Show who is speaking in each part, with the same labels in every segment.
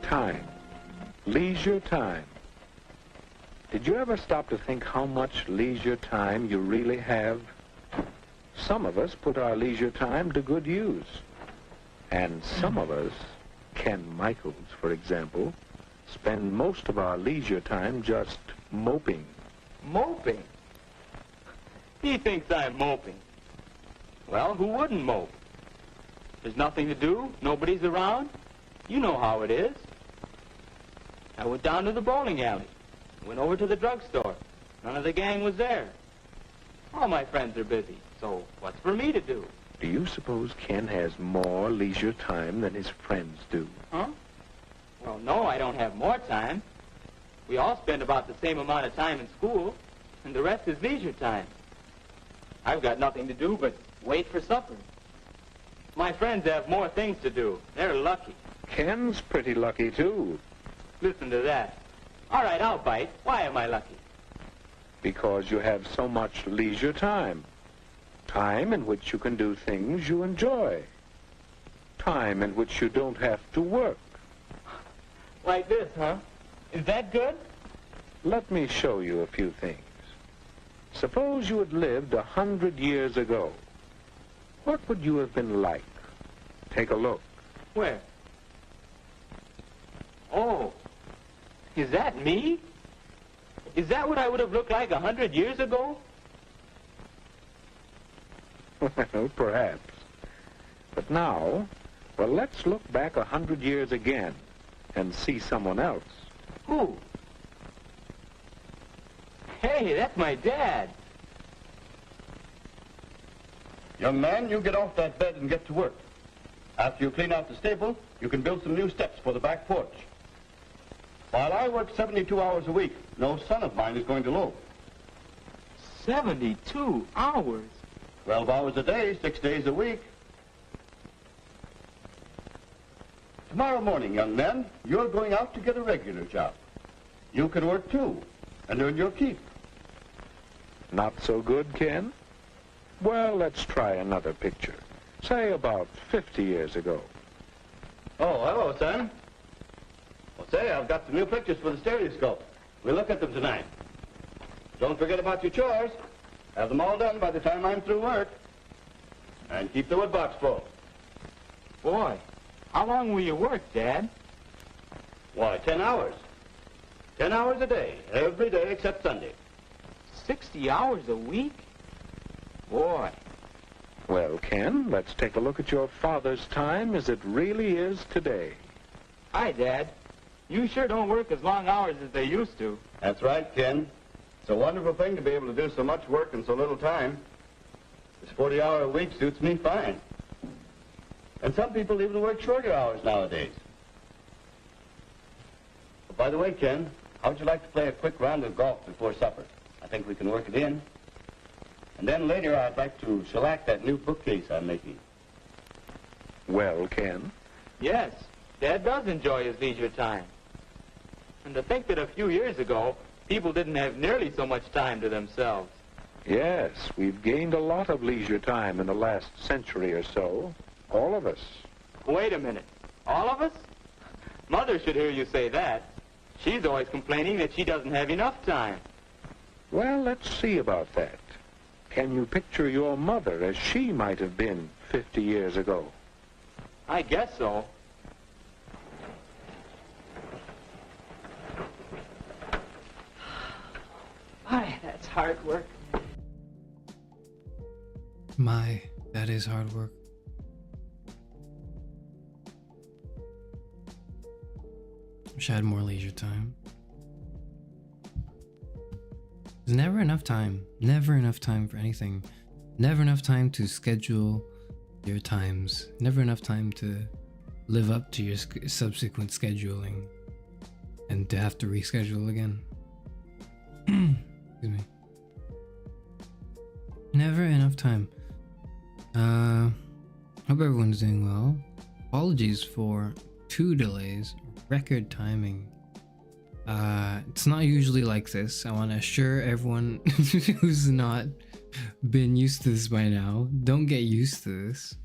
Speaker 1: Time. Leisure time. Did you ever stop to think how much leisure time you really have? Some of us put our leisure time to good use. And some of us, Ken Michaels, for example, spend most of our leisure time just moping.
Speaker 2: Moping? He thinks I'm moping. Well, who wouldn't mope? There's nothing to do, nobody's around. You know how it is. I went down to the bowling alley, went over to the drugstore. None of the gang was there. All my friends are busy, so what's for me to do?
Speaker 1: Do you suppose Ken has more leisure time than his friends do?
Speaker 2: Huh? Well, no, I don't have more time. We all spend about the same amount of time in school, and the rest is leisure time. I've got nothing to do but wait for supper. My friends have more things to do. They're lucky.
Speaker 1: Ken's pretty lucky, too.
Speaker 2: Listen to that. All right, I'll bite. Why am I lucky?
Speaker 1: Because you have so much leisure time. Time in which you can do things you enjoy. Time in which you don't have to work.
Speaker 2: Like this, huh? Is that good?
Speaker 1: Let me show you a few things. Suppose you had lived 100 years ago. What would you have been like? Take a look.
Speaker 2: Where? Oh, is that me? Is that what I would have looked like 100 years ago?
Speaker 1: Well, perhaps. But now, well, let's look back 100 years again and see someone else.
Speaker 2: Who? Hey, that's my dad.
Speaker 3: Young man, you get off that bed and get to work. After you clean out the stable, you can build some new steps for the back porch. While I work 72 hours a week, no son of mine is going to loaf.
Speaker 2: 72 hours?
Speaker 3: 12 hours a day, 6 days a week. Tomorrow morning, young man, you're going out to get a regular job. You can work too, and earn your keep.
Speaker 1: Not so good, Ken? Well, let's try another picture. Say about 50 years ago.
Speaker 3: Oh, hello, son. Well, say, I've got some new pictures for the stereoscope. We'll look at them tonight. Don't forget about your chores. Have them all done by the time I'm through work. And keep the wood box full.
Speaker 2: Boy, how long will you work, Dad?
Speaker 3: Why, 10 hours. 10 hours a day, every day except Sunday.
Speaker 2: 60 hours a week? Boy.
Speaker 1: Well, Ken, let's take a look at your father's time as it really is today.
Speaker 2: Hi, Dad. You sure don't work as long hours as they used to.
Speaker 3: That's right, Ken. It's a wonderful thing to be able to do so much work in so little time. This 40-hour week suits me fine. And some people even work shorter hours nowadays. But by the way, Ken, how would you like to play a quick round of golf before supper? I think we can work it in. And then later I'd like to shellac that new bookcase I'm making.
Speaker 1: Well, Ken?
Speaker 2: Yes, Dad does enjoy his leisure time. And to think that a few years ago, people didn't have nearly so much time to themselves.
Speaker 1: Yes, we've gained a lot of leisure time in the last century or so. All of us.
Speaker 2: Wait a minute. All of us? Mother should hear you say that. She's always complaining that she doesn't have enough time.
Speaker 1: Well, let's see about that. Can you picture your mother as she might have been 50 years ago?
Speaker 2: I guess so. My, that's hard work.
Speaker 4: My, that is hard work. Wish I had more leisure time. There's never enough time. Never enough time for anything. Never enough time to schedule your times. Never enough time to live up to your subsequent scheduling. And to have to reschedule again. Excuse me. Never enough time. Hope everyone's doing well. Apologies for 2 delays. Record timing. It's not usually like this. I want to assure everyone who's not been used to this by now, don't get used to this.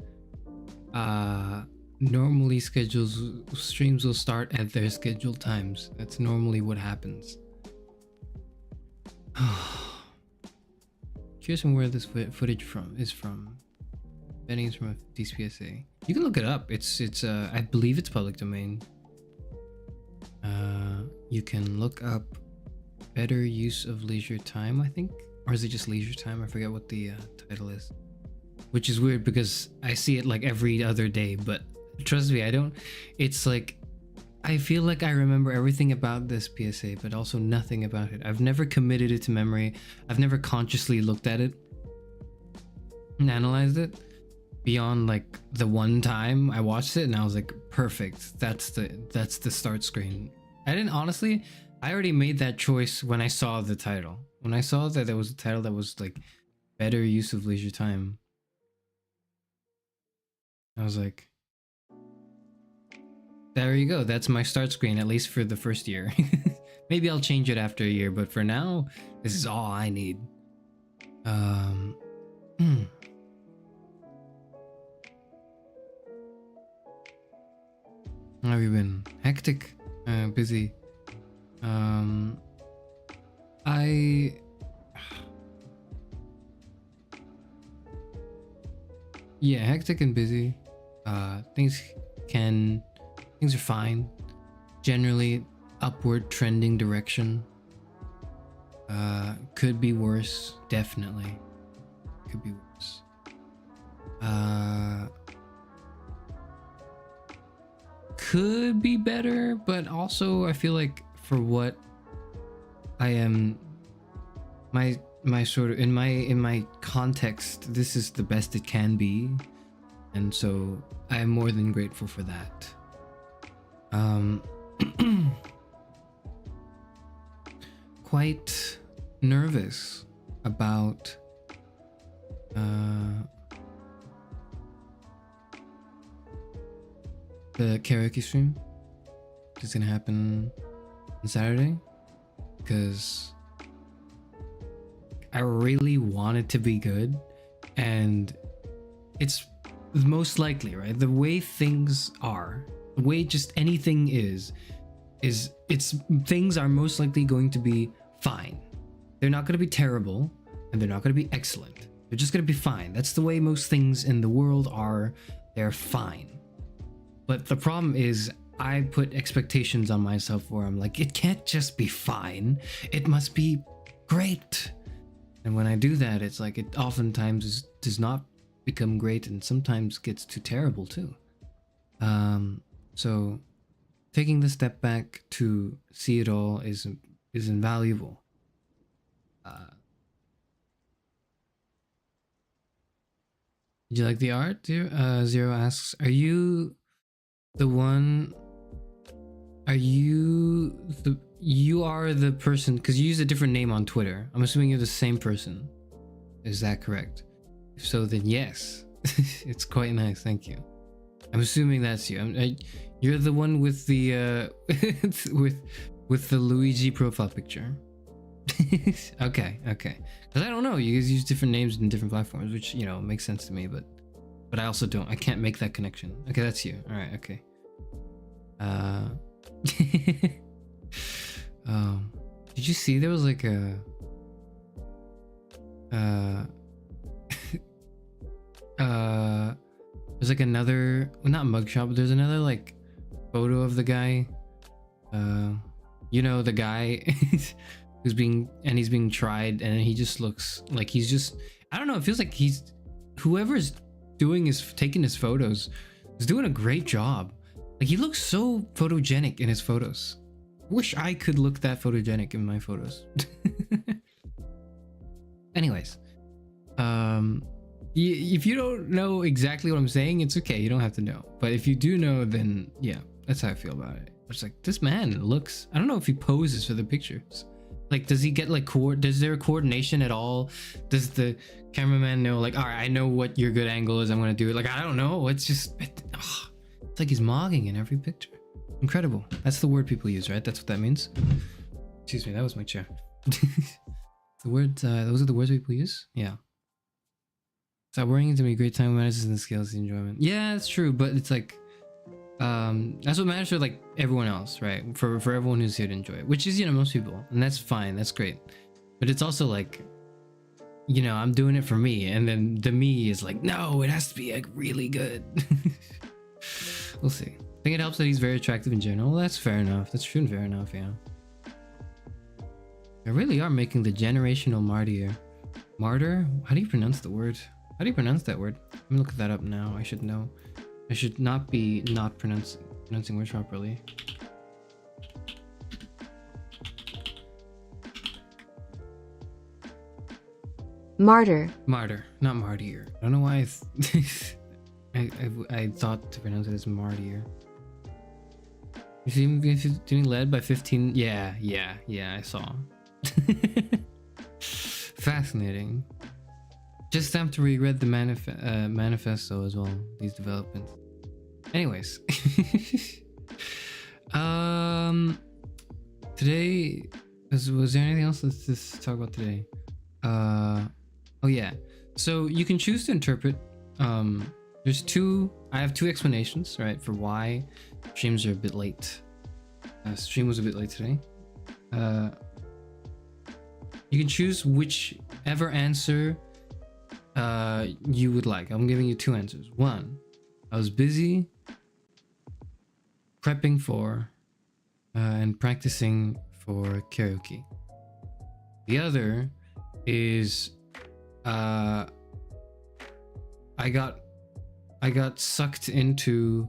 Speaker 4: normally streams will start at their scheduled times. That's normally what happens. Curious on where this footage is from. Betting it's from a 50s PSA. You can look it up. It's I believe it's public domain. You can look up better use of leisure time, I think, or is it just leisure time? I forget what the title is. Which is weird because I see it like every other day, but trust me, I don't. It's like I feel like I remember everything about this PSA, but also nothing about it. I've never committed it to memory. I've never consciously looked at it and analyzed it beyond like the one time I watched it and I was like, perfect. That's the start screen. I didn't honestly. I already made that choice when I saw the title. When I saw that there was a title that was like better use of leisure time, I was like, there you go. That's my start screen, at least for the first year. Maybe I'll change it after a year, but for now, this is all I need. How have you been? Hectic, busy. Yeah, hectic and busy. Things are fine. Generally upward trending direction. Could be worse, definitely. Could be worse. Could be better, but also I feel like for what I am, my sort of in my context, this is the best it can be, and so I am more than grateful for that. Quite nervous about the karaoke stream. It's gonna happen on Saturday because I really want it to be good, and it's most likely, right? The way things are, the way just anything is things are most likely going to be fine. They're not going to be terrible, and they're not going to be excellent. They're just going to be fine. That's the way most things in the world are. They're fine. But the problem is I put expectations on myself where I'm like, it can't just be fine. It must be great. And when I do that, it's like it oftentimes does not become great, and sometimes gets too terrible too. So taking the step back to see it all is invaluable. Did you like the art? Zero asks, are you the one? You are the person, because you use a different name on Twitter. I'm assuming you're the same person. Is that correct? If so, then yes. It's quite nice, thank you. I'm assuming that's you. You're the one with the with the Luigi profile picture. Okay. Because I don't know, you guys use different names in different platforms, which, you know, makes sense to me, but I also don't. I can't make that connection. Okay, that's you. All right. Okay. Did you see there was like a there's like another, well, not mugshot, but there's another like photo of the guy, you know, the guy he's being tried, and he just looks like he's just, I don't know, it feels like whoever's taking his photos is doing a great job. Like, he looks so photogenic in his photos. Wish I could look that photogenic in my photos. Anyways, if you don't know exactly what I'm saying, it's okay, you don't have to know. But if you do know, then yeah, that's how I feel about it. It's like, this man looks, I don't know if he poses for the pictures. Like, does he get like does there coordination at all? Does the cameraman know, like, all right, I know what your good angle is, I'm gonna do it? Like, I don't know. It's just it's like he's mogging in every picture. Incredible. That's the word people use, right? That's what that means. Excuse me, that was my chair. The word, those are the words people use? Yeah. Stop worrying, to be a great time manages and the skills, the enjoyment. Yeah, it's true, but it's like, That's what matters for like everyone else, right? For everyone who's here to enjoy it, which is, you know, most people, and that's fine, that's great. But it's also like, you know, I'm doing it for me, and then the me is like, no, it has to be like really good. We'll see. I think it helps that he's very attractive in general. Well, that's fair enough. That's true and fair enough, yeah. They really are making the generational martyr. Martyr? How do you pronounce the word? How do you pronounce that word? Let me look that up now. I should know. I should not be not pronouncing words properly.
Speaker 5: Martyr.
Speaker 4: Martyr, not martyr. I don't know why I thought to pronounce it as martyr. You see, doing led by 15. Yeah, I saw. Fascinating. Just time to reread the manifesto as well. These developments. Anyways, today was there anything else? Let's just talk about today. Oh yeah. So you can choose to interpret. There's two. I have two explanations, right, for why streams are a bit late. Stream was a bit late today. You can choose whichever answer you would like. I'm giving you two answers. One, I was busy prepping for and practicing for karaoke. The other is I got sucked into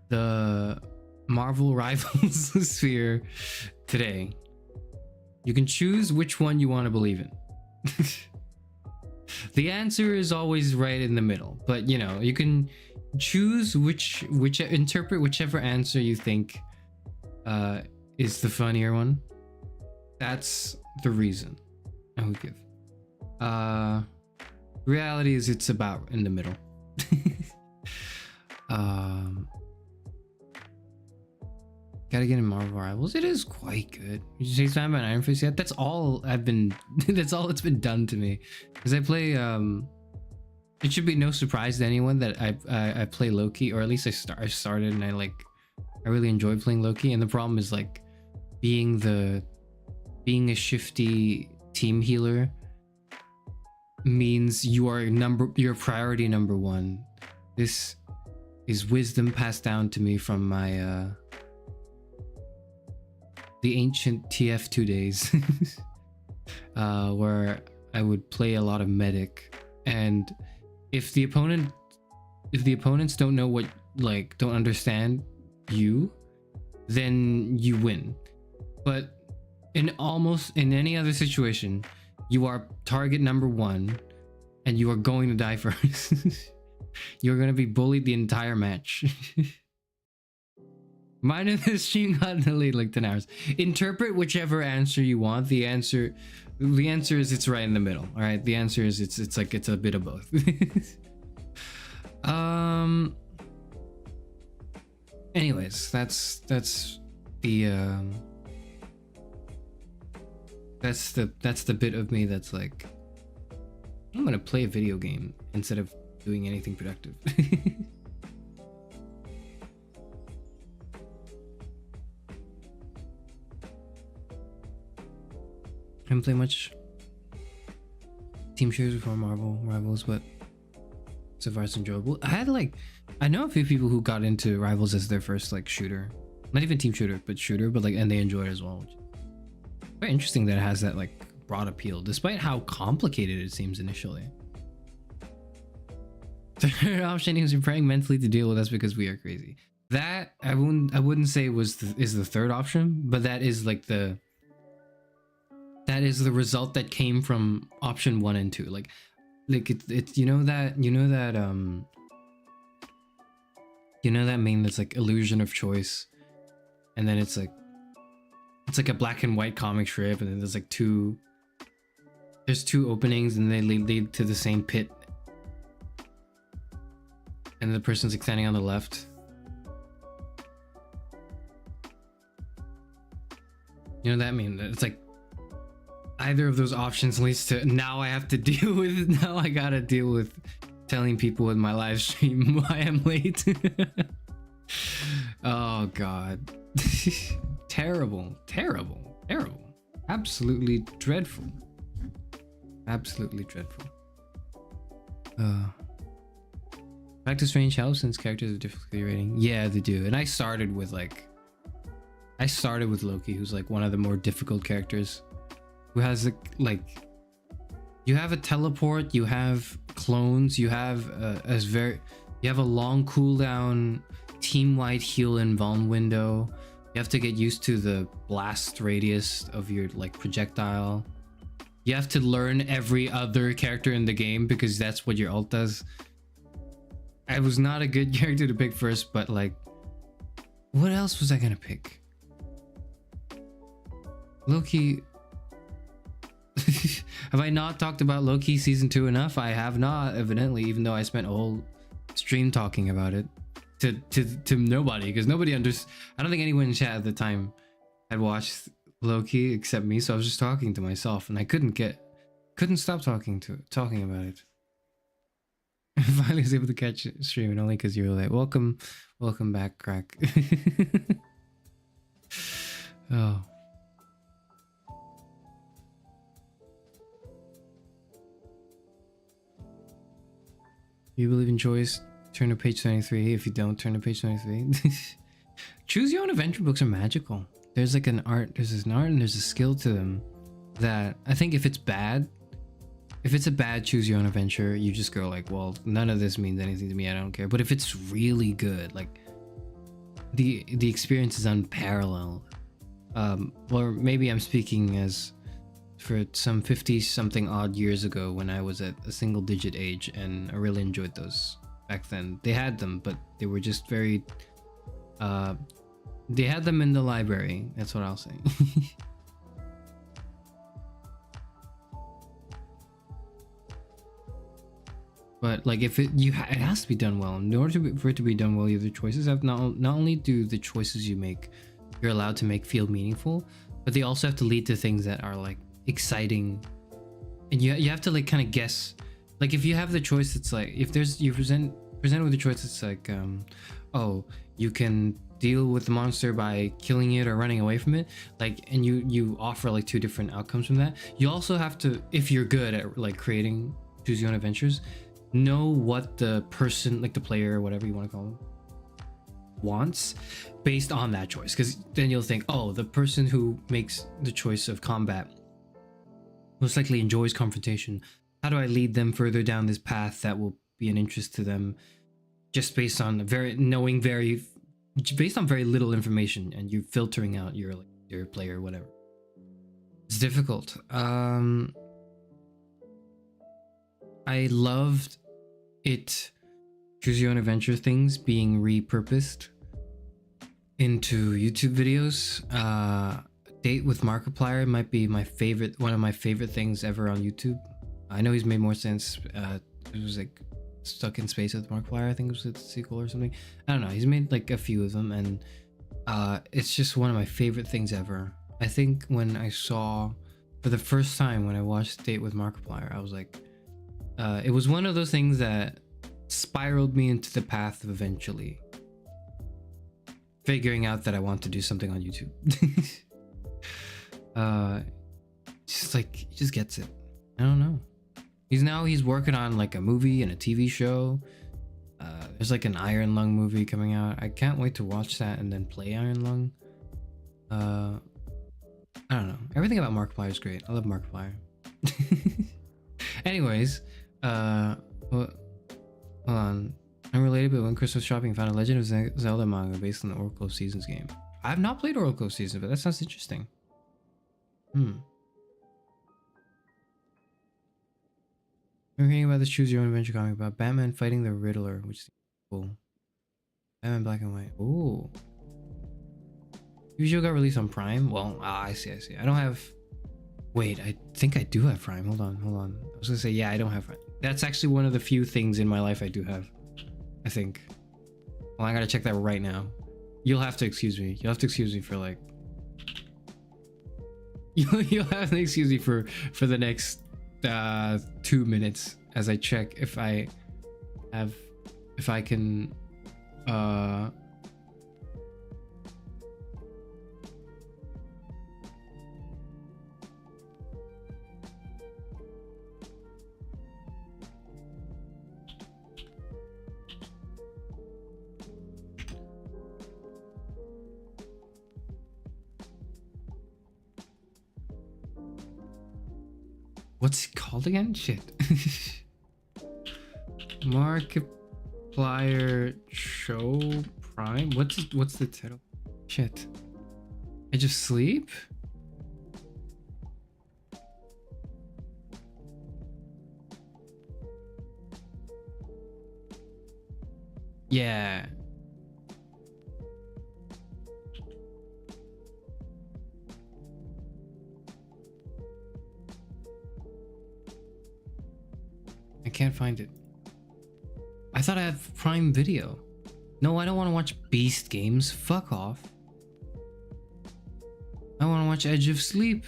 Speaker 4: the Marvel Rivals sphere today. You can choose which one you want to believe in. The answer is always right in the middle, but you know, you can choose interpret whichever answer you think is the funnier one. That's the reason I would give. Reality is it's about in the middle. Gotta get in Marvel Rivals. It is quite good. You say something about Iron Fist yet? That's all I've been. That's all that's been done to me. Because I play. It should be no surprise to anyone that I play Loki, or at least I started, and I really enjoy playing Loki. And the problem is like being a shifty team healer means you are your priority number one. This is wisdom passed down to me from my the ancient TF2 days, where I would play a lot of medic, and if the opponents don't know what, like, don't understand you, then you win. But in any other situation, you are target number one and you are going to die first. You're going to be bullied the entire match. Mine of the stream got delayed like 10 hours. Interpret whichever answer you want. The answer is it's right in the middle. All right. The answer is it's like it's a bit of both. Anyways, that's the bit of me that's like, I'm gonna play a video game instead of doing anything productive. I haven't played much team shooters before Marvel Rivals, but so far it's enjoyable. I know a few people who got into Rivals as their first like shooter, not even team shooter, but shooter, but like, and they enjoy it as well. Which is very interesting that it has that like broad appeal, despite how complicated it seems initially. Third option is preparing mentally to deal with us because we are crazy. That I wouldn't say is the third option, but that is like that is the result that came from option 1 and 2. Like it's you know that meme that's like illusion of choice, and then it's like a black and white comic strip, and then there's like two openings and they lead to the same pit, and the person's like standing on the left. You know that meme? It's like either of those options leads to now I gotta deal with telling people in my live stream why I'm late. Oh god. Terrible, terrible, terrible. Absolutely dreadful. Absolutely dreadful. Back to Strange House, since characters have difficulty rating. Yeah, they do. And I started with Loki, who's like one of the more difficult characters, who has like you have a teleport, you have clones, you have you have a long cooldown, team-wide heal and vuln window. You have to get used to the blast radius of your like projectile. You have to learn every other character in the game because that's what your ult does. I was not a good character to pick first, but like, what else was I gonna pick? Loki. Have I not talked about Loki season 2 enough? I have not, evidently, even though I spent a whole stream talking about it to nobody, because nobody understood. I don't think anyone in chat at the time had watched Loki except me, so I was just talking to myself, and I couldn't stop talking about it. Finally was able to catch it streaming only because you were like, welcome back, crack. Oh. You believe in choice? Turn to page 23. If you don't, turn to page 23. Choose your own adventure books are magical. There's like an art, there's an art and there's a skill to them that I think if it's a bad choose your own adventure, you just go like, well, none of this means anything to me, I don't care. But if it's really good, like the experience is unparalleled. Or maybe I'm speaking as for some 50 something odd years ago when I was at a single digit age, and I really enjoyed those back then. They had them, but they were just very they had them in the library, that's what I'll say. But like, if it has to be done well. In order for it to be done well, you have the choices have not only do the choices you make, you're allowed to make, feel meaningful, but they also have to lead to things that are like exciting, and you have to like kind of guess. Like if you have the choice, it's like if you presented with the choice, it's like oh, you can deal with the monster by killing it or running away from it, like, and you offer like 2 different outcomes from that. You also have to, if you're good at like creating choose your own adventures, know what the person, like the player or whatever you want to call them, wants based on that choice, because then you'll think, oh, the person who makes the choice of combat most likely enjoys confrontation. How do I lead them further down this path that will be an interest to them, just based on very little information, and you filtering out your player or whatever. It's difficult. I loved it, choose your own adventure things being repurposed into YouTube videos. Date with Markiplier might be one of my favorite things ever on YouTube. I know he's made more sense. It was like Stuck in Space with Markiplier, I think it was the sequel or something. I don't know, he's made like a few of them, and it's just one of my favorite things ever. I think when I saw, for the first time when I watched Date with Markiplier, I was like, it was one of those things that spiraled me into the path of eventually figuring out that I want to do something on YouTube. Just like, he just gets it. I don't know. He's working on like a movie and a TV show. There's like an Iron Lung movie coming out. I can't wait to watch that and then play Iron Lung. I don't know. Everything about Markiplier is great. I love Markiplier. Anyways, hold on. Unrelated, but when Chris was shopping, found a Legend of Zelda manga based on the Oracle of Seasons game. I have not played Oracle of Seasons, but that sounds interesting. We're reading about this Choose Your Own Adventure comic about Batman fighting the Riddler, which is cool. Batman Black and White. Ooh. Yu-Gi-Oh got released on Prime? Well, I see. I don't have... Wait, I think I do have Prime. Hold on. I was gonna say, yeah, I don't have Prime. That's actually one of the few things in my life I do have, I think. Well, I gotta check that right now. You'll have to excuse me. You'll have to excuse me for like... You'll have to excuse me for the next 2 minutes as I check if I can What's it called again? Shit. Markiplier Show Prime? What's the title? Shit. I just sleep? Yeah. I can't find it. I thought I had Prime Video. No, I don't want to watch Beast Games. Fuck off. I want to watch Edge of Sleep.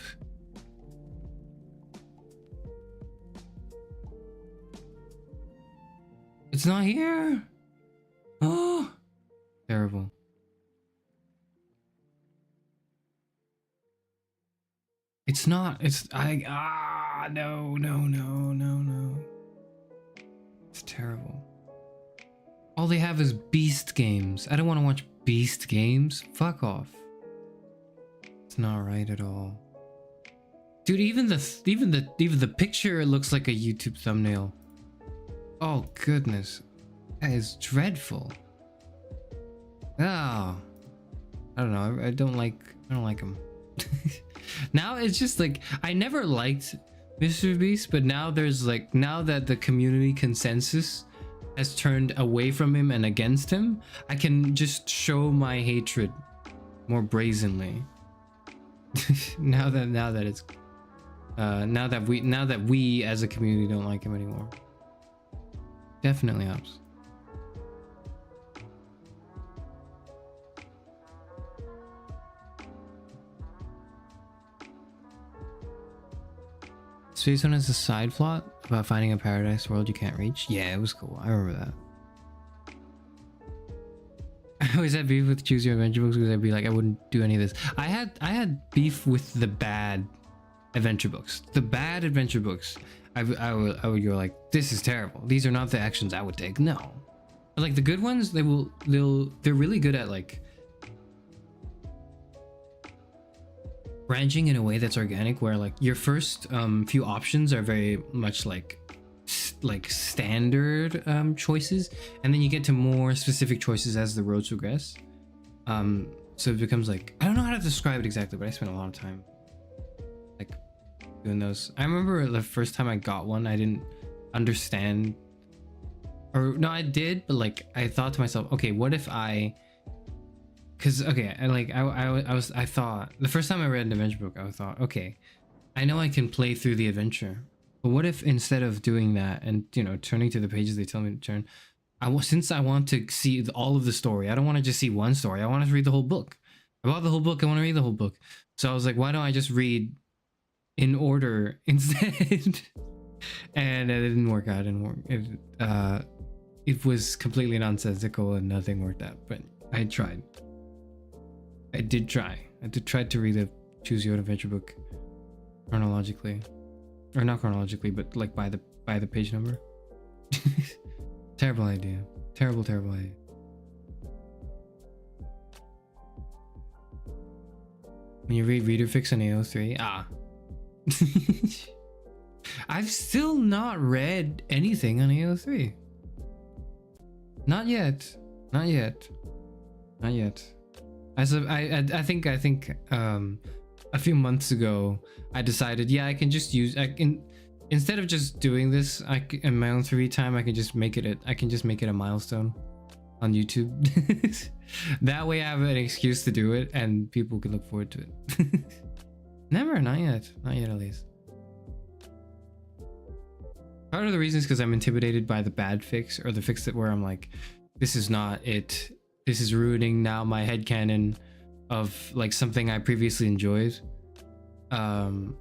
Speaker 4: It's not here. Oh, terrible. It's not. No. It's terrible. All they have is Beast Games. I don't want to watch Beast Games. Fuck off. It's not right at all. Dude, even the picture looks like a YouTube thumbnail. Oh goodness. That is dreadful. Oh. I don't know. I don't like him. Now it's just like, I never liked Mr. Beast, but now that the community consensus has turned away from him and against him, I can just show my hatred more brazenly. now that we as a community don't like him anymore. Definitely helps. Space One is a side plot about finding a paradise world you can't reach. Yeah, it was cool. I remember that. I always had beef with Choose Your Adventure books because I'd be like, I wouldn't do any of this. I had beef with the bad adventure books. The bad adventure books. I would go like, this is terrible. These are not the actions I would take. No. But like the good ones, they're really good at like branching in a way that's organic, where like your first few options are very much like standard choices, and then you get to more specific choices as the roads progress. So it becomes like, I don't know how to describe it exactly, but I spent a lot of time like doing those. I remember the first time I got one, I didn't understand, or no, I did, but like I thought to myself, okay, what if I, because okay, I thought the first time I read an adventure book, I thought, okay, I know I can play through the adventure, but what if instead of doing that and, you know, turning to the pages they tell me to turn, since I want to see all of the story, I don't want to just see one story, I want to read the whole book. I bought the whole book, I want to read the whole book. So I was like, why don't I just read in order instead? And it didn't work out. It was completely nonsensical and nothing worked out, but I tried. I did try to read a Choose Your Own Adventure book chronologically, or not chronologically, but like by the page number. Terrible idea. Terrible idea. When you read Reader Fix on AO3, I've still not read anything on AO3. Not yet. I think a few months ago I decided, yeah, I can just use, instead of just doing this in my own free time, I can just make it a milestone on YouTube. That way I have an excuse to do it and people can look forward to it. Not yet at least. Part of the reason is because I'm intimidated by the bad fix, or the fix where I'm like, this is not it. This is ruining now my headcanon of like something I previously enjoyed. And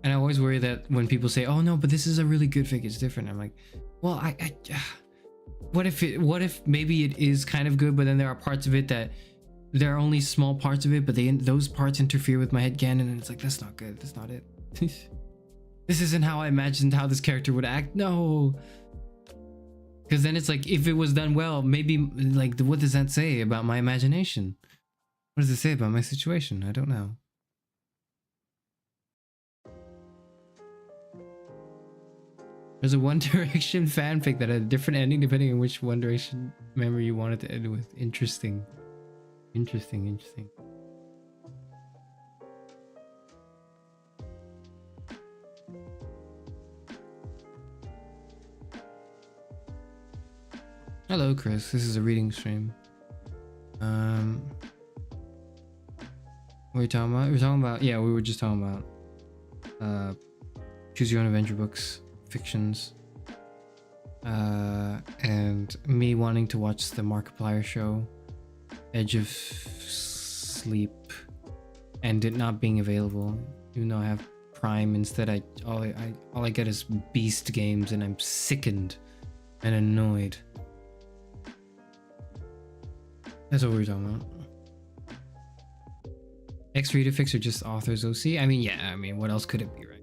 Speaker 4: I always worry that when people say, oh no, but this is a really good fic, it's different. I'm like, well, what if maybe it is kind of good, but then there are parts of it that there are only small parts of it, but those parts interfere with my headcanon, and it's like, that's not good. That's not it. This isn't how I imagined how this character would act. No. Because then it's like, if it was done well, maybe, like, what does that say about my imagination? What does it say about my situation? I don't know. There's a One Direction fanfic that had a different ending depending on which One Direction member you wanted to end with. Interesting. Interesting. Hello, Chris. This is a reading stream. What are we talking about? Yeah, we were just talking about choose your own adventure books, fictions, and me wanting to watch the Markiplier show, Edge of Sleep, and it not being available, even though I have Prime. Instead, all I get is Beast games, and I'm sickened and annoyed. That's what we were talking about. X-Reader Fix or just Authors OC? I mean, yeah, what else could it be, right?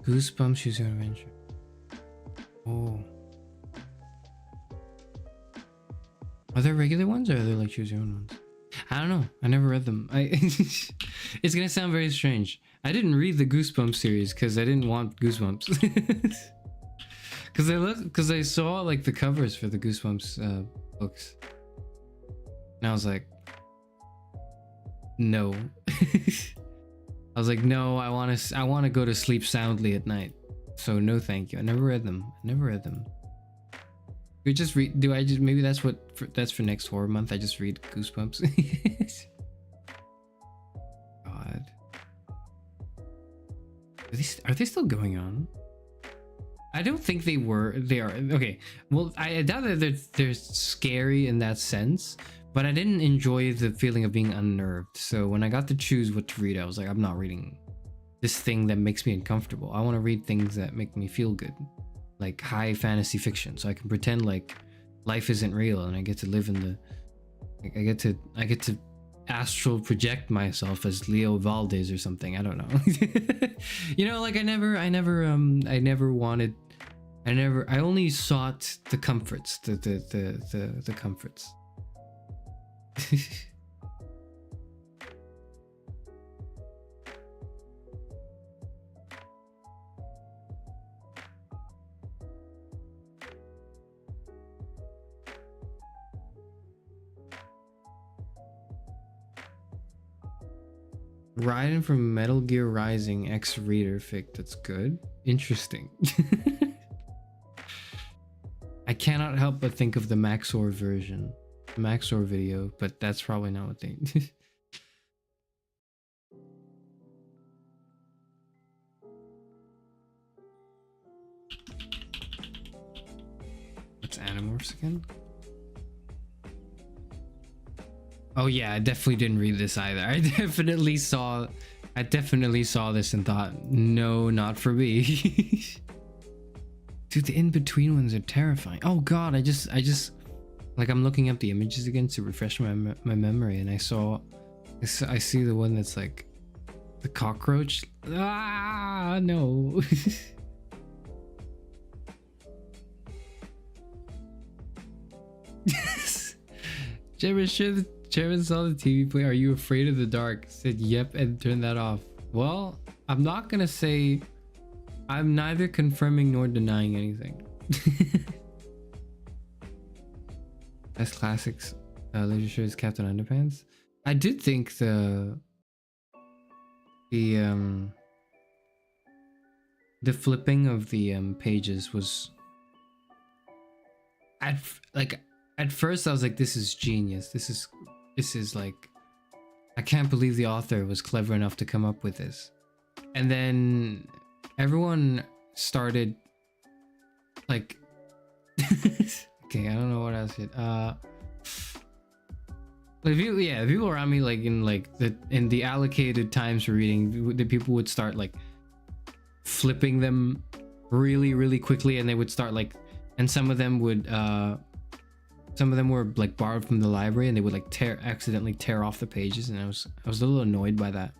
Speaker 4: Goosebumps Choose Your Own Adventure. Oh. Are there regular ones or are there like Choose Your Own ones? I don't know. I never read them. It's gonna sound very strange. I didn't read the Goosebumps series because I didn't want Goosebumps. Because I saw like the covers for the Goosebumps books, and I was like, no. I was like, no. I want to go to sleep soundly at night. So no, thank you. I never read them. We just read. Do I just maybe that's for next horror month? I just read Goosebumps. God, are they still going on? I don't think they were. They are okay. Well, I doubt that they're scary in that sense, but I didn't enjoy the feeling of being unnerved. So when I got to choose what to read, I was like, I'm not reading this thing that makes me uncomfortable. I want to read things that make me feel good, like high fantasy fiction, so I can pretend like life isn't real and I get to live in the. Like, I get to astral project myself as Leo Valdez or something. I don't know. You know, like I only sought the comforts, the comforts. Raiden from Metal Gear Rising X-Reader fic. That's good. Interesting. I cannot help but think of the Maxor version. Maxor video, but that's probably not what they... What's Animorphs again? Oh yeah, I definitely didn't read this either. I definitely saw this and thought, no, not for me. Dude, the in-between ones are terrifying. Oh god, I just like I'm looking up the images again to refresh my memory, and I see the one that's like the cockroach. Ah, no. Chairman saw the TV play. Are you afraid of the dark? Said yep and turned that off. Well, I'm not gonna say. I'm neither confirming nor denying anything. Best classics literature is Captain Underpants. I did think the flipping of the pages was at first I was like, this is genius. This is like, I can't believe the author was clever enough to come up with this. And then everyone started like okay, I don't know what else the people around me, like in the allocated times for reading, the people would start like flipping them really quickly, and they would start like, and some of them were like borrowed from the library, and they would like accidentally tear off the pages, and I was a little annoyed by that.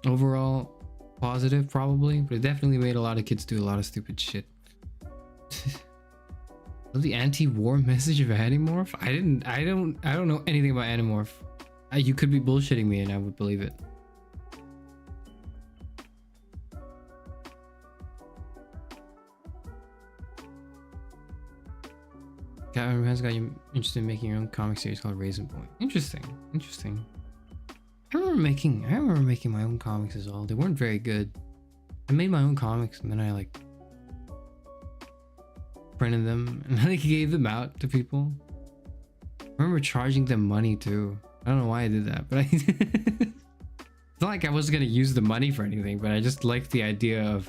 Speaker 4: Overall, positive probably, but it definitely made a lot of kids do a lot of stupid shit. The anti-war message of Animorph? I don't know anything about Animorph. You could be bullshitting me and I would believe it. Catwoman has got you interested in making your own comic series called Raisin Point. Interesting. I remember making my own comics as well. They weren't very good. I made my own comics and then I like printed them and I gave them out to people. I remember charging them money too. I don't know why I did that, but it's not like I was gonna use the money for anything, but I just liked the idea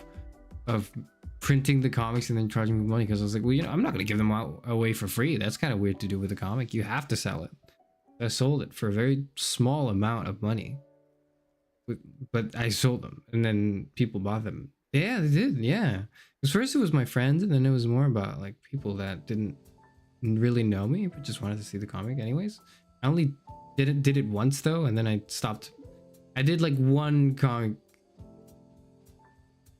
Speaker 4: of printing the comics and then charging me money, because I was like, well, you know, I'm not gonna give them out away for free. That's kind of weird to do with a comic. You have to sell it. I sold it for a very small amount of money, but I sold them and then people bought them. Yeah, they did. Yeah, because first it was my friends and then it was more about like people that didn't really know me but just wanted to see the comic anyways. I only did it once though, and then I stopped. I did like one comic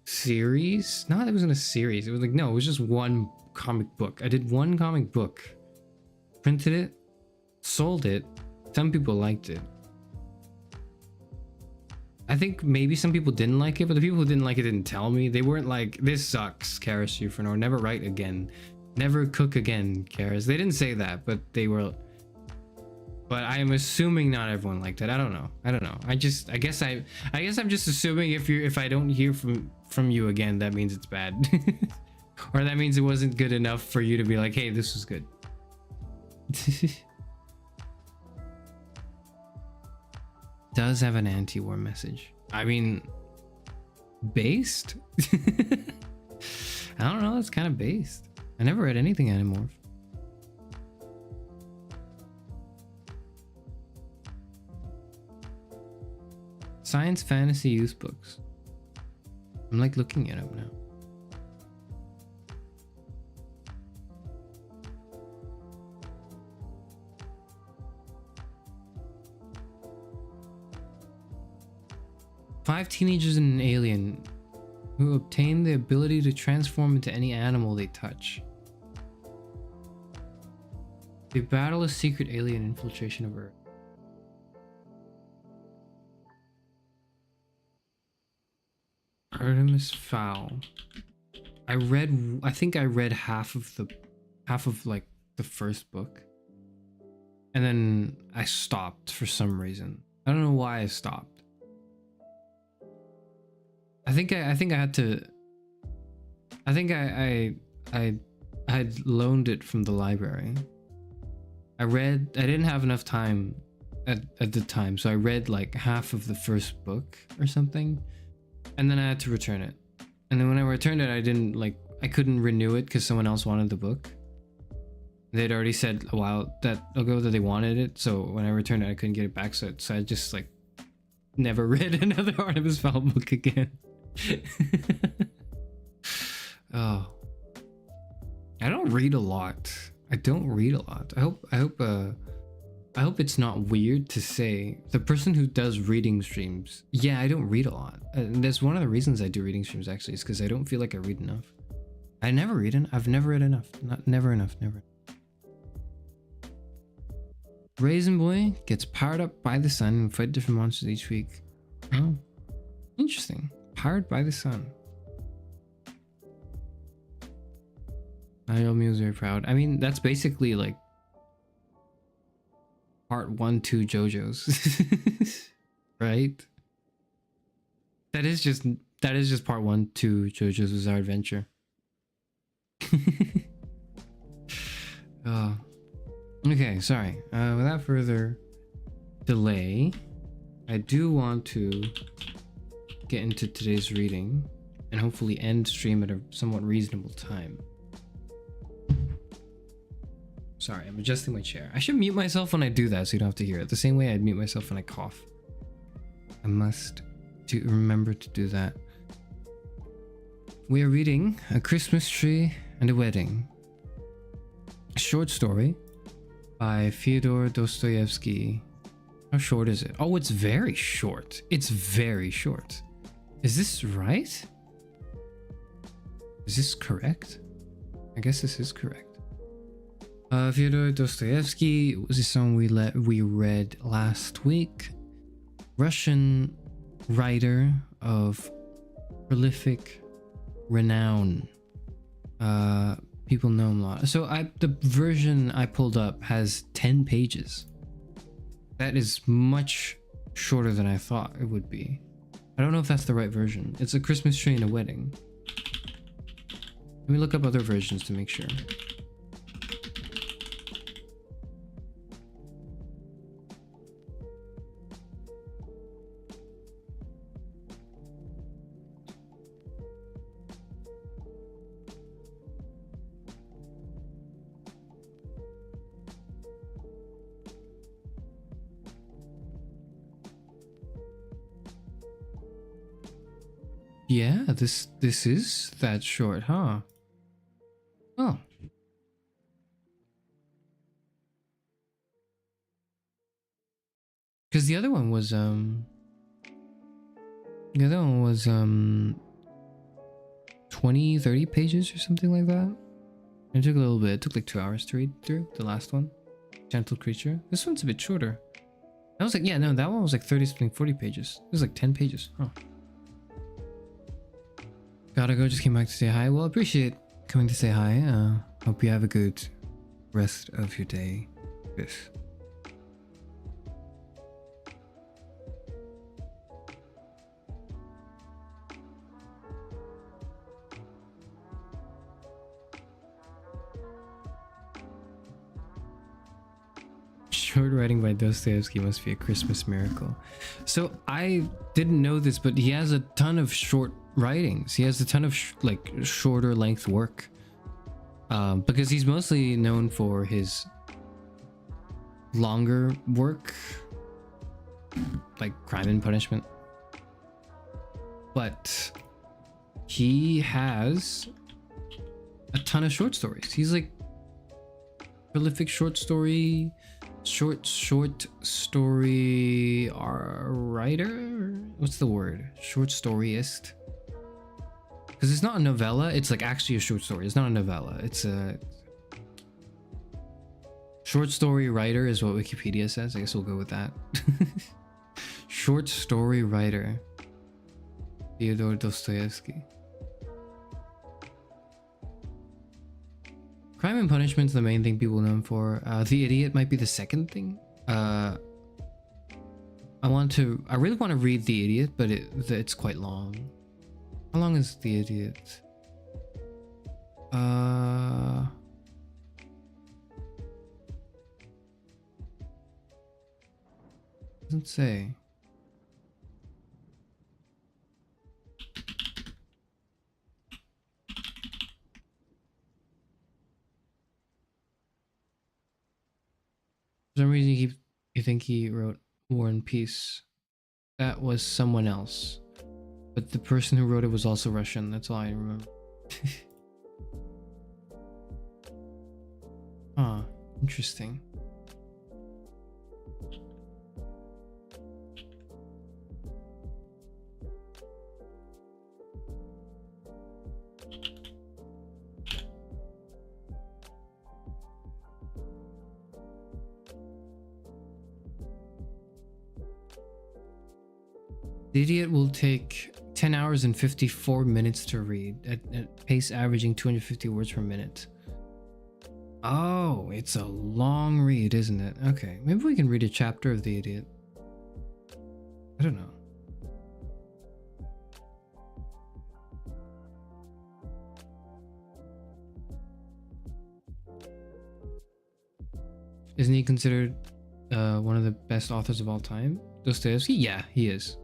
Speaker 4: series. No, it wasn't a series. It was like, no, it was just one comic book. I did one comic book, printed it, sold it. Some people liked it. I think maybe some people didn't like it, but the people who didn't like it didn't tell me. They weren't like, this sucks, Karis Ufrenor, never write again, never cook again, Karis. They didn't say that, but they were. But I am assuming not everyone liked it. I don't know. I guess I'm just assuming if I don't hear from you again, that means it's bad. Or that means it wasn't good enough for you to be like, hey, this was good. Does have an anti-war message. I mean, based? I don't know, it's kind of based. I never read anything Animorph. Science fantasy youth books. I'm like looking it up now. Five teenagers and an alien who obtain the ability to transform into any animal they touch. They battle a secret alien infiltration of Earth. Artemis Fowl. I think I read half of like the first book. And then I stopped for some reason. I don't know why I stopped. I think I had loaned it from the library. I didn't have enough time at the time, so I read like half of the first book or something. And then I had to return it. And then when I returned it, I couldn't renew it because someone else wanted the book. They'd already said a while ago that they wanted it. So when I returned it, I couldn't get it back. So I just like never read another Artemis Fowl book again. Oh, I don't read a lot. I hope it's not weird to say, the person who does reading streams, yeah, I don't read a lot. And that's one of the reasons I do reading streams actually, is because I don't feel like I read enough. I've never read enough. Never enough. Raisin Boy gets powered up by the sun and fight different monsters each week. Oh, interesting. Powered by the sun. Naomi was very proud. I mean, that's basically like part 1, 2 JoJo's. Right? That is just part 1, 2 JoJo's Bizarre Adventure. Okay, sorry. Without further delay, I do want to get into today's reading and hopefully end stream at a somewhat reasonable time. Sorry, I'm adjusting my chair. I should mute myself when I do that so you don't have to hear it. The same way I'd mute myself when I cough. I must remember to do that. We are reading A Christmas Tree and a Wedding. short story by Fyodor Dostoyevsky. How short is it? Oh, it's very short. It's very short. Is this right? Is this correct? I guess this is correct. Fyodor Dostoyevsky was a song we read last week. Russian writer of prolific renown. People know him a lot. So the version I pulled up has 10 pages. That is much shorter than I thought it would be. I don't know if that's the right version. It's a Christmas tree and a wedding. Let me look up other versions to make sure. Yeah, this is that short, huh? Oh. Because the other one was 20, 30 pages or something like that. It took a little bit. It took like 2 hours to read through the last one. Gentle Creature. This one's a bit shorter. I was like, yeah, no, that one was like 30 something, 40 pages. It was like 10 pages. Huh. Gotta go, just came back to say hi. Well, appreciate coming to say hi. Hope you have a good rest of your day. Yes. Short writing by Dostoyevsky must be a Christmas miracle. So I didn't know this, but he has a ton of short writings. He has a ton of shorter length work, because he's mostly known for his longer work, like Crime and Punishment, but he has a ton of short stories. He's like prolific short story writer. What's the word? Short storyist. Because it's not a novella, it's like actually a short story. It's not a novella, it's a short story writer is what Wikipedia says. I guess we'll go with that. Short story writer Fyodor Dostoyevsky. Crime and Punishment's the main thing people know him for. The Idiot might be the second thing. I really want to read The Idiot, but it's quite long. How long is The Idiot? Doesn't say. For some reason you think he wrote War and Peace. That was someone else. But the person who wrote it was also Russian. That's all I remember. Ah, interesting. The Idiot will take 10 hours and 54 minutes to read at pace averaging 250 words per minute. Oh, it's a long read, isn't it? Okay, maybe we can read a chapter of The Idiot. I don't know. Isn't he considered one of the best authors of all time? Dostoevsky? Yeah, he is.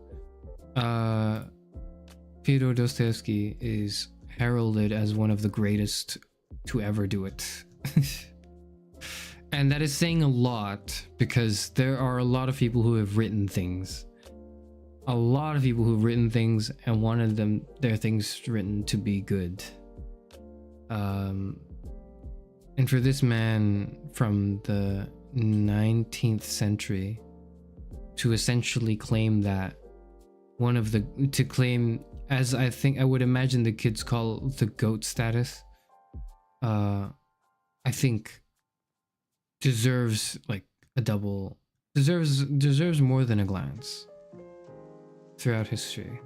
Speaker 4: Fyodor Dostoevsky is heralded as one of the greatest to ever do it. And that is saying a lot, because there are a lot of people who have written things. A lot of people who've written things and wanted their things written to be good. And for this man from the 19th century to essentially claim that to claim, as I think I would imagine the kids call the GOAT status, I think deserves like a double, deserves more than a glance throughout history.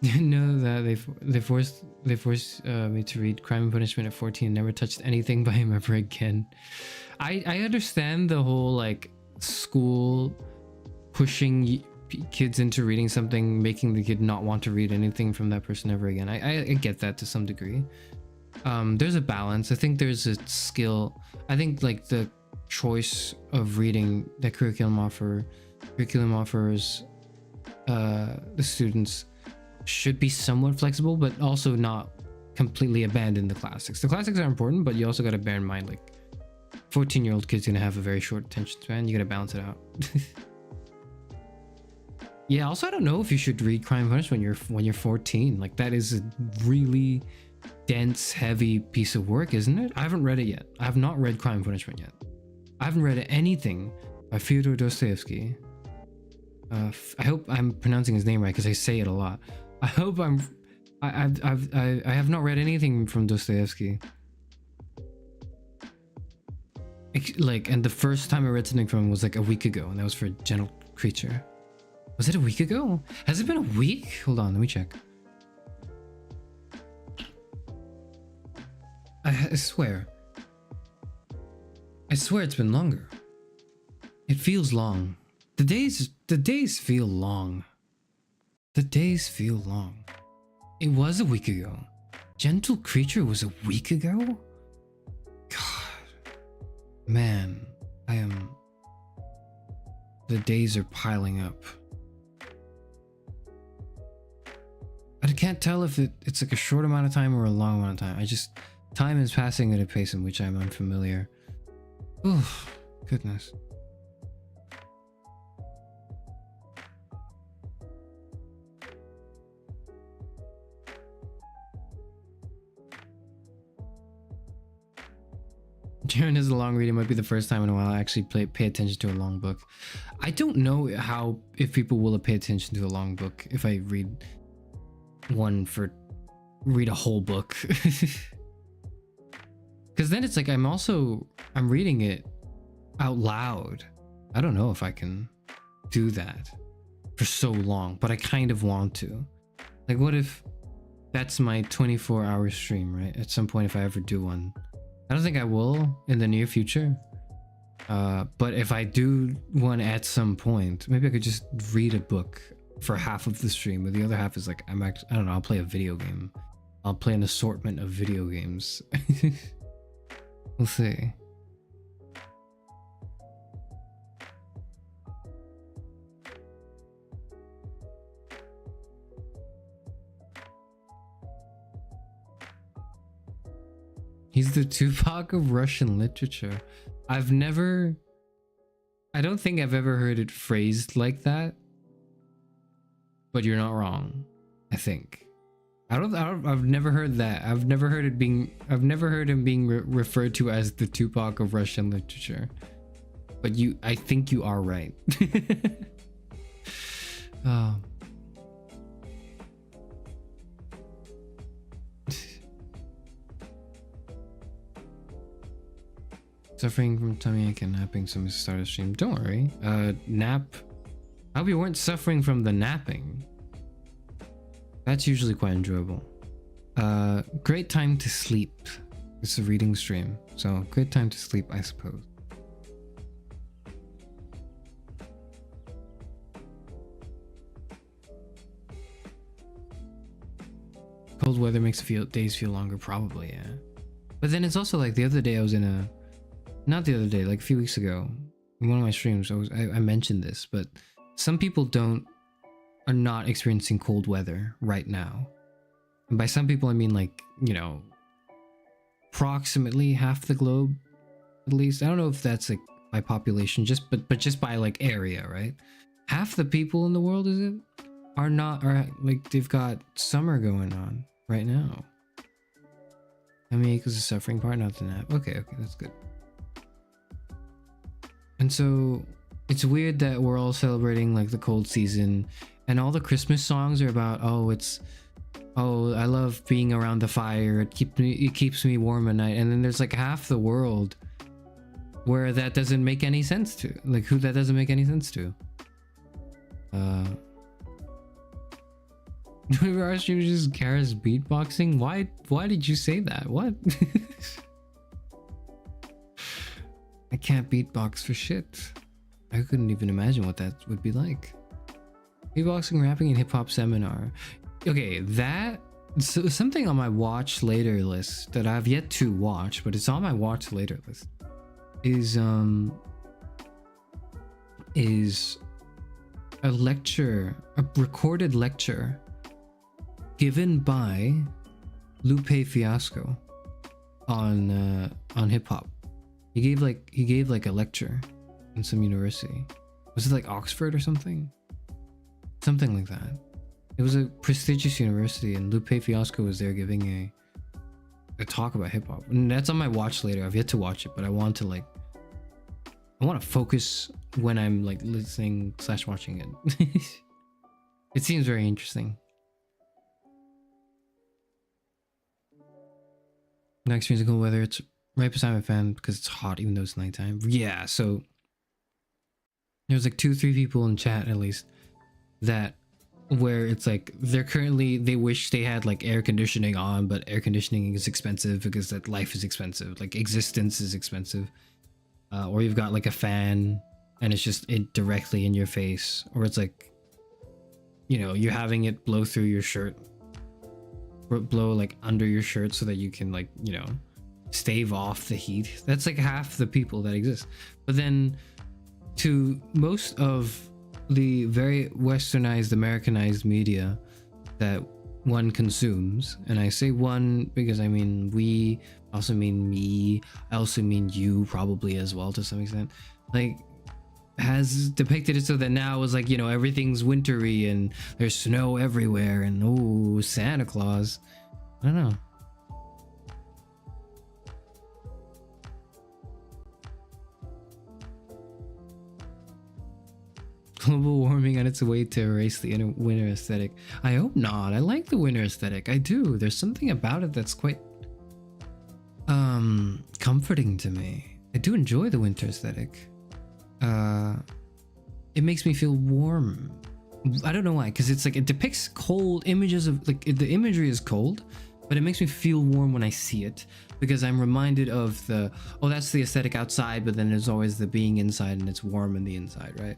Speaker 4: You know that they forced me to read Crime and Punishment at 14 and never touched anything by him ever again. I understand the whole like school pushing kids into reading something, making the kid not want to read anything from that person ever again. I get that to some degree. There's a balance. I think there's a skill. I think like the choice of reading that curriculum offers the students should be somewhat flexible, but also not completely abandon the classics. The classics are important, but you also got to bear in mind like 14-year-old kid's gonna have a very short attention span. You gotta balance it out. Yeah, also I don't know if you should read Crime and Punishment when you're 14. Like that is a really dense, heavy piece of work, isn't it? I haven't read it yet. I have not read Crime and Punishment yet. I haven't read anything by Fyodor Dostoyevsky. I hope I'm pronouncing his name right because I say it a lot. I hope I have not read anything from Dostoyevsky. Like, and the first time I read something from him was like a week ago, and that was for Gentle Creature. Was it a week ago? Has it been a week? Hold on, let me check. I swear it's been longer. It feels long. The days feel long. The days feel long. It was a week ago. Gentle Creature was a week ago? God. Man, the days are piling up. I can't tell if it's like a short amount of time or a long amount of time. Time is passing at a pace in which I'm unfamiliar. Oof, goodness. Jaren is a long read. It might be the first time in a while I actually pay attention to a long book. I don't know if people will pay attention to a long book if I read a whole book. Because then it's like I'm reading it out loud. I don't know if I can do that for so long, but I kind of want to. Like, what if that's my 24-hour stream, right? At some point, if I ever do one. I don't think I will in the near future. But if I do one at some point, maybe I could just read a book for half of the stream, but the other half is like, I don't know, I'll play a video game. I'll play an assortment of video games. We'll see. He's the Tupac of Russian literature. I don't think I've ever heard it phrased like that. But you're not wrong, I think. I've never heard that. I've never heard him being referred to as the Tupac of Russian literature. But I think you are right. Suffering from tummy ache and napping, so Mrs. Stardust stream. Don't worry. Nap. I hope you weren't suffering from the napping. That's usually quite enjoyable. Great time to sleep. It's a reading stream, so great time to sleep, I suppose. Cold weather makes days feel longer, probably, yeah. But then it's also like the other day I was in not the other day, like a few weeks ago, in one of my streams, I mentioned this, but some people are not experiencing cold weather right now. And by some people, I mean like, you know, approximately half the globe, at least. I don't know if that's like by population, but just by like area, right? Half the people in the world, are like they've got summer going on right now. Tummy ache was the suffering part, not the nap. Okay, that's good. And so it's weird that we're all celebrating like the cold season, and all the Christmas songs are about, oh, I love being around the fire. It keeps me warm at night. And then there's like half the world where that doesn't make any sense to. Like, who that doesn't make any sense to. Our stream is just Kara's beatboxing. Why did you say that? What? I can't beatbox for shit. I couldn't even imagine what that would be like. Beatboxing, rapping, and hip hop seminar. Okay, so something on my watch later list that I've yet to watch, but it's on my watch later list, is a lecture, a recorded lecture given by Lupe Fiasco on hip hop. He gave like a lecture in some university. Was it like Oxford or something? Something like that. It was a prestigious university, and Lupe Fiasco was there giving a talk about hip hop. And that's on my watch later. I've yet to watch it, but I want to focus when I'm like listening / watching it. It seems very interesting. Next musical weather, it's right beside my fan because it's hot even though it's nighttime. Yeah, so there's like 2-3 people in chat at least that where it's like they wish they had like air conditioning on, but air conditioning is expensive because that life is expensive, like existence is expensive. Or you've got like a fan and it's just directly in your face, or it's like, you know, you're having it blow through your shirt, or blow like under your shirt so that you can, like, you know, stave off the heat. That's like half the people that exist. But then to most of the very westernized, Americanized media that one consumes, and I say one because I mean we, also mean me, I also mean you probably as well to some extent, like, has depicted it so that now it's like, you know, everything's wintry and there's snow everywhere and oh, Santa Claus. I don't know. Global warming on its way to erase the inner winter aesthetic. I hope not. I like the winter aesthetic. I do. There's something about it that's quite comforting to me. I do enjoy the winter aesthetic. It makes me feel warm. I don't know why, because it's like it depicts cold images of, like, the imagery is cold, but it makes me feel warm when I see it, because I'm reminded of that's the aesthetic outside, but then there's always the being inside and it's warm in the inside, right?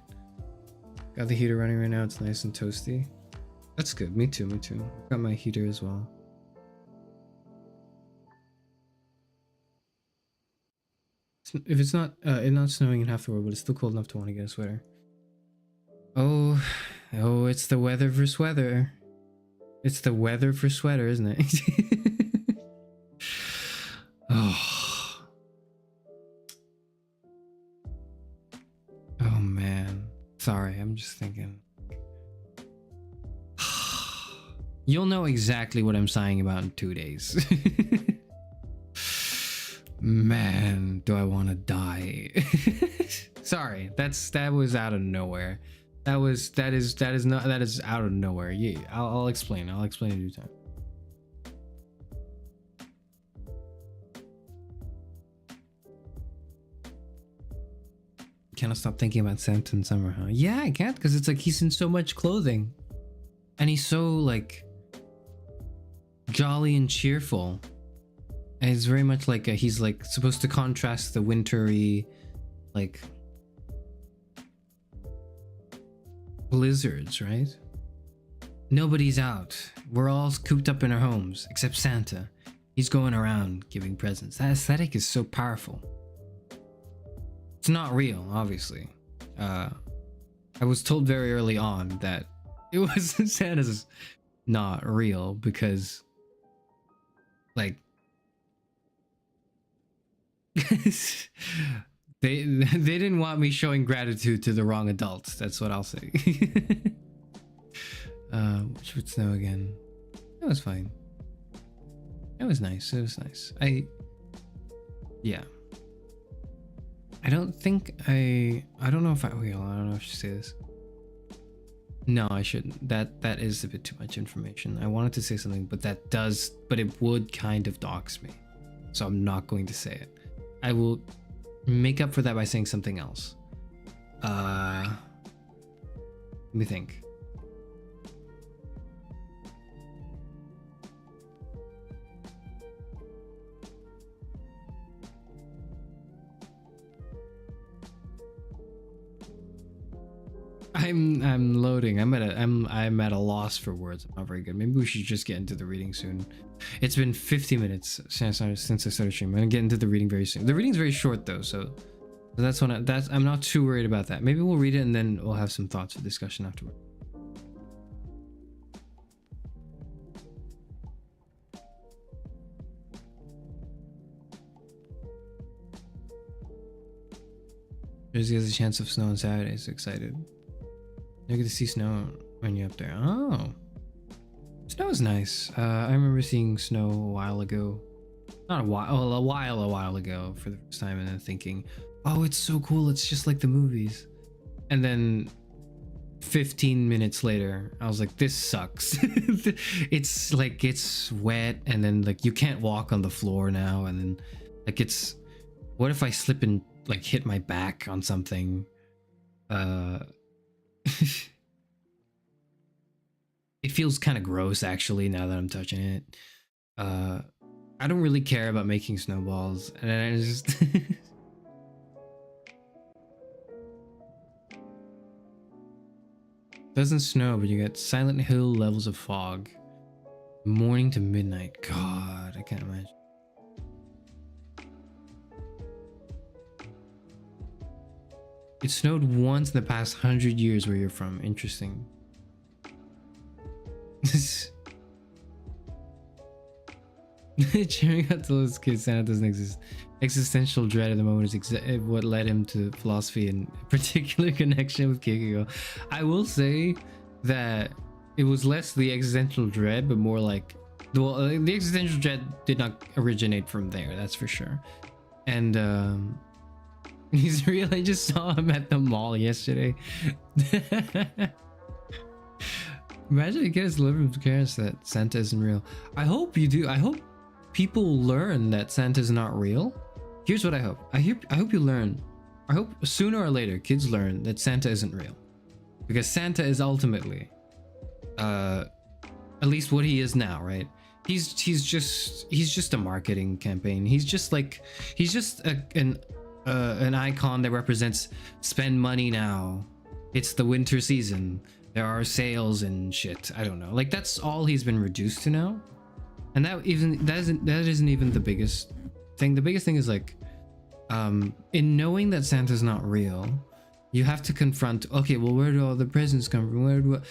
Speaker 4: Got the heater running right now. It's nice and toasty. That's good. Me too. Got my heater as well. If it's not snowing in half the world, but it's still cold enough to want to get a sweater. Oh, it's the weather for sweater. It's the weather for sweater, isn't it? Oh man. Sorry, I'm just thinking. You'll know exactly what I'm sighing about in 2 days. Man, do I want to die. Sorry, that was out of nowhere. That is out of nowhere. Yeah, I'll explain. I'll explain in due time. Cannot stop thinking about Santa in summer, huh? Yeah, I can't, because it's like he's in so much clothing. And he's so, like, jolly and cheerful. And it's very much like he's, like, supposed to contrast the wintry, like, blizzards, right? Nobody's out. We're all cooped up in our homes, except Santa. He's going around giving presents. That aesthetic is so powerful. It's not real, obviously. I was told very early on that it was Santa's not real because, like, they didn't want me showing gratitude to the wrong adults. That's what I'll say. Which would snow again. That was fine. It was nice. It was nice. Yeah. I don't think I don't know if I will. I don't know if I should say this. No, I shouldn't. That is a bit too much information. I wanted to say something, but it would kind of dox me. So I'm not going to say it. I will make up for that by saying something else. Let me think. I'm loading. I'm at a loss for words. I'm not very good. Maybe we should just get into the reading soon. It's been 50 minutes since I started streaming. I'm gonna get into the reading very soon. The reading's very short though, so I'm not too worried about that. Maybe we'll read it and then we'll have some thoughts for discussion afterward. Jersey has a chance of snow on Saturday, so excited. You get to see snow when you're up there. Oh, snow is nice. I remember seeing snow a while ago. Not a while ago for the first time, and then thinking, oh, it's so cool. It's just like the movies. And then 15 minutes later, I was like, this sucks. It's like, it's wet, and then like you can't walk on the floor now. And then like what if I slip and like hit my back on something? It feels kind of gross actually now that I'm touching it. I don't really care about making snowballs, and I just doesn't snow, but you get Silent Hill levels of fog, morning to midnight. God, I can't imagine. It snowed once in the past 100 years where you're from. Interesting. Cheering out to those kids, Santa doesn't exist. Existential dread at the moment is what led him to philosophy and a particular connection with Kikiko. I will say that it was less the existential dread, but more like, well, the existential dread did not originate from there, that's for sure. And he's real. I just saw him at the mall yesterday. Imagine you get his delivery from parents that Santa isn't real. I hope you do. I hope people learn that Santa's not real. Here's what I hope. I hope you learn. I hope sooner or later kids learn that Santa isn't real, because Santa is ultimately, at least what he is now, right? He's just a marketing campaign. He's just an icon that represents spend money now. It's the winter season. There are sales and shit. I don't know. Like, that's all he's been reduced to now. And that isn't even the biggest thing. The biggest thing is like, in knowing that Santa's not real, you have to confront, okay, well, where do all the presents come from? Where do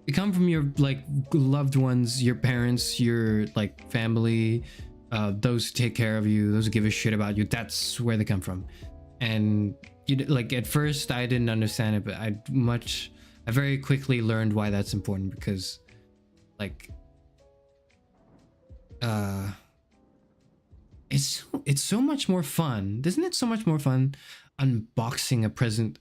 Speaker 4: they come from? Your like loved ones, your parents, your like family, those who take care of you, those who give a shit about you. That's where they come from. And you like, at first I didn't understand it, but I very quickly learned why that's important, because like it's so much more fun. Isn't it so much more fun unboxing a present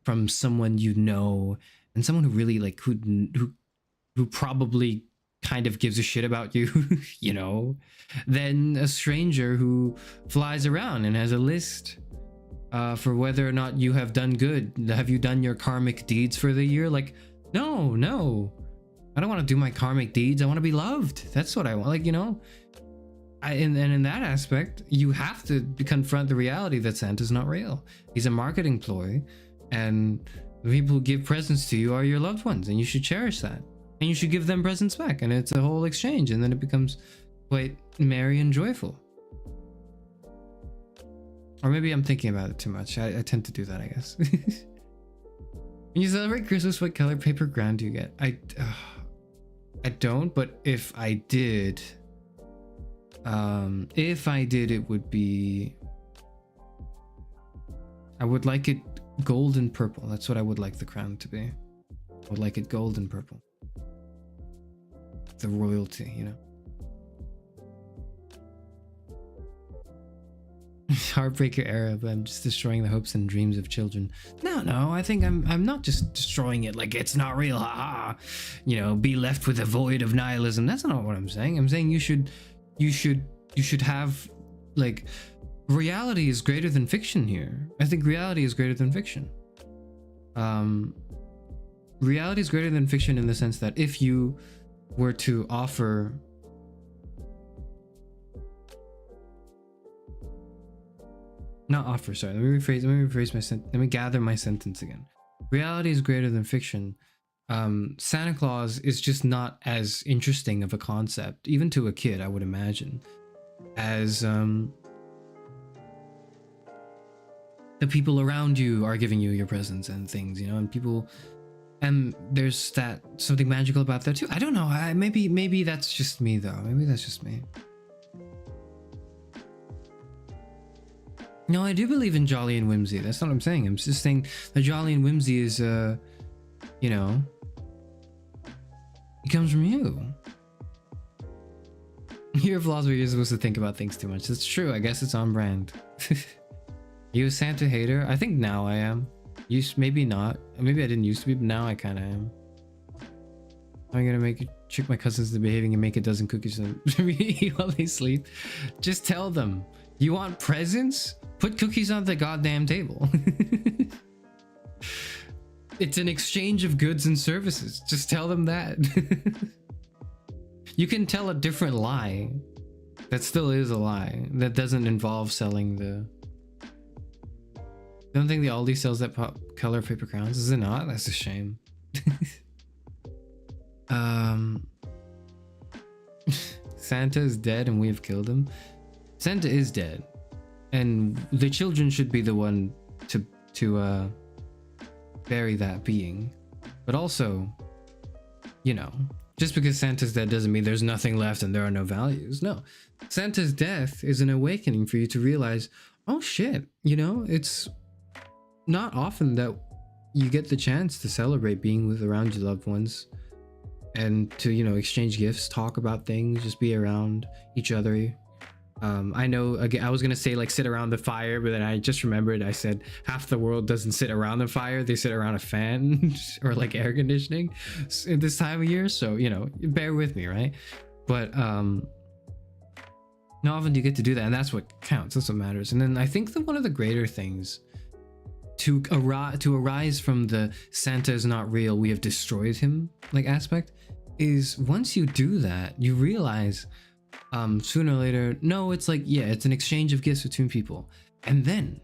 Speaker 4: from someone you know, and someone who really like who probably kind of gives a shit about you, you know, than a stranger who flies around and has a list for whether or not you have done good. Have you done your karmic deeds for the year? Like, no, I don't want to do my karmic deeds. I want to be loved. That's what I want. Like, you know, and in that aspect, you have to confront the reality that Santa's not real. He's a marketing ploy, and the people who give presents to you are your loved ones, and you should cherish that. And you should give them presents back, and it's a whole exchange, and then it becomes quite merry and joyful. Or maybe I'm thinking about it too much. I tend to do that, I guess. When you celebrate Christmas, what color paper ground do you get? I don't, but if I did, it would be, I would like it gold and purple. That's what I would like the crown to be. I would like it gold and purple. The royalty, you know. heartbreaker era, but I'm just destroying the hopes and dreams of children. No, I think I'm not just destroying it like it's not real, haha. You know, be left with a void of nihilism. That's not what I'm saying. I'm saying you should have, like, reality is greater than fiction here. I think reality is greater than fiction. Reality is greater than fiction in the sense that if you were to offer not offer, sorry, let me rephrase my sentence. Let me gather my sentence again. Reality is greater than fiction. Santa Claus is just not as interesting of a concept, even to a kid, I would imagine, as the people around you are giving you your presents and things, you know, and there's that something magical about that too. I don't know. Maybe that's just me though. Maybe that's just me. No, I do believe in jolly and whimsy. That's not what I'm saying. I'm just saying the jolly and whimsy is, you know, it comes from you. You're a philosopher. You're supposed to think about things too much. That's true. I guess it's on brand. You a Santa hater? I think now I am. Maybe not. Maybe I didn't used to be, but now I kind of am. I'm gonna trick my cousins into behaving and make a dozen cookies to eat while they sleep. Just tell them, you want presents? Put cookies on the goddamn table. It's an exchange of goods and services. Just tell them that. You can tell a different lie that still is a lie, that doesn't involve selling the... I don't think the Aldi sells that color paper crowns. Is it not? That's a shame. Santa is dead and we have killed him. Santa is dead, and the children should be the one to bury that being. But also, you know, just because Santa's dead doesn't mean there's nothing left and there are no values. No, Santa's death is an awakening for you to realize, oh shit, you know, it's not often that you get the chance to celebrate being with around your loved ones and to, you know, exchange gifts, talk about things, just be around each other. I know, again, I was gonna say like sit around the fire, but then I just remembered I said half the world doesn't sit around the fire, they sit around a fan or like air conditioning in this time of year, so, you know, bear with me, right? But not often do you get to do that, and that's what counts, that's what matters. And then I think that one of the greater things to arise from the Santa is not real, we have destroyed him like aspect is once you do that, you realize sooner or later, no, it's like, yeah, it's an exchange of gifts between people. And then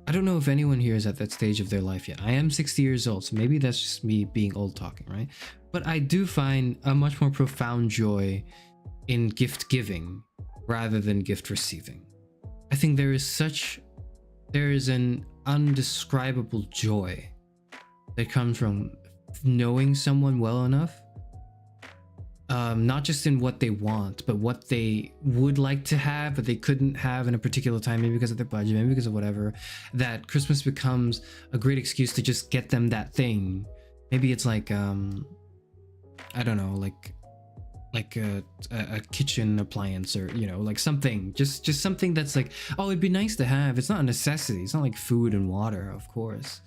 Speaker 4: I don't know if anyone here is at that stage of their life yet. I am 60 years old, so maybe that's just me being old talking, right? But I do find a much more profound joy in gift giving rather than gift receiving. I think there is an undescribable joy that comes from knowing someone well enough, not just in what they want, but what they would like to have, but they couldn't have in a particular time, maybe because of their budget, maybe because of whatever, that Christmas becomes a great excuse to just get them that thing. Maybe it's like, I don't know, like a kitchen appliance, or, you know, like something, just something that's like, oh, it'd be nice to have. It's not a necessity. It's not like food and water, of course.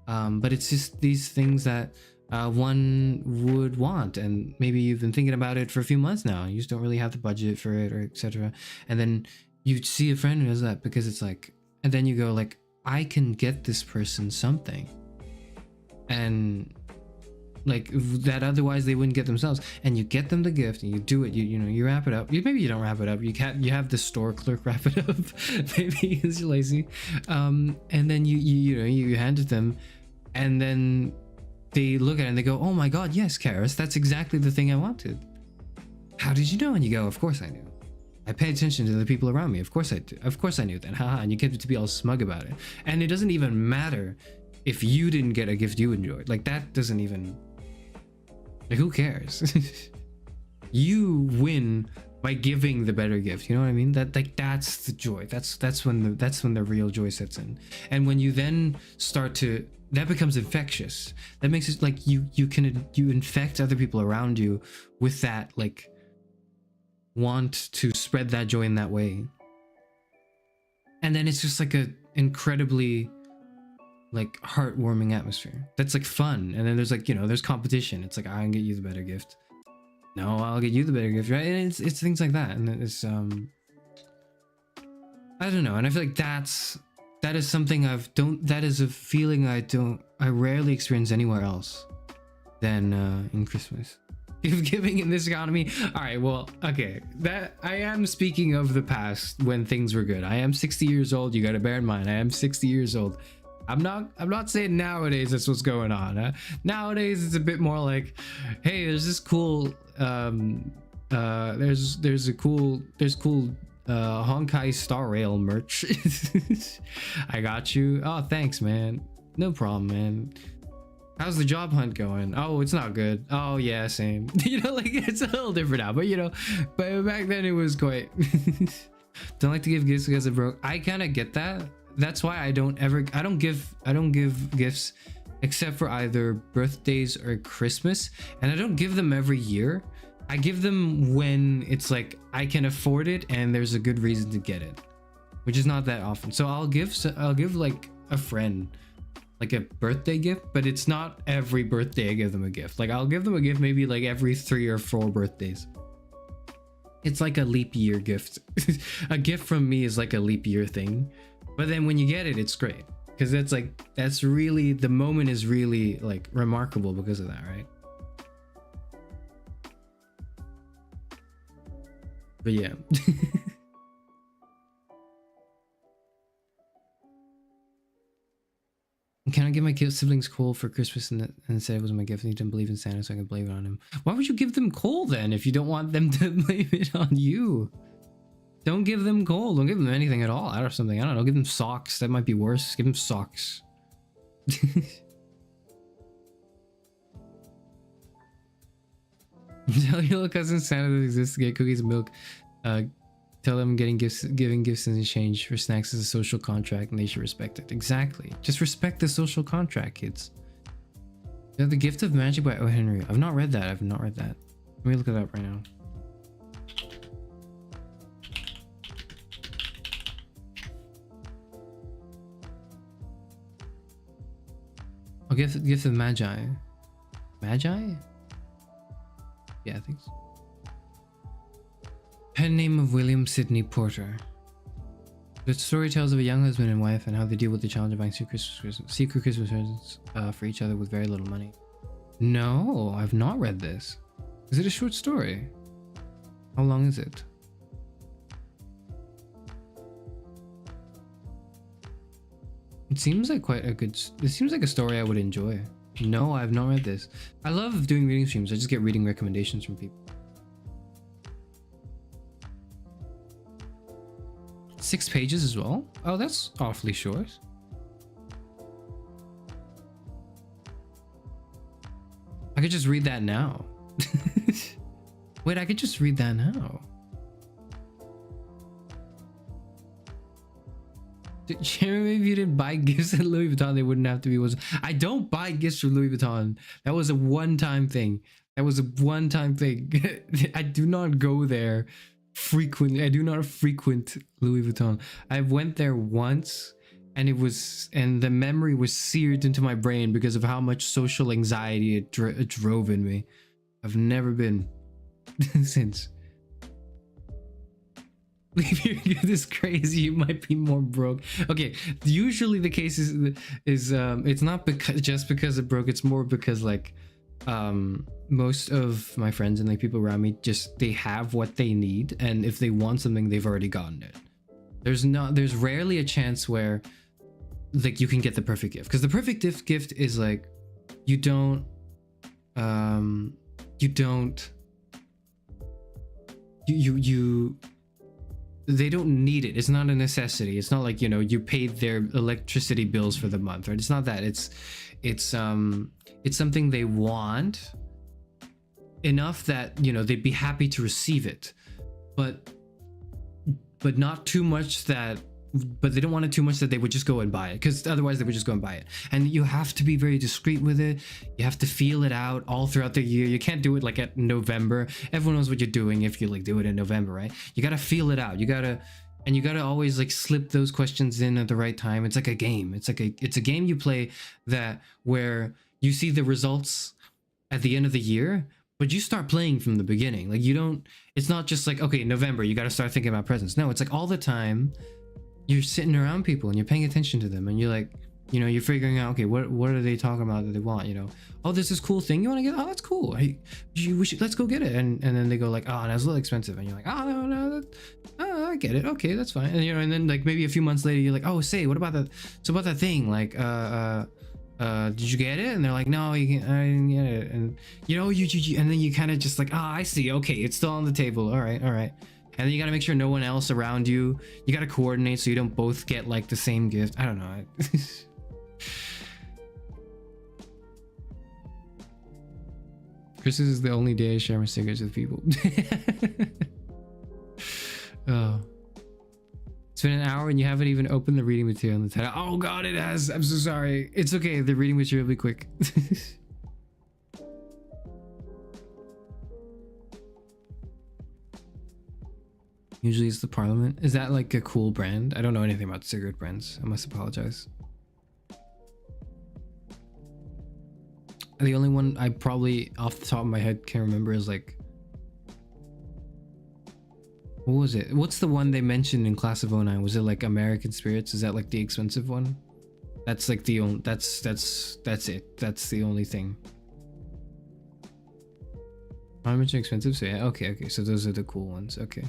Speaker 4: But it's just these things that one would want, and maybe you've been thinking about it for a few months now. You just don't really have the budget for it, or etc. And then you see a friend who does that because it's like, and then you go like, I can get this person something, and like that otherwise they wouldn't get themselves, and you get them the gift and you do it, you know, you wrap it up. Maybe you don't wrap it up, you have the store clerk wrap it up. Maybe he's lazy, and then you hand it them, and then they look at it and they go, oh my god, yes, Karis, that's exactly the thing I wanted. How did you know? And you go, of course I knew. I pay attention to the people around me. Of course I do. Of course I knew that. Haha. And you get to be all smug about it. And it doesn't even matter if you didn't get a gift you enjoyed. Like, that doesn't even, like, who cares? You win by giving the better gift. You know what I mean? That's the joy. That's when the real joy sets in. And when you then start to, that becomes infectious. That makes it like you infect other people around you with that, like, want to spread that joy in that way. and then it's just like a incredibly like heartwarming atmosphere that's like fun. And then there's like, you know, there's competition. It's like, I can get you the better gift. No, I'll get you the better gift, right? And it's things like that. And it's I don't know. And I feel like that is something that is a feeling I rarely experience anywhere else than in Christmas. Giving in this economy. All right, well, okay, that I am speaking of the past when things were good. I am 60 years old. You got to bear in mind, I am 60 years old. I'm not saying nowadays that's what's going on. Nowadays it's a bit more like, hey, there's this cool there's cool Honkai Star Rail merch. I got you. Oh, thanks, man. No problem, man. How's the job hunt going? Oh, it's not good. Oh yeah, same. You know, like it's a little different now, but you know, but back then it was quite. Don't like to give gifts because I'm broke. I kind of get that. That's why I don't give gifts except for either birthdays or Christmas, and I don't give them every year. I give them when it's like I can afford it and there's a good reason to get it, which is not that often. So I'll give like a friend like a birthday gift, but it's not every birthday I give them a gift. Like I'll give them a gift maybe like every 3 or 4 birthdays. It's like a leap year gift. A gift from me is like a leap year thing. But then when you get it, it's great. Because that's really, the moment is really like remarkable because of that, right? But yeah. Can I give my siblings coal for Christmas and said it was my gift and he didn't believe in Santa, so I could blame it on him? Why would you give them coal then if you don't want them to blame it on you? Don't give them coal. Don't give them anything at all out of something. I don't know. Give them socks. That might be worse. Give them socks. Tell your little cousin Santa that exists to get cookies and milk. Tell them giving gifts in exchange for snacks is a social contract and they should respect it. Exactly. Just respect the social contract, kids. The Gift of Magic by O. Henry. I've not read that. Let me look it up right now. Oh, Gift of Magi. Magi? Yeah, I think so. Pen name of William Sidney Porter. The story tells of a young husband and wife and how they deal with the challenge of buying secret Christmas presents for each other with very little money. No, I've not read this. Is it a short story? How long is it? It seems like it seems like a story I would enjoy. No, I've not read this. I love doing reading streams. I just get reading recommendations from people. 6 pages as well? Oh, that's awfully short. I could just read that now. Wait, I could just read that now. Maybe if you didn't buy gifts at Louis Vuitton, they wouldn't have to be. I don't buy gifts from Louis Vuitton. That was a one-time thing. I do not go there frequently. I do not frequent Louis Vuitton. I went there once, and the memory was seared into my brain because of how much social anxiety it drove in me. I've never been since. If you're this crazy, you might be more broke. Okay, usually the case is it's not because it broke. It's more because like most of my friends and like people around me they have what they need, and if they want something, they've already gotten it. There's rarely a chance where like you can get the perfect gift, because the perfect gift is like you they don't need it. It's not a necessity. It's not like, you know, you paid their electricity bills for the month, right? It's not that. It's something they want enough that, you know, they'd be happy to receive it, but not too much that, but they don't want it too much that they would just go and buy it, because otherwise they would just go and buy it. And you have to be very discreet with it. You have to feel it out all throughout the year. You can't do it like at November. Everyone knows what you're doing if you like do it in November, right? You got to feel it out. You got and you gotta always like slip those questions in at the right time. It's like a game. It's a game you play that where you see the results at the end of the year, but you start playing from the beginning. Like you don't. It's not just like, okay, November, you got to start thinking about presents. No, it's like all the time you're sitting around people and you're paying attention to them, and you're like, you know, you're figuring out, okay, what are they talking about that they want? You know, oh, there's this cool thing you want to get. Oh, that's cool. Hey, we should, let's go get it. And then they go like, oh, that's a little expensive. And you're like, oh no, I get it. Okay, that's fine. And you know, and then like maybe a few months later, you're like, oh, say, what about that? So about that thing, like, did you get it? And they're like, no, I didn't get it. And you know, you and then you kind of just like, I see. Okay, it's still on the table. All right. And then you got to make sure no one else around you. You got to coordinate so you don't both get like the same gift. I don't know. Christmas is the only day I share my cigarettes with people. Oh. It's been an hour and you haven't even opened the reading material on the title. Oh god, it has. I'm so sorry. It's okay. The reading material will be quick. Usually it's the Parliament. Is that like a cool brand? I don't know anything about cigarette brands. I must apologize. The only one I probably off the top of my head can remember is like, what was it? What's the one they mentioned in Class of '09? Was it like American Spirits? Is that like the expensive one? That's like the only, that's it. That's the only thing. How much expensive? So yeah, okay. So those are the cool ones. Okay.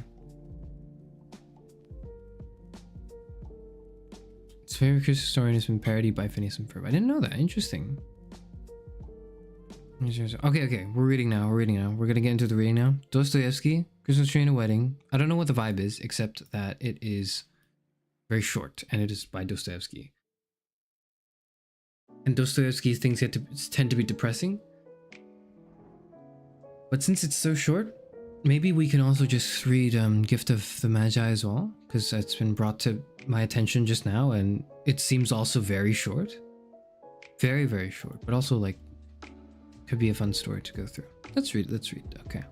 Speaker 4: Its favorite Christmas story has been parodied by Phineas and Ferb. I didn't know that. Interesting. Okay. We're reading now. We're gonna get into the reading now. Dostoyevsky, Christmas Tree and a Wedding. I don't know what the vibe is, except that it is very short, and it is by Dostoyevsky. And Dostoyevsky's things tend to be depressing. But since it's so short, maybe we can also just read Gift of the Magi as well, because that's been brought to my attention just now, and it seems also very short. Very, very short, but also like could be a fun story to go through. Let's read. Okay.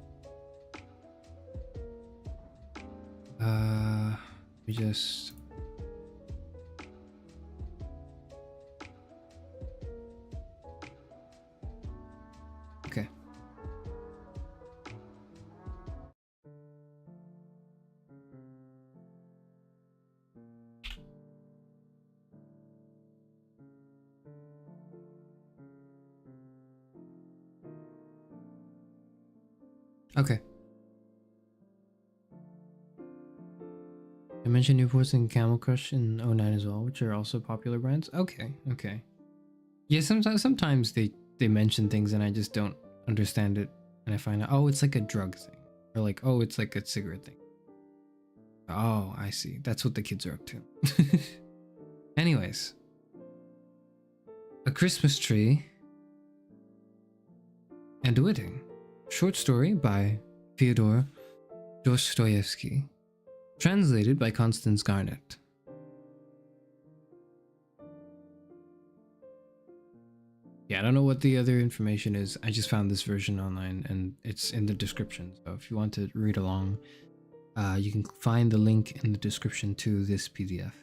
Speaker 4: We just okay. Okay. I mentioned Newports and Camel Crush in '09 as well, which are also popular brands. Okay. Yeah, sometimes they mention things and I just don't understand it, and I find out, oh, it's like a drug thing, or like, oh, it's like a cigarette thing. Oh, I see. That's what the kids are up to. Anyways, A Christmas Tree and a Wedding. Short story by Fyodor Dostoyevsky. Translated by Constance Garnett. Yeah, I don't know what the other information is. I just found this version online and it's in the description. So if you want to read along, you can find the link in the description to this PDF.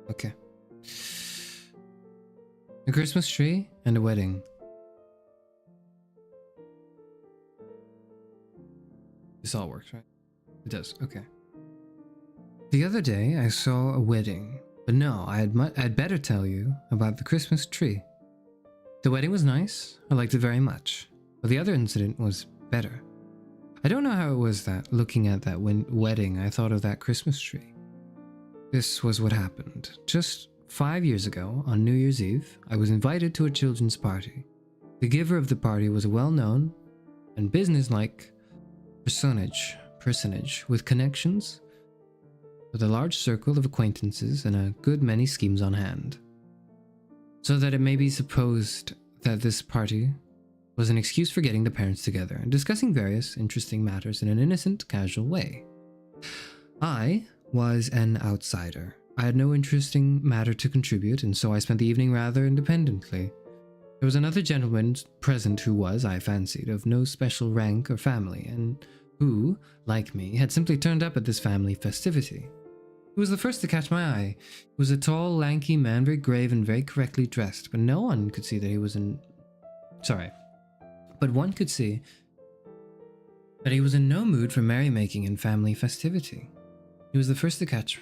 Speaker 4: Okay. A Christmas Tree and a Wedding. This all works, right? It does, okay. The other day I saw a wedding, but no, I'd better tell you about the Christmas tree. The wedding was nice, I liked it very much, but the other incident was better. I don't know how it was that, looking at that wedding, I thought of that Christmas tree. This was what happened. Just 5 years ago, on New Year's Eve, I was invited to a children's party. The giver of the party was a well-known and businesslike personage with connections, with a large circle of acquaintances and a good many schemes on hand. so that it may be supposed that this party was an excuse for getting the parents together and discussing various interesting matters in an innocent, casual way. I was an outsider. I had no interesting matter to contribute, and so I spent the evening rather independently. There was another gentleman present who was, I fancied, of no special rank or family, and who, like me, had simply turned up at this family festivity. He was the first to catch my eye. He was a tall, lanky man, very grave and very correctly dressed, but no one could see that he was in... But one could see that he was in no mood for merrymaking and family festivity. He was the first to catch...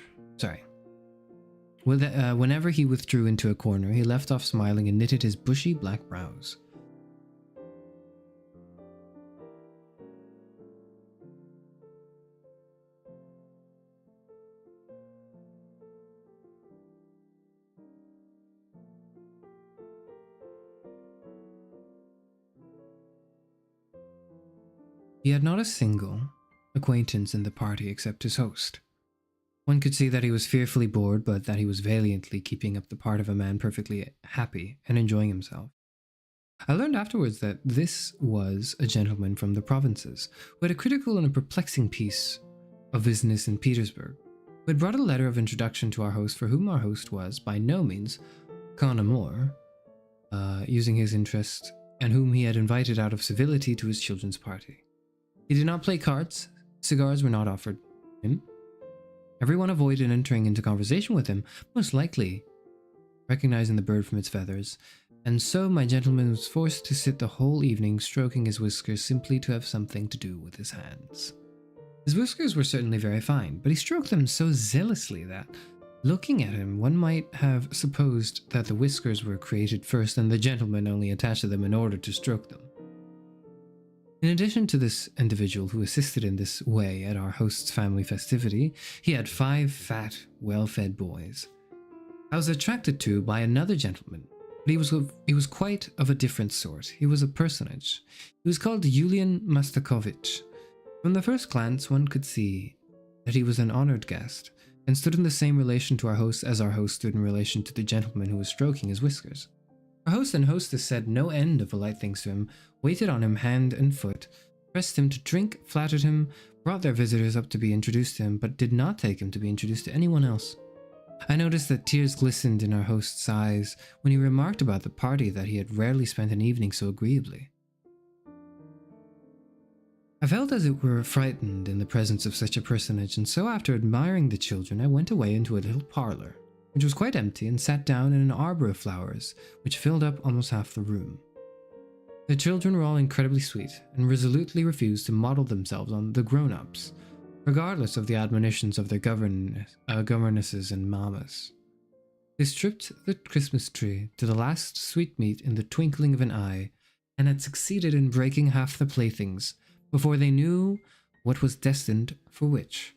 Speaker 4: Whenever he withdrew into a corner, he left off smiling and knitted his bushy black brows. He had not a single acquaintance in the party except his host. One could see that he was fearfully bored, but that he was valiantly keeping up the part of a man perfectly happy and enjoying himself. I learned afterwards that this was a gentleman from the provinces, who had a critical and a perplexing piece of business in Petersburg, who had brought a letter of introduction to our host, for whom our host was by no means con amour, using his interest, and whom he had invited out of civility to his children's party. He did not play cards, cigars were not offered him. Everyone avoided entering into conversation with him, most likely recognizing the bird from its feathers, and so my gentleman was forced to sit the whole evening stroking his whiskers simply to have something to do with his hands. His whiskers were certainly very fine, but he stroked them so zealously that, looking at him, one might have supposed that the whiskers were created first and the gentleman only attached to them in order to stroke them. In addition to this individual who assisted in this way at our host's family festivity, he had 5 fat, well-fed boys. I was attracted to by another gentleman, but he was quite of a different sort. He was a personage. He was called Yulian Mastakovich. From the first glance, one could see that he was an honored guest, and stood in the same relation to our host as our host stood in relation to the gentleman who was stroking his whiskers. Our host and hostess said no end of polite things to him, waited on him hand and foot, pressed him to drink, flattered him, brought their visitors up to be introduced to him, but did not take him to be introduced to anyone else. I noticed that tears glistened in our host's eyes when he remarked about the party that he had rarely spent an evening so agreeably. I felt as it were frightened in the presence of such a personage, and so after admiring the children, I went away into a little parlor, which was quite empty, and sat down in an arbor of flowers, which filled up almost half the room. The children were all incredibly sweet, and resolutely refused to model themselves on the grown-ups, regardless of the admonitions of their governesses and mammas. They stripped the Christmas tree to the last sweetmeat in the twinkling of an eye, and had succeeded in breaking half the playthings before they knew what was destined for which.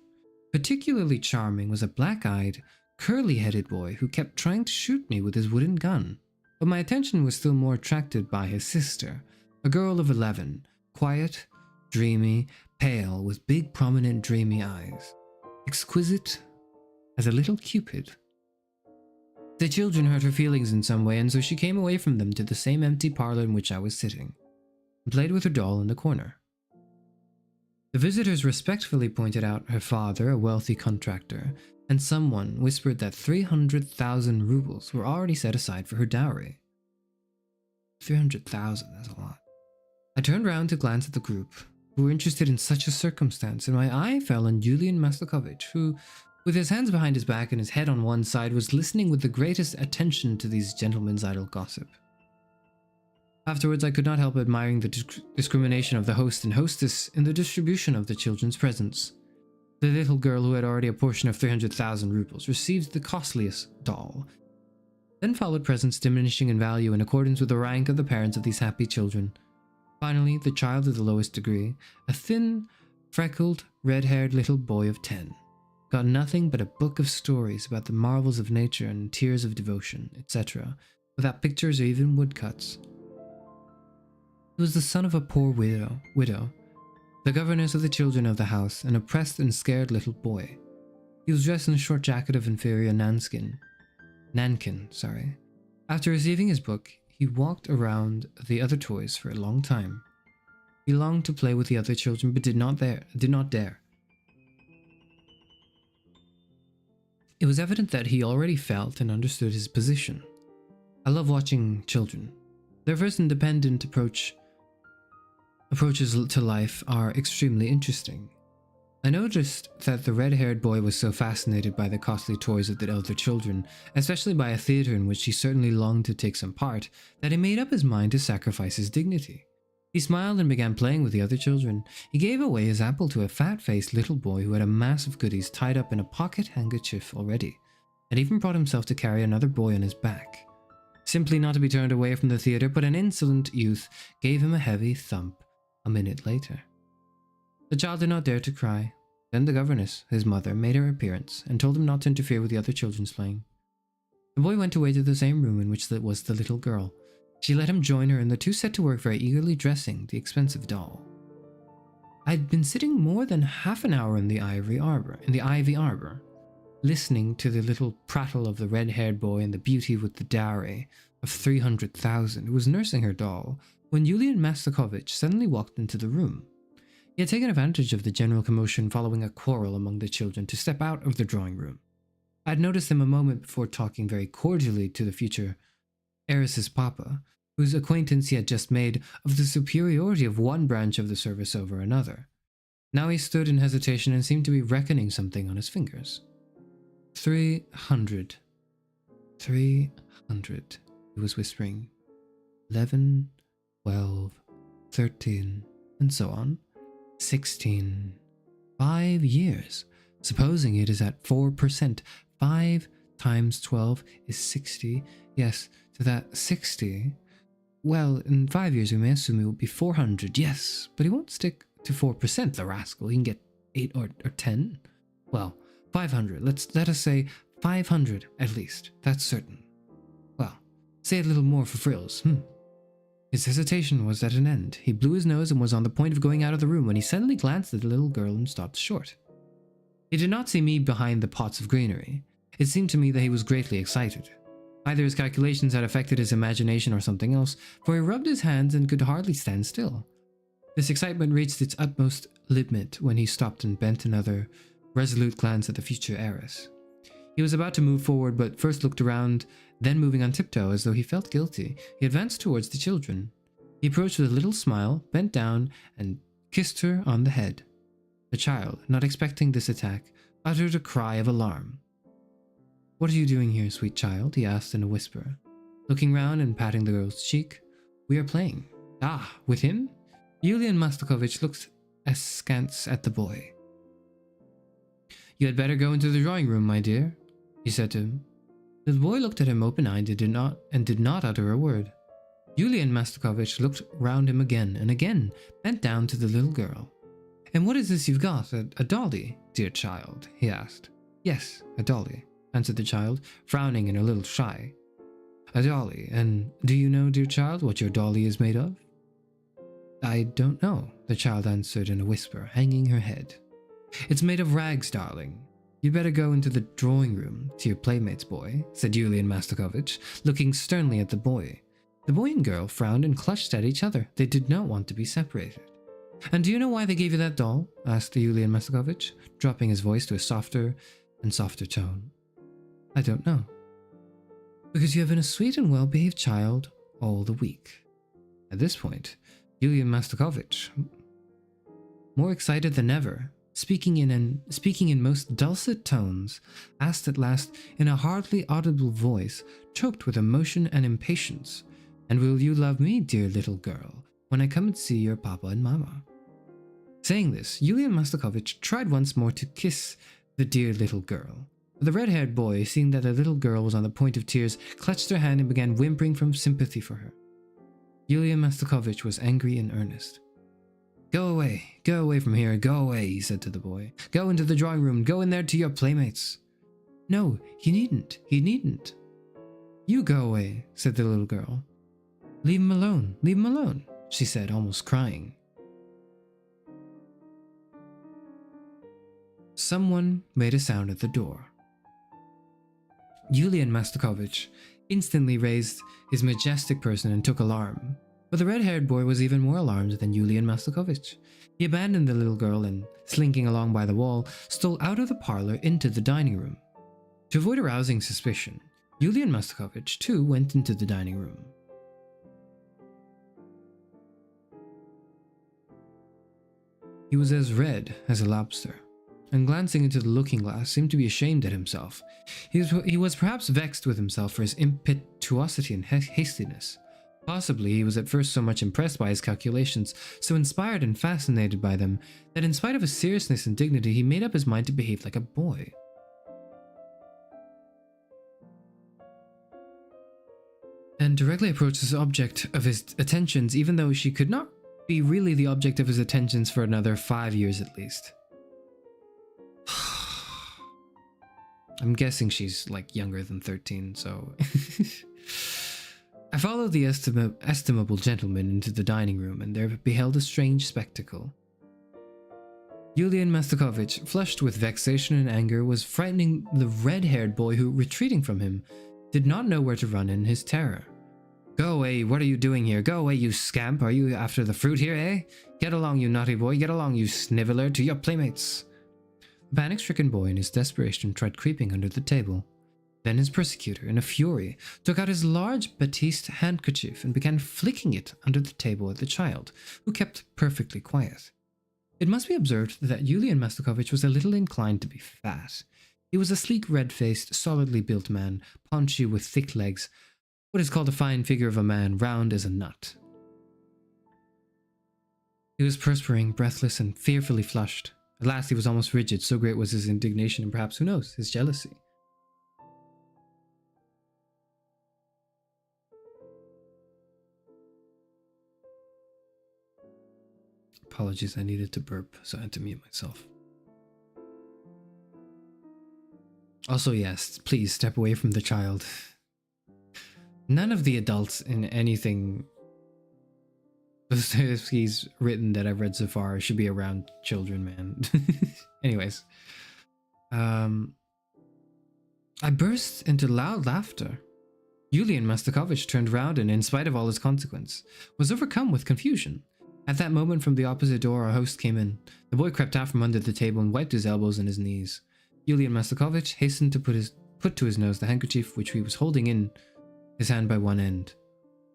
Speaker 4: Particularly charming was a black-eyed, curly-headed boy who kept trying to shoot me with his wooden gun, but my attention was still more attracted by his sister, a girl of 11, quiet, dreamy, pale, with big, prominent, dreamy eyes, exquisite as a little cupid. The children hurt her feelings in some way, and so she came away from them to the same empty parlor in which I was sitting, and played with her doll in the corner. The visitors respectfully pointed out her father, a wealthy contractor, and someone whispered that 300,000 rubles were already set aside for her dowry. 300,000, that's a lot. I turned round to glance at the group, who were interested in such a circumstance, and my eye fell on Yulian Mastakovich, who, with his hands behind his back and his head on one side, was listening with the greatest attention to these gentlemen's idle gossip. Afterwards, I could not help admiring the discrimination of the host and hostess in the distribution of the children's presents. The little girl, who had already a portion of 300,000 rubles, received the costliest doll. Then followed presents diminishing in value in accordance with the rank of the parents of these happy children. Finally, the child of the lowest degree, a thin, freckled, red-haired little boy of 10, got nothing but a book of stories about the marvels of nature and tears of devotion, etc., without pictures or even woodcuts. He was the son of a poor widow, the governess of the children of the house, an oppressed and scared little boy. He was dressed in a short jacket of inferior nankin, After receiving his book, he walked around the other toys for a long time. He longed to play with the other children, but did not dare. It was evident that he already felt and understood his position. I love watching children. Their first independent approaches to life are extremely interesting. I noticed that the red-haired boy was so fascinated by the costly toys of the elder children, especially by a theater in which he certainly longed to take some part, that he made up his mind to sacrifice his dignity. He smiled and began playing with the other children. He gave away his apple to a fat-faced little boy who had a mass of goodies tied up in a pocket handkerchief already, and even brought himself to carry another boy on his back. Simply not to be turned away from the theater, but an insolent youth gave him a heavy thump a minute later. The child did not dare to cry. Then the governess, his mother, made her appearance and told him not to interfere with the other children's playing. The boy went away to the same room in which was the little girl. She let him join her, and the two set to work very eagerly dressing the expensive doll. I'd been sitting more than half an hour in the ivy arbor, listening to the little prattle of the red-haired boy and the beauty with the dowry of 300,000 who was nursing her doll, when Yulian Mastakovich suddenly walked into the room. He had taken advantage of the general commotion following a quarrel among the children to step out of the drawing room. I had noticed him a moment before talking very cordially to the future heiress's papa, whose acquaintance he had just made, of the superiority of one branch of the service over another. Now he stood in hesitation and seemed to be reckoning something on his fingers. 300. 300, he was whispering. 11, 12, 13, and so on. 16. 5 years. Supposing it is at 4%. 5 times 12 is 60. Yes, to that 60. Well, in 5 years we may assume it will be 400. Yes, but he won't stick to 4%, the rascal. He can get 8 or 10. Well, 500. Let us say 500 at least. That's certain. Well, say a little more for frills. His hesitation was at an end. He blew his nose and was on the point of going out of the room when he suddenly glanced at the little girl and stopped short. He did not see me behind the pots of greenery. It seemed to me that he was greatly excited. Either his calculations had affected his imagination or something else, for he rubbed his hands and could hardly stand still. This excitement reached its utmost limit when he stopped and bent another resolute glance at the future heiress. He was about to move forward, but first looked around, then moving on tiptoe as though he felt guilty, he advanced towards the children. He approached with a little smile, bent down, and kissed her on the head. The child, not expecting this attack, uttered a cry of alarm. "What are you doing here, sweet child?" he asked in a whisper. Looking round and patting the girl's cheek. "We are playing." "Ah, with him?" Yulian Mastakovich looked askance at the boy. "You had better go into the drawing room, my dear," he said to him. The boy looked at him open-eyed and did not utter a word. Yulian Mastakovich looked round him again and again, bent down to the little girl. "And what is this you've got? A dolly, dear child?" he asked. "Yes, a dolly," answered the child, frowning and a little shy. "A dolly, and do you know, dear child, what your dolly is made of?" "I don't know," the child answered in a whisper, hanging her head. "It's made of rags, darling. You'd better go into the drawing room to your playmates, boy," said Yulian Mastakovich, looking sternly at the boy. The boy and girl frowned and clutched at each other. They did not want to be separated. "And do you know why they gave you that doll?" asked Yulian Mastakovich, dropping his voice to a softer and softer tone. "I don't know." "Because you have been a sweet and well-behaved child all the week." At this point, Yulian Mastakovich, more excited than ever, speaking in most dulcet tones, asked at last in a hardly audible voice, choked with emotion and impatience, "And will you love me, dear little girl, when I come and see your papa and mama?" Saying this, Yulian Mastakovich tried once more to kiss the dear little girl. The red-haired boy, seeing that the little girl was on the point of tears, clutched her hand and began whimpering from sympathy for her. Yulian Mastakovich was angry in earnest. Go away from here, go away," he said to the boy. "Go into the drawing room, go in there to your playmates." "No, he needn't. "You go away," said the little girl. Leave him alone," she said, almost crying. Someone made a sound at the door. Yulian Mastakovich instantly raised his majestic person and took alarm. But the red-haired boy was even more alarmed than Yulian Mastakovich. He abandoned the little girl and, slinking along by the wall, stole out of the parlor into the dining room. To avoid arousing suspicion, Yulian Mastakovich too went into the dining room. He was as red as a lobster, and glancing into the looking-glass seemed to be ashamed at himself. He was perhaps vexed with himself for his impetuosity and hastiness. Possibly he was at first so much impressed by his calculations, so inspired and fascinated by them, that in spite of his seriousness and dignity, he made up his mind to behave like a boy. And directly approached the object of his attentions, even though she could not be really the object of his attentions for another 5 years at least. I'm guessing she's like younger than 13, so... I followed the estimable gentleman into the dining room and there beheld a strange spectacle. Yulian Mastakovich, flushed with vexation and anger, was frightening the red-haired boy who, retreating from him, did not know where to run in his terror. "Go away, what are you doing here? Go away, you scamp! Are you after the fruit here, eh? Get along, you naughty boy, get along, you sniveler, to your playmates!" The panic-stricken boy in his desperation tried creeping under the table. Then his persecutor, in a fury, took out his large batiste handkerchief and began flicking it under the table at the child, who kept perfectly quiet. It must be observed that Yulian Mastakovich was a little inclined to be fat. He was a sleek, red-faced, solidly built man, paunchy with thick legs, what is called a fine figure of a man, round as a nut. He was perspiring, breathless, and fearfully flushed. At last he was almost rigid, so great was his indignation and perhaps, who knows, his jealousy. Apologies, I needed to burp, so I had to mute myself. Also, yes, please step away from the child. None of the adults in anything Dostoyevsky's written that I've read so far should be around children, man. Anyways. I burst into loud laughter. Yulian Mastakovich turned round and, in spite of all his consequence, was overcome with confusion. At that moment, from the opposite door, our host came in. The boy crept out from under the table and wiped his elbows and his knees. Yulian Mastakovich hastened to put to his nose the handkerchief which he was holding in his hand by one end.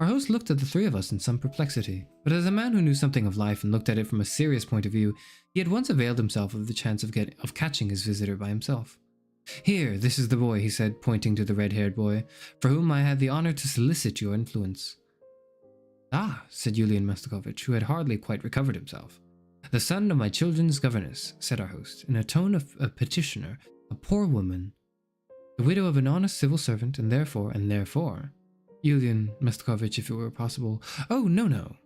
Speaker 4: Our host looked at the three of us in some perplexity, but as a man who knew something of life and looked at it from a serious point of view, he at once availed himself of the chance of catching his visitor by himself. "Here, this is the boy," he said, pointing to the red-haired boy, "for whom I had the honor to solicit your influence." "Ah," said Yulian Mastakovich, who had hardly quite recovered himself. "The son of my children's governess," said our host, in a tone of a petitioner, "a poor woman, the widow of an honest civil servant, and therefore, Yulian Mastakovich, if it were possible—" "Oh, no."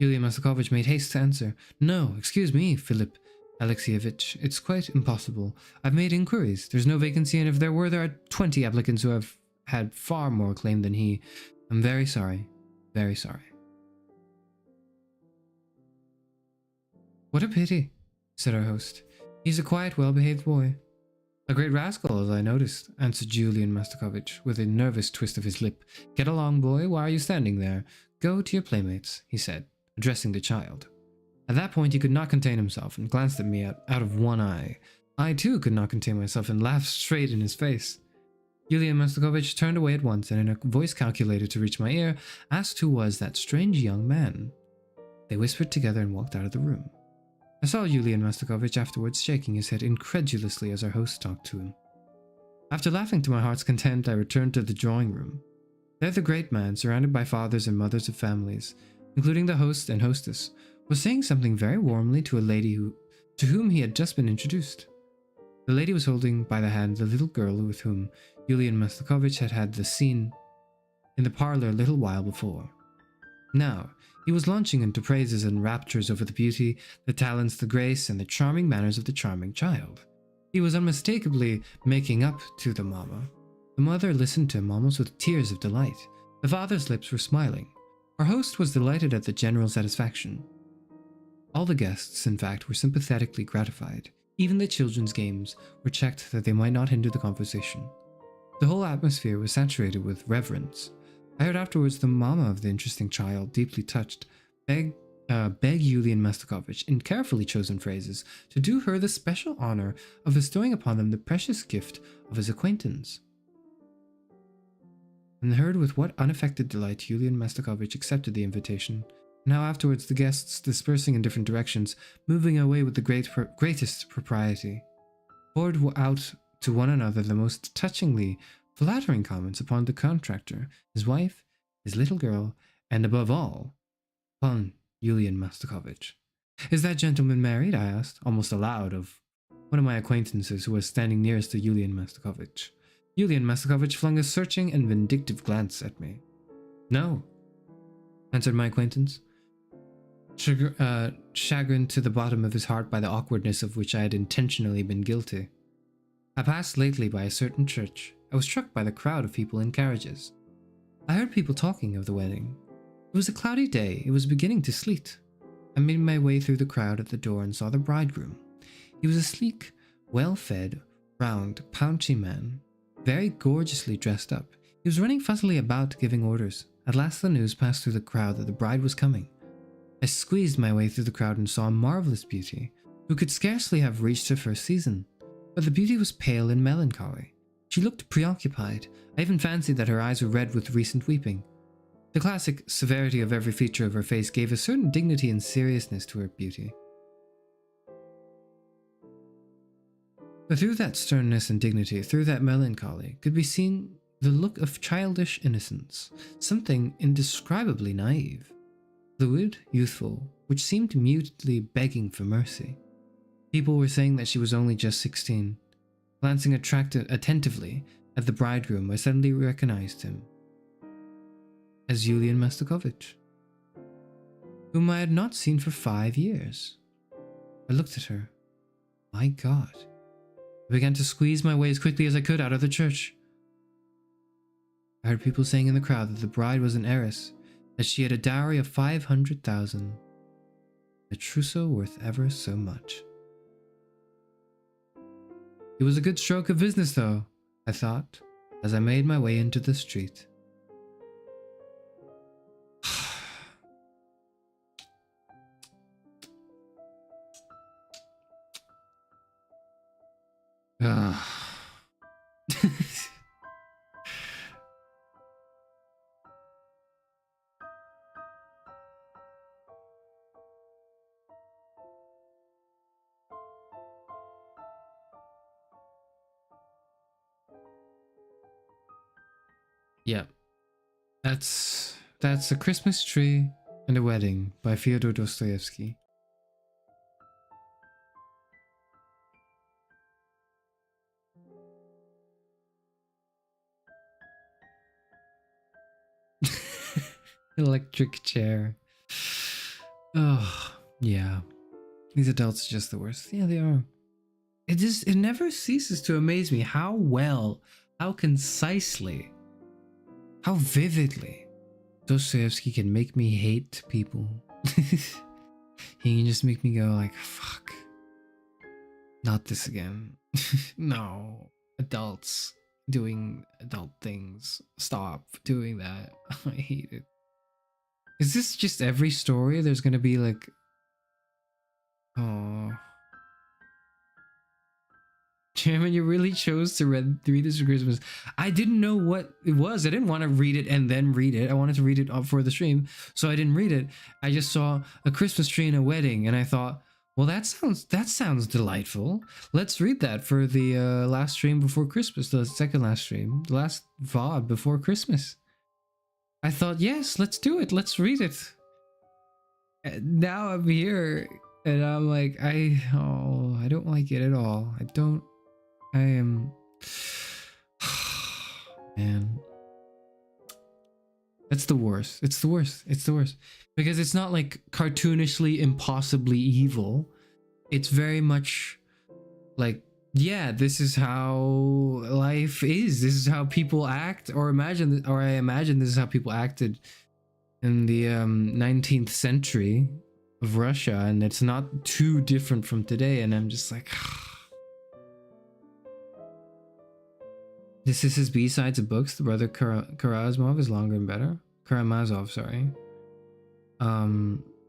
Speaker 4: Yulian Mastakovich made haste to answer. "No, excuse me, Philip Alexievich, it's quite impossible. I've made inquiries. There's no vacancy, and if there were, there are 20 applicants who have had far more claim than he. I'm very sorry, very sorry." "What a pity," said our host. "He's a quiet, well-behaved boy." "A great rascal, as I noticed," answered Yulian Mastakovich, with a nervous twist of his lip. "Get along, boy, why are you standing there? Go to your playmates," he said, addressing the child. At that point he could not contain himself and glanced at me out of one eye. I too could not contain myself and laughed straight in his face. Yulian Mastakovich turned away at once and, in a voice calculated to reach my ear, asked who was that strange young man. They whispered together and walked out of the room. I saw Yulian Mastakovich afterwards shaking his head incredulously as our host talked to him. After laughing to my heart's content, I returned to the drawing room. There the great man, surrounded by fathers and mothers of families, including the host and hostess, was saying something very warmly to a lady to whom he had just been introduced. The lady was holding by the hand the little girl with whom Yulian Mastakovich had had the scene in the parlor a little while before. Now, he was launching into praises and raptures over the beauty, the talents, the grace, and the charming manners of the charming child. He was unmistakably making up to the mama. The mother listened to him almost with tears of delight. The father's lips were smiling. Our host was delighted at the general satisfaction. All the guests, in fact, were sympathetically gratified. Even the children's games were checked that they might not hinder the conversation. The whole atmosphere was saturated with reverence. I heard afterwards the mama of the interesting child, deeply touched, beg Yulian Mastakovich, in carefully chosen phrases, to do her the special honor of bestowing upon them the precious gift of his acquaintance. And heard with what unaffected delight Yulian Mastakovich accepted the invitation, and how afterwards the guests, dispersing in different directions, moving away with the greatest propriety, poured out to one another the most touchingly flattering comments upon the contractor, his wife, his little girl, and above all, upon Yulian Mastakovich. "Is that gentleman married?" I asked, almost aloud, of one of my acquaintances who was standing nearest to Yulian Mastakovich. Yulian Mastakovich flung a searching and vindictive glance at me. "No," answered my acquaintance, chagrined to the bottom of his heart by the awkwardness of which I had intentionally been guilty. I passed lately by a certain church. I was struck by the crowd of people in carriages. I heard people talking of the wedding. It was a cloudy day. It was beginning to sleet. I made my way through the crowd at the door and saw the bridegroom. He was a sleek, well-fed, round, pouchy man, very gorgeously dressed up. He was running fussily about, giving orders. At last the news passed through the crowd that the bride was coming. I squeezed my way through the crowd and saw a marvelous beauty, who could scarcely have reached her first season. But the beauty was pale and melancholy. She looked preoccupied. I even fancied that her eyes were red with recent weeping. The classic severity of every feature of her face gave a certain dignity and seriousness to her beauty. But through that sternness and dignity, through that melancholy, could be seen the look of childish innocence, something indescribably naive, fluid, youthful, which seemed mutely begging for mercy. People were saying that she was only just 16. Glancing attentively at the bridegroom, I suddenly recognized him as Yulian Mastakovich, whom I had not seen for 5 years. I looked at her. My God. I began to squeeze my way as quickly as I could out of the church. I heard people saying in the crowd that the bride was an heiress, that she had a dowry of 500,000, a trousseau worth ever so much. It was a good stroke of business, though, I thought, as I made my way into the street. Yeah, that's A Christmas Tree and a Wedding by Fyodor Dostoyevsky. Electric chair. Oh, yeah. These adults are just the worst. Yeah, they are. It never ceases to amaze me how well, how concisely, how vividly Dostoevsky can make me hate people. He can just make me go like, fuck. Not this again. No. Adults doing adult things. Stop doing that. I hate it. Is this just every story? There's gonna be like... Oh... Chairman, you really chose to read this for Christmas. I didn't know what it was. I didn't want to read it and then read it. I wanted to read it up for the stream, so I didn't read it. I just saw A Christmas Tree and a Wedding, and I thought, well, that sounds delightful. Let's read that for the last stream before Christmas, the second last stream, the last VOD before Christmas. I thought, yes, let's do it. Let's read it. And now I'm here, and I'm like, I don't like it at all. I am... Man. That's the worst. It's the worst. It's the worst. Because it's not like cartoonishly impossibly evil. It's very much like, yeah, this is how life is. This is how people act, or I imagine this is how people acted in the 19th century of Russia, and it's not too different from today, and I'm just like... This is his B-sides of books. The brother Karamazov is longer and better. Karamazov, sorry.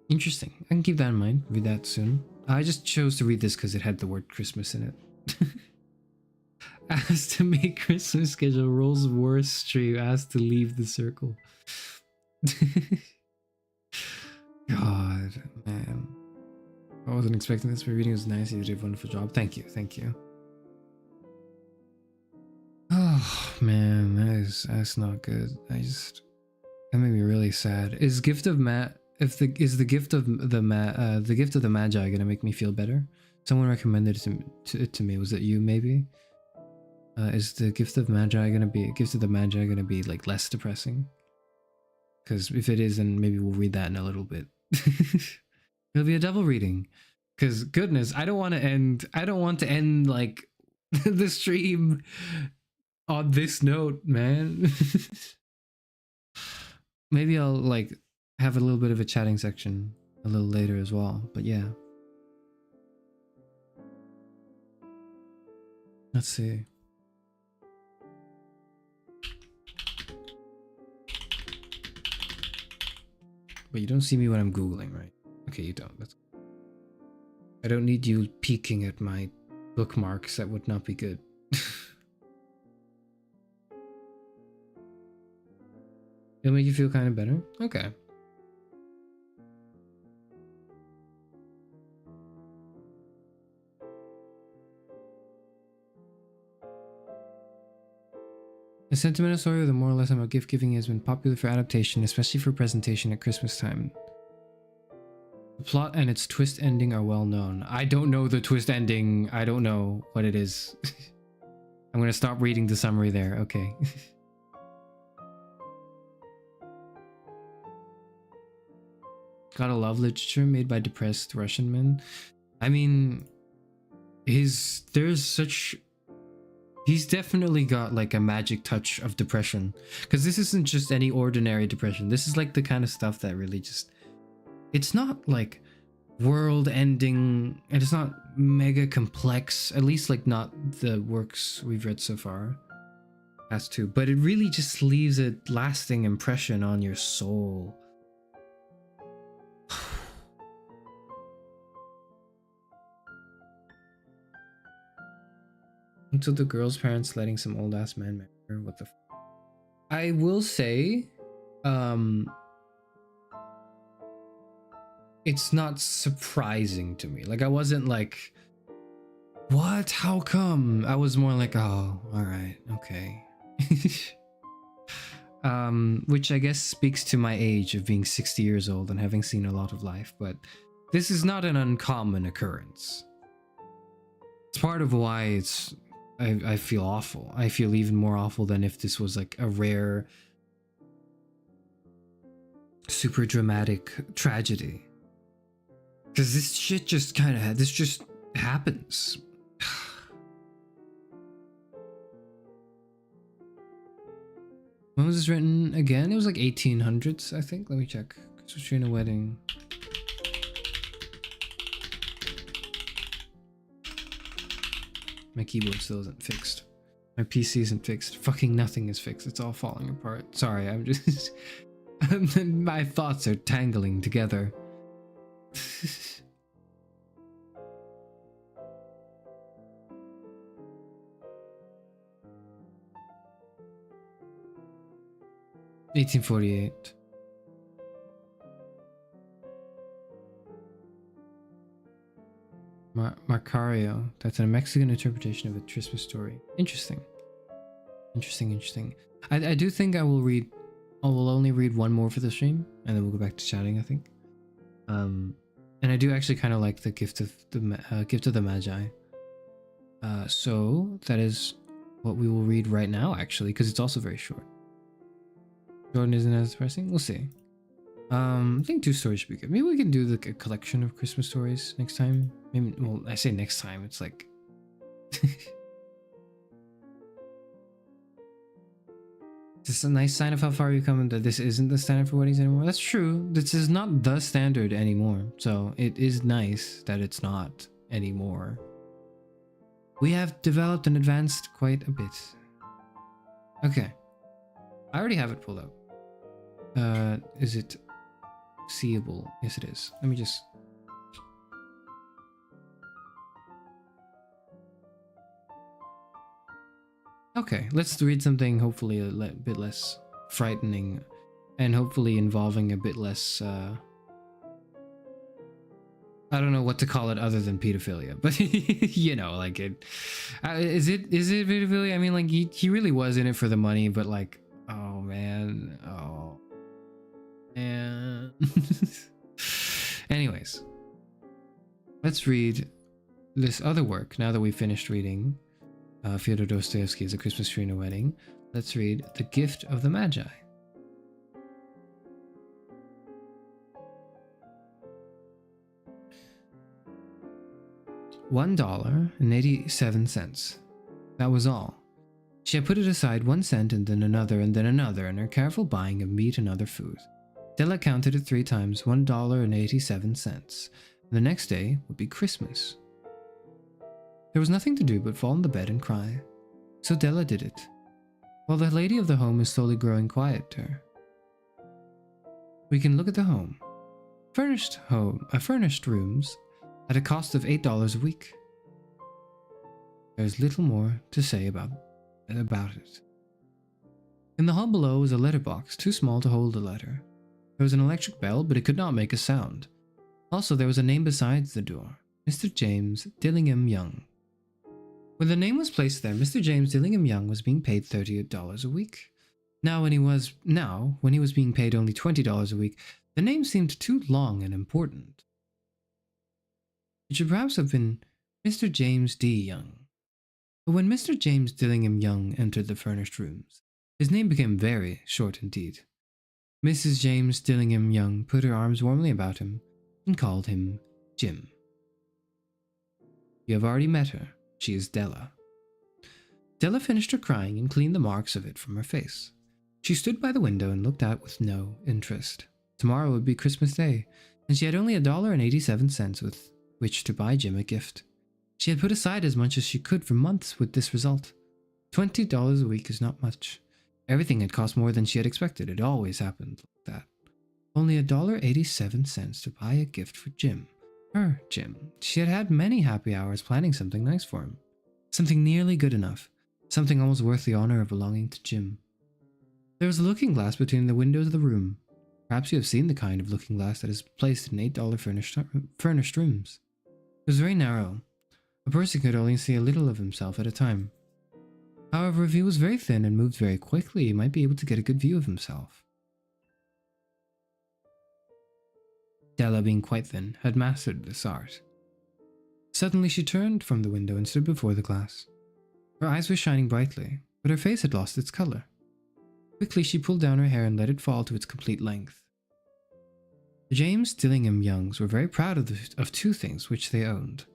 Speaker 4: Interesting. I can keep that in mind. Read that soon. I just chose to read this because it had the word Christmas in it. Asked to make Christmas schedule. Rolls worst stream. Asked to leave the circle. God, man. I wasn't expecting this, but reading was nice. You did a wonderful job. Thank you. Thank you. Oh man, that's not good. That made me really sad. Is gift of the gift of the Magi gonna make me feel better? Someone recommended it to me. Was it you maybe? Is the gift of the Magi gonna be like less depressing? Because if it is, then maybe we'll read that in a little bit. It'll be a double reading. Because goodness, I don't want to end like the stream on this note, man. Maybe I'll like have a little bit of a chatting section a little later as well. But yeah. Let's see. But you don't see me when I'm Googling, right? Okay, you don't. I don't need you peeking at my bookmarks. That would not be good. It'll make you feel kind of better? Okay. The sentimental story of the moral lesson about gift giving has been popular for adaptation, especially for presentation at Christmas time. The plot and its twist ending are well known. I don't know the twist ending. I don't know what it is. I'm gonna stop reading the summary there. Okay. Got a love literature made by depressed Russian men. I mean, he's definitely got like a magic touch of depression, because this isn't just any ordinary depression. This is like the kind of stuff that really just, it's not like world ending, and it's not mega complex, at least like not the works we've read so far has to, but it really just leaves a lasting impression on your soul. Until the girl's parents letting some old ass man marry her. What the I will say, it's not surprising to me. Like, I wasn't like, what? How come? I was more like, oh, alright, okay. Which I guess speaks to my age of being 60 years old and having seen a lot of life, but this is not an uncommon occurrence. It's part of why I feel awful. I feel even more awful than if this was like a rare, super dramatic tragedy. Because this shit just this just happens. When was this written again? It was like 1800s, I think. Let me check. Christmas tree and a wedding. My keyboard still isn't fixed. My PC isn't fixed. Fucking nothing is fixed. It's all falling apart. Sorry, I'm just... my thoughts are tangling together. (1848). Macario. That's a Mexican interpretation of a Christmas story. Interesting. Interesting. I do think I will only read one more for the stream, and then we'll go back to chatting, I think. And I do actually kind of like the gift of the Magi. So that is what we will read right now, actually, because it's also very short. Jordan isn't as depressing. We'll see. I think 2 stories should be good. Maybe we can do the collection of Christmas stories next time. Maybe, well, I say next time. It's like... Is this a nice sign of how far you've come, that this isn't the standard for weddings anymore? That's true. This is not the standard anymore. So it is nice that it's not anymore. We have developed and advanced quite a bit. Okay. I already have it pulled up. Is it seeable? Yes, it is. Let me just... Okay, let's read something hopefully a bit less frightening and hopefully involving a bit less, I don't know what to call it other than pedophilia, but you know, like it, is it pedophilia? I mean, like he really was in it for the money, but like, oh man. Anyways, let's read this other work now that we finished reading Fyodor Dostoyevsky's A Christmas Tree and a Wedding. Let's read The Gift of the Magi. $1.87. That was all. She had put it aside 1 cent and then another in her careful buying of meat and other food. Della counted it 3 times, $1.87. The next day would be Christmas. There was nothing to do but fall on the bed and cry. So Della did it, while the lady of the home is slowly growing quieter. We can look at the home. Furnished rooms at a cost of $8 a week. There's little more to say about it. In the hall below was a letterbox, too small to hold a letter. There was an electric bell, but it could not make a sound. Also, there was a name besides the door, Mr. James Dillingham Young. When the name was placed there, Mr. James Dillingham Young was being paid $38 a week. Now, when he was being paid only $20 a week, the name seemed too long and important. It should perhaps have been Mr. James D. Young. But when Mr. James Dillingham Young entered the furnished rooms, his name became very short indeed. Mrs. James Dillingham Young put her arms warmly about him and called him Jim. You have already met her. She is Della. Della finished her crying and cleaned the marks of it from her face. She stood by the window and looked out with no interest. Tomorrow would be Christmas Day, and she had only $1.87 with which to buy Jim a gift. She had put aside as much as she could for months with this result. $20 a week is not much. Everything had cost more than she had expected. It always happened like that. Only $1.87 to buy a gift for Jim. Her Jim. She had had many happy hours planning something nice for him. Something nearly good enough. Something almost worth the honor of belonging to Jim. There was a looking glass between the windows of the room. Perhaps you have seen the kind of looking glass that is placed in $8 furnished rooms. It was very narrow. A person could only see a little of himself at a time. However, if he was very thin and moved very quickly, he might be able to get a good view of himself. Della, being quite thin, had mastered this art. Suddenly she turned from the window and stood before the glass. Her eyes were shining brightly, but her face had lost its color. Quickly she pulled down her hair and let it fall to its complete length. The James Dillingham Youngs were very proud of 2 things which they owned.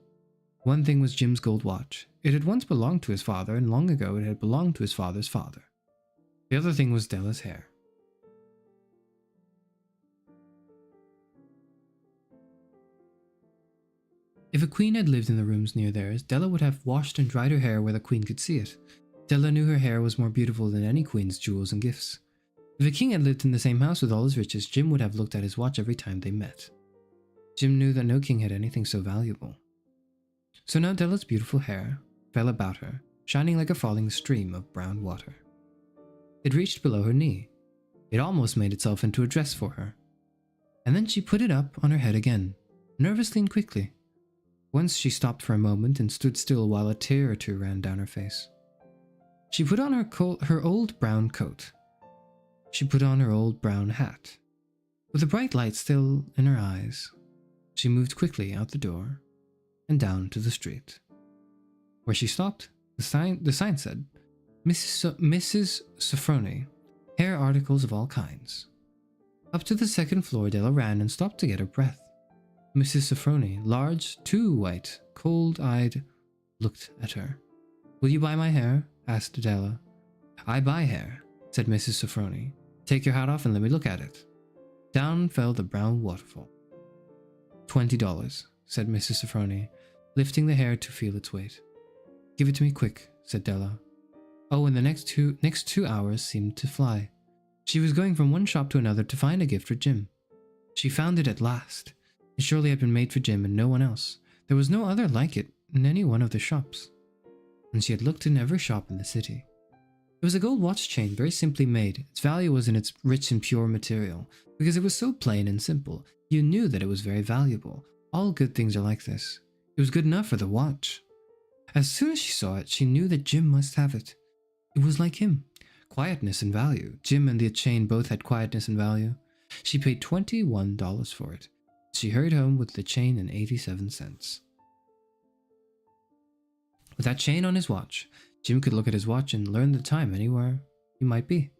Speaker 4: One thing was Jim's gold watch. It had once belonged to his father, and long ago it had belonged to his father's father. The other thing was Della's hair. If a queen had lived in the rooms near theirs, Della would have washed and dried her hair where the queen could see it. Della knew her hair was more beautiful than any queen's jewels and gifts. If a king had lived in the same house with all his riches, Jim would have looked at his watch every time they met. Jim knew that no king had anything so valuable. So now Della's beautiful hair fell about her, shining like a falling stream of brown water. It reached below her knee. It almost made itself into a dress for her. And then she put it up on her head again, nervously and quickly. Once she stopped for a moment and stood still while a tear or 2 ran down her face. She put on her old brown coat. She put on her old brown hat. With a bright light still in her eyes, she moved quickly out the door and down to the street. Where she stopped, the sign said, Mrs. Sofronie, hair articles of all kinds. Up to the 2nd floor Della ran and stopped to get her breath. Mrs. Sofronie, large, too white, cold-eyed, looked at her. Will you buy my hair? Asked Della. I buy hair, said Mrs. Sofronie. Take your hat off and let me look at it. Down fell the brown waterfall. $20, said Mrs. Sofronie, lifting the hair to feel its weight. Give it to me quick, said Della. Oh, and the next two hours seemed to fly. She was going from one shop to another to find a gift for Jim. She found it at last. It surely had been made for Jim and no one else. There was no other like it in any one of the shops. And she had looked in every shop in the city. It was a gold watch chain, very simply made. Its value was in its rich and pure material. Because it was so plain and simple, you knew that it was very valuable. All good things are like this. It was good enough for the watch. As soon as she saw it, she knew that Jim must have it. It was like him. Quietness and value. Jim and the chain both had quietness and value. She paid $21 for it. She hurried home with the chain and 87 cents. With that chain on his watch, Jim could look at his watch and learn the time anywhere he might be.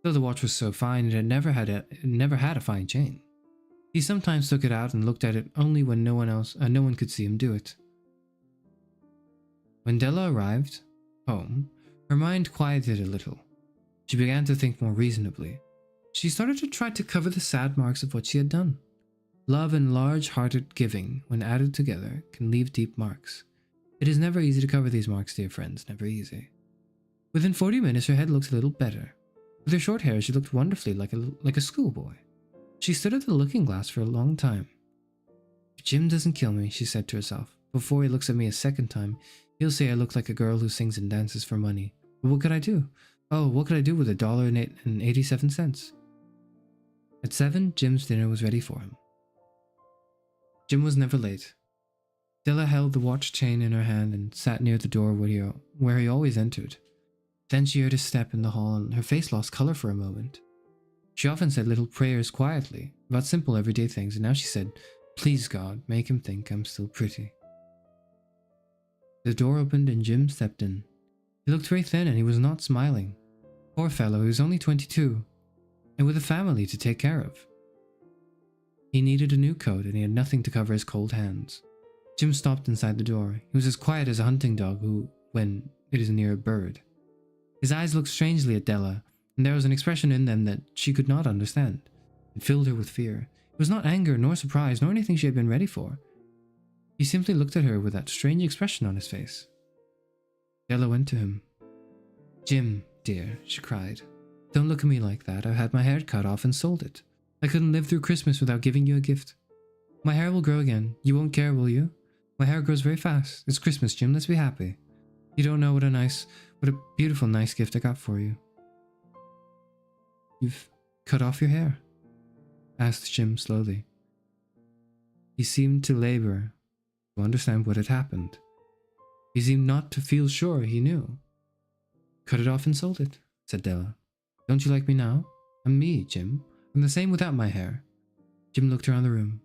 Speaker 4: Though the watch was so fine, it never had a fine chain. He sometimes took it out and looked at it only when no one could see him do it. When Della arrived home, her mind quieted a little. She began to think more reasonably. She started to try to cover the sad marks of what she had done. Love and large-hearted giving, when added together, can leave deep marks. It is never easy to cover these marks, dear friends, never easy. Within 40 minutes, her head looked a little better. With her short hair, she looked wonderfully like a schoolboy. She stood at the looking glass for a long time. If Jim doesn't kill me, she said to herself, before he looks at me a second time, he'll say I look like a girl who sings and dances for money. But what could I do? Oh, what could I do with $1.87? At 7, Jim's dinner was ready for him. Jim was never late. Della held the watch chain in her hand and sat near the door where he always entered. Then she heard his step in the hall and her face lost color for a moment. She often said little prayers quietly, about simple everyday things, and now she said, "Please God, make him think I'm still pretty." The door opened and Jim stepped in. He looked very thin and he was not smiling. Poor fellow, he was only 22, and with a family to take care of. He needed a new coat and he had nothing to cover his cold hands. Jim stopped inside the door. He was as quiet as a hunting dog when it is near a bird. His eyes looked strangely at Della, and there was an expression in them that she could not understand. It filled her with fear. It was not anger, nor surprise, nor anything she had been ready for. He simply looked at her with that strange expression on his face. Della went to him. "Jim, dear," she cried, "don't look at me like that. I've had my hair cut off and sold it. I couldn't live through Christmas without giving you a gift. My hair will grow again. You won't care, will you? My hair grows very fast. It's Christmas, Jim. Let's be happy. You don't know what a beautiful, nice gift I got for you." "You've cut off your hair?" asked Jim slowly. He seemed to labor to understand what had happened. He seemed not to feel sure he knew. "Cut it off and sold it," said Della. "Don't you like me now? I'm me, Jim. I'm the same without my hair." Jim looked around the room.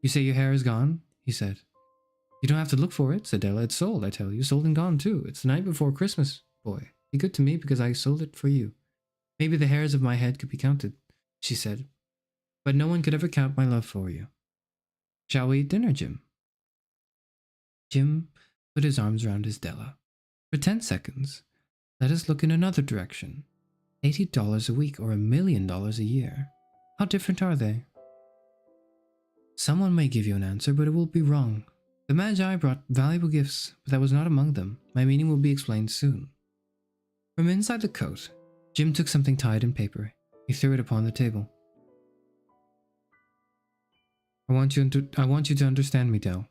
Speaker 4: "You say your hair is gone?" he said. "You don't have to look for it," said Della. "It's sold, I tell you. Sold and gone, too. It's the night before Christmas, boy. Be good to me because I sold it for you. Maybe the hairs of my head could be counted," she said. "But no one could ever count my love for you. Shall we eat dinner, Jim?" Jim put his arms around his Della. "For 10 seconds, let us look in another direction. $80 a week or $1 million a year. How different are they?" "Someone may give you an answer, but it will be wrong. The Magi brought valuable gifts, but that was not among them. My meaning will be explained soon." From inside the coat, Jim took something tied in paper. He threw it upon the table. I want you to understand me, Del,"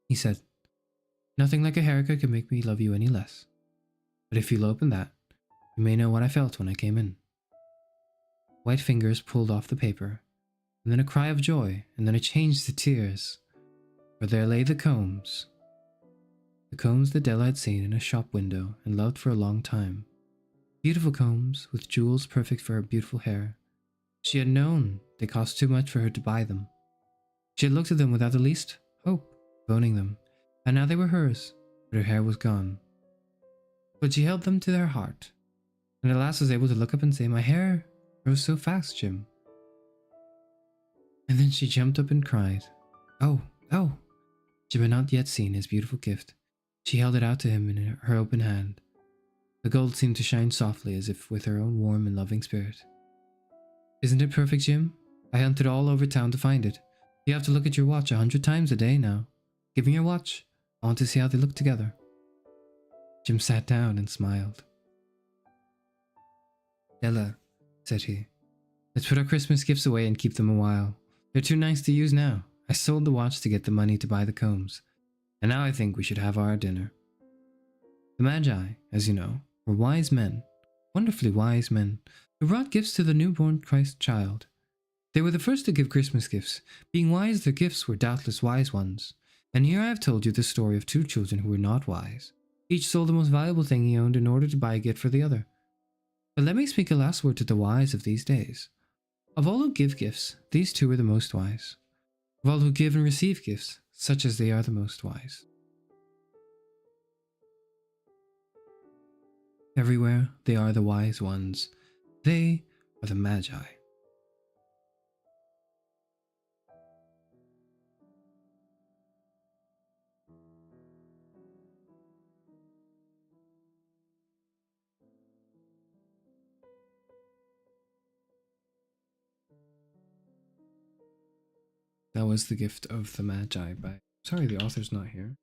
Speaker 4: he said. "Nothing like a haircut can make me love you any less. But if you'll open that, you may know what I felt when I came in." White fingers pulled off the paper, and then a cry of joy, and then a change to tears. For there lay the combs that Della had seen in a shop window and loved for a long time. Beautiful combs with jewels perfect for her beautiful hair. She had known they cost too much for her to buy them. She had looked at them without the least hope of owning them, and now they were hers, but her hair was gone. But she held them to her heart, and at last was able to look up and say, "My hair grows so fast, Jim." And then she jumped up and cried, "Oh, oh!" Jim had not yet seen his beautiful gift. She held it out to him in her open hand. The gold seemed to shine softly as if with her own warm and loving spirit. "Isn't it perfect, Jim? I hunted all over town to find it. You have to look at your watch 100 times a day now. Give me your watch. I want to see how they look together." Jim sat down and smiled. Della, said he, let's put our Christmas gifts away and keep them a while. They're too nice to use now. I sold the watch to get the money to buy the combs. And now I think we should have our dinner. The Magi, as you know, were wise men, wonderfully wise men, who brought gifts to the newborn Christ child. They were the first to give Christmas gifts. Being wise, their gifts were doubtless wise ones. And here I have told you the story of two children who were not wise. Each sold the most valuable thing he owned in order to buy a gift for the other. But let me speak a last word to the wise of these days. Of all who give gifts, these two are the most wise. Of all who give and receive gifts, such as they are the most wise. Everywhere they are the wise ones. They are the Magi. That was The Gift of the Magi by... Sorry, the author's not here.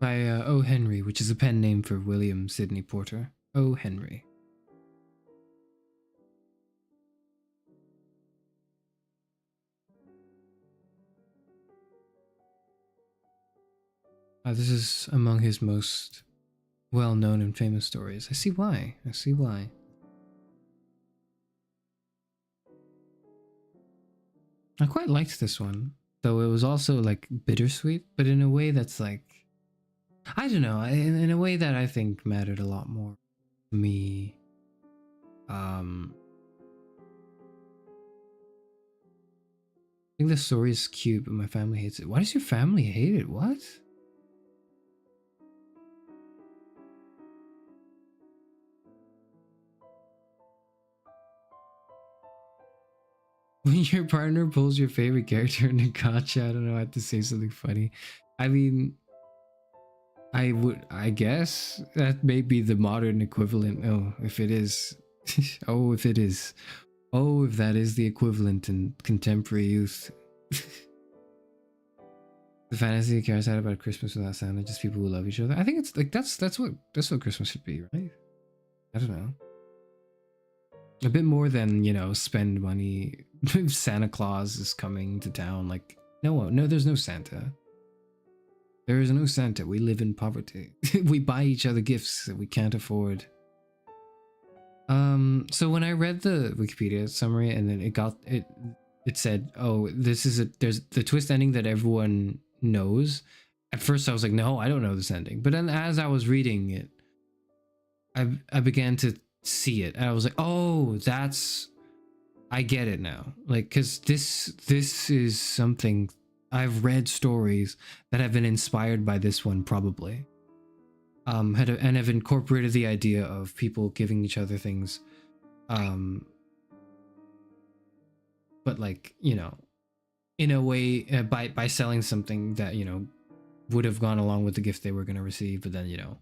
Speaker 4: By O. Henry, which is a pen name for William Sidney Porter. O. Henry. This is among his most well-known and famous stories. I see why. I see why. I quite liked this one, though it was also like bittersweet, but in a way that's like, I don't know, in a way that I think mattered a lot more to me. I think the story is cute, but my family hates it. Why does your family hate it? What? When your partner pulls your favorite character in a gotcha, I don't know, I have to say something funny. I mean, I guess that may be the modern equivalent. Oh, if it is. Oh, if it is. Oh, if that is the equivalent in contemporary youth. The fantasy cares out about Christmas without Santa, just people who love each other. I think it's like that's what Christmas should be, right? I don't know. A bit more than, you know, spend money. Santa Claus is coming to town. Like, no, there's no Santa. There is no Santa. We live in poverty. We buy each other gifts that we can't afford. So when I read the Wikipedia summary and then it said, oh, there's the twist ending that everyone knows. At first I was like, no, I don't know this ending. But then as I was reading it, I began to see it. And I was like, oh, I get it now. Like, cause this is something I've read stories that have been inspired by this one probably. And have incorporated the idea of people giving each other things. But like, you know, in a way, by selling something that, you know, would have gone along with the gift they were going to receive, but then, you know,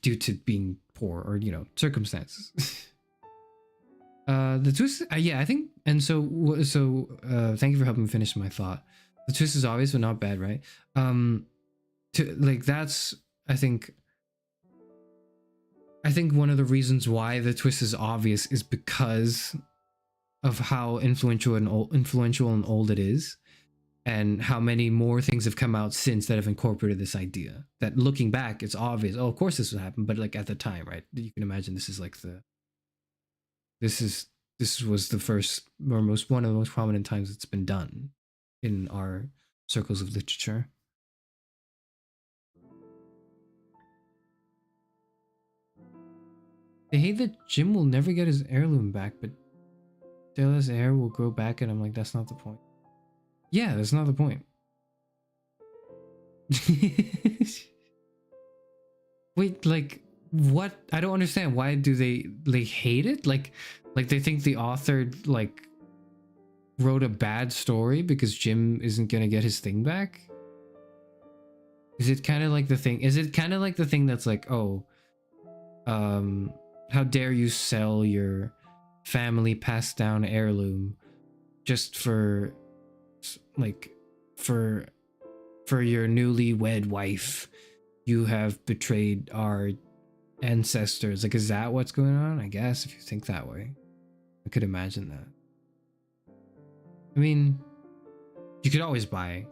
Speaker 4: due to being poor or, you know, circumstances. The twist, yeah, I think, and so thank you for helping me finish my thought. The twist is obvious, but not bad, right? That's, I think one of the reasons why the twist is obvious is because of how influential and old it is, and how many more things have come out since that have incorporated this idea. That looking back, it's obvious. Oh, of course this would happen, but like at the time, right? You can imagine this is like this was the first or one of the most prominent times it's been done in our circles of literature. They hate that Jim will never get his heirloom back, but Della's hair will grow back, and I'm like, that's not the point. Yeah, that's not the point. Wait, like, what? I don't understand. Why do they hate it? Like they think the author, like, wrote a bad story because Jim isn't gonna get his thing back? Is it kind of like the thing? Is it kind of like the thing that's like, oh, how dare you sell your family passed down heirloom just for like for your newlywed wife, you have betrayed our ancestors. Like, is that what's going on? I guess if you think that way, I could imagine that. I mean, you could always buy.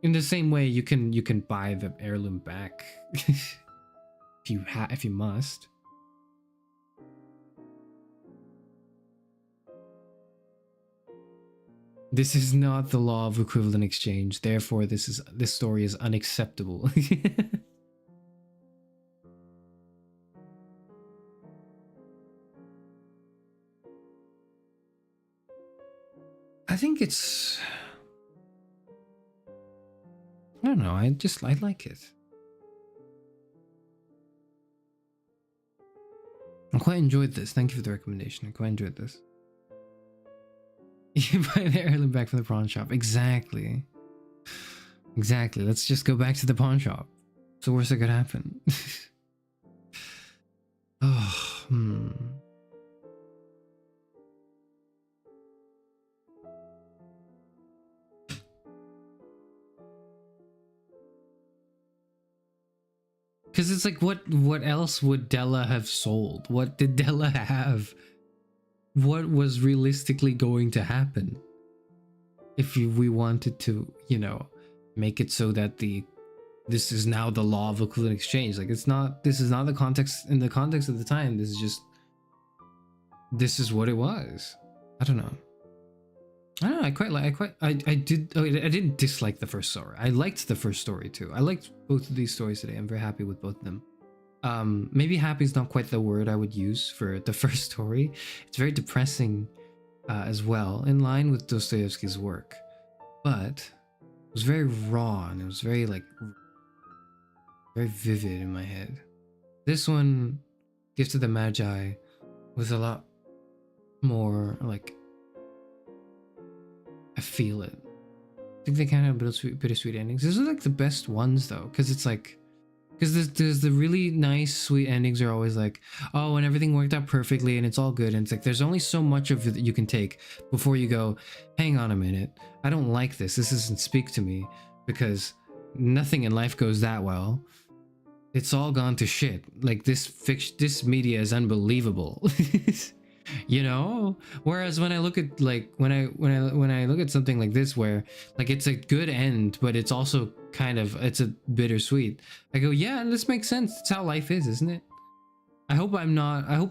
Speaker 4: In the same way, you can buy the heirloom back if you must. This is not the law of equivalent exchange. Therefore, this story is unacceptable. I think it's, I don't know, I like it. I quite enjoyed this. Thank you for the recommendation. I quite enjoyed this. You buy the heirloom back from the pawn shop. Exactly. Exactly. Let's just go back to the pawn shop. What's the worst that could happen? Oh, Because it's like, what else would Della have sold? What did Della have? What was realistically going to happen if we wanted to, you know, make it so that this is now the law of equivalent exchange? Like, this is not the context, in the context of the time. This is what it was. I don't know. I didn't dislike the first story. I liked the first story too. I liked both of these stories today. I'm very happy with both of them. Maybe happy is not quite the word I would use for the first story. It's very depressing as well, in line with Dostoyevsky's work. But it was very raw and it was very very vivid in my head. This one, Gift of the Magi, was a lot more like, I feel it. I think they kind of have bittersweet endings. These are like the best ones though, because it's like, because there's the really nice sweet endings are always like, oh, and everything worked out perfectly and it's all good, and it's like there's only so much of it that you can take before you go, hang on a minute, I don't like this doesn't speak to me, because nothing in life goes that well. It's all gone to shit. Like, this media is unbelievable. You know, whereas when I look at like when I look at something like this, where like it's a good end but it's also kind of, it's a bittersweet, I go, yeah, this makes sense. It's how life is, isn't it? I hope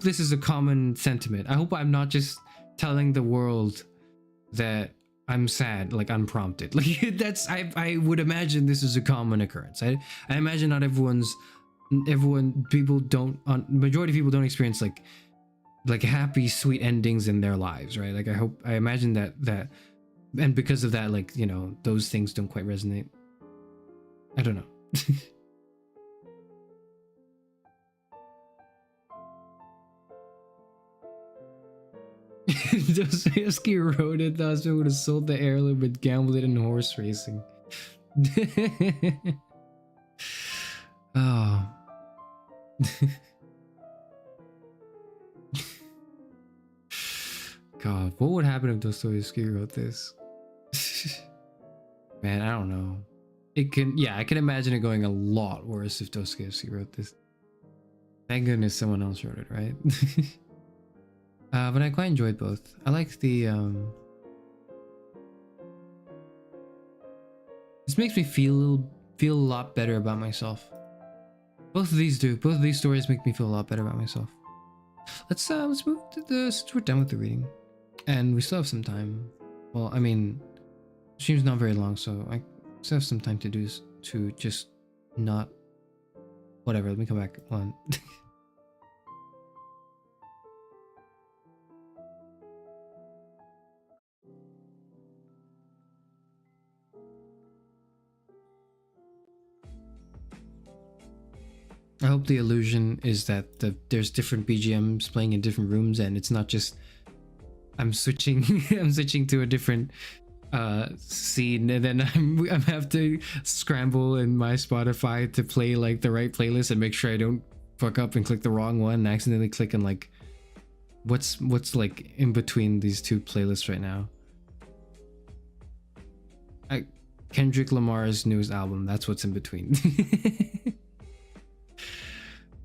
Speaker 4: this is a common sentiment. I hope I'm not just telling the world that I'm sad, like unprompted. Like, that's, I would imagine this is a common occurrence. I imagine not majority of people don't experience like happy sweet endings in their lives, right? Like, I imagine that and because of that, like, you know, those things don't quite resonate. I don't know. Dostoyevsky wrote it, the husband would have sold the heirloom but gambled it in horse racing. Oh. God, what would happen if Dostoyevsky wrote this? Man, I don't know. I can imagine it going a lot worse if Dostoyevsky wrote this. Thank goodness someone else wrote it, right? But I quite enjoyed both. I like the this makes me feel a lot better about myself. Both of these do. Both of these stories make me feel a lot better about myself. Let's move to since we're done with the reading. And we still have some time. Well, I mean, the stream's not very long, so I still have some time to just not, whatever, let me come back on. I hope the illusion is that there's different BGMs playing in different rooms, and it's not just I'm switching I'm switching to a different scene, and then I have to scramble in my Spotify to play like the right playlist and make sure I don't fuck up and click the wrong one and accidentally click on like What's like in between these two playlists right now? Kendrick Lamar's newest album. That's what's in between.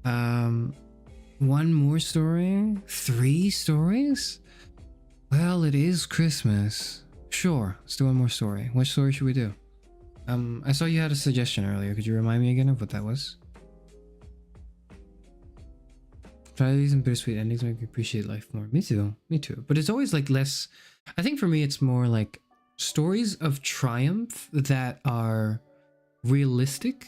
Speaker 4: One more story? 3 stories? Well, it is Christmas. Sure, let's do one more story. What story should we do? I saw you had a suggestion earlier. Could you remind me again of what that was? Tragedies and bittersweet endings make me appreciate life more. Me too. Me too. But it's always like less. I think for me, it's more like stories of triumph that are realistic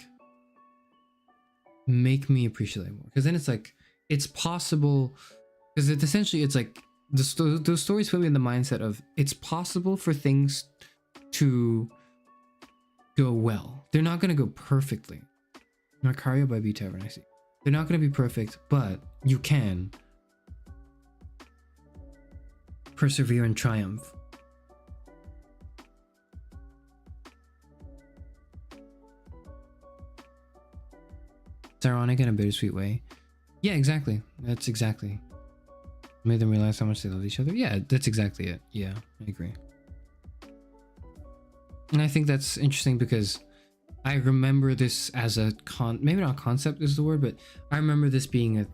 Speaker 4: make me appreciate it more. Because then it's like, it's possible. Because essentially, it's like those stories put me in the mindset of it's possible for things to go well. They're not going to go perfectly. Macario by vtuber, I see. They're not going to be perfect, but you can persevere and triumph. It's ironic in a bittersweet way. Yeah, exactly. That's exactly. Made them realize how much they love each other. Yeah, that's exactly it. Yeah, I agree. And I think that's interesting because I remember this as a maybe not concept is the word, but I remember this being a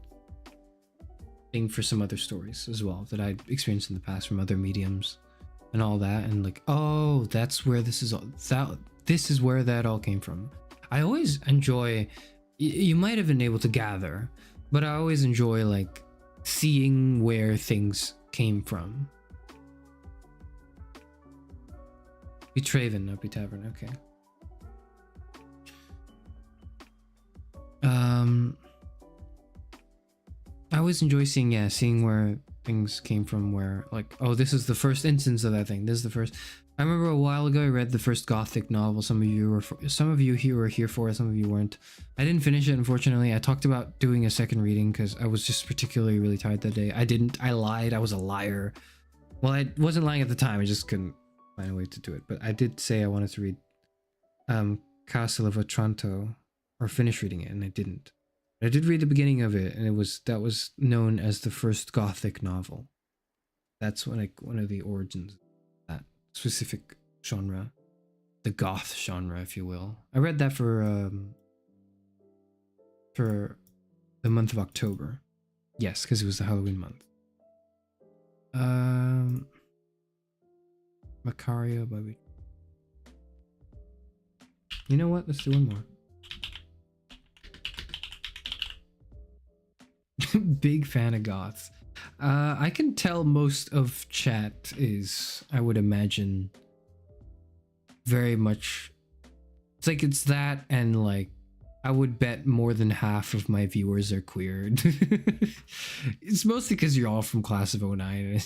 Speaker 4: thing for some other stories as well that I'd experienced in the past from other mediums and all that. And like, oh, that's where this is all, this is where that all came from. I always enjoy, you might have been able to gather, but I always enjoy like seeing where things came from. Betraven, not be tavern, okay. I always enjoy seeing where things came from, where like, oh, this is the first instance of that thing. This is the first. I remember a while ago I read the first Gothic novel. Some of you here were here for it, some of you weren't. I didn't finish it, unfortunately. I talked about doing a second reading because I was just particularly really tired that day. I lied. I was a liar. Well, I wasn't lying at the time. I just couldn't find a way to do it. But I did say I wanted to read Castle of Otranto, or finish reading it, and I didn't. I did read the beginning of it, and that was known as the first Gothic novel. That's one of the origins of that specific genre, the goth genre, if you will. I read that for the month of October. Yes, because it was the Halloween month. Macario, baby. You know what? Let's do one more. Big fan of goths. I can tell most of chat is, I would imagine, very much. It's like it's that, and like I would bet more than half of my viewers are queer. It's mostly because you're all from class of 09.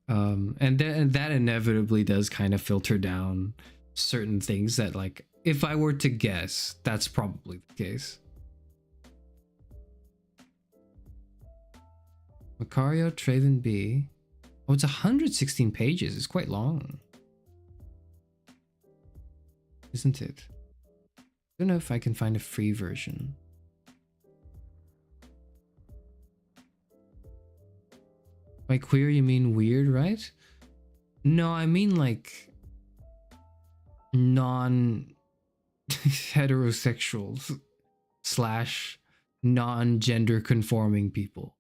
Speaker 4: And that inevitably does kind of filter down certain things that, like, if I were to guess, that's probably the case. Macario Traven B. Oh, it's 116 pages. It's quite long. Isn't it? I don't know if I can find a free version. By queer, you mean weird, right? No, I mean like non-heterosexuals / non-gender conforming people.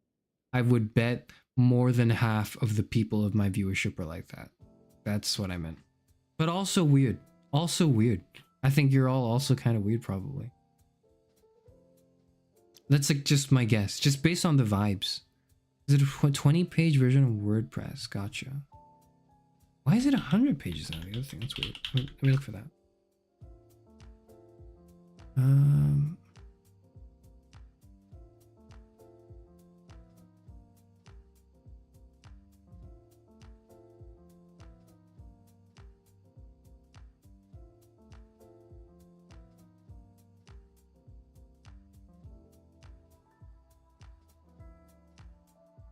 Speaker 4: I would bet more than half of the people of my viewership are like that. That's what I meant. But also weird. Also weird. I think you're all also kind of weird, probably. That's like just my guess. Just based on the vibes. Is it a 20-page version of WordPress? Gotcha. Why is it 100 pages now? The other thing, that's weird. Let me look for that.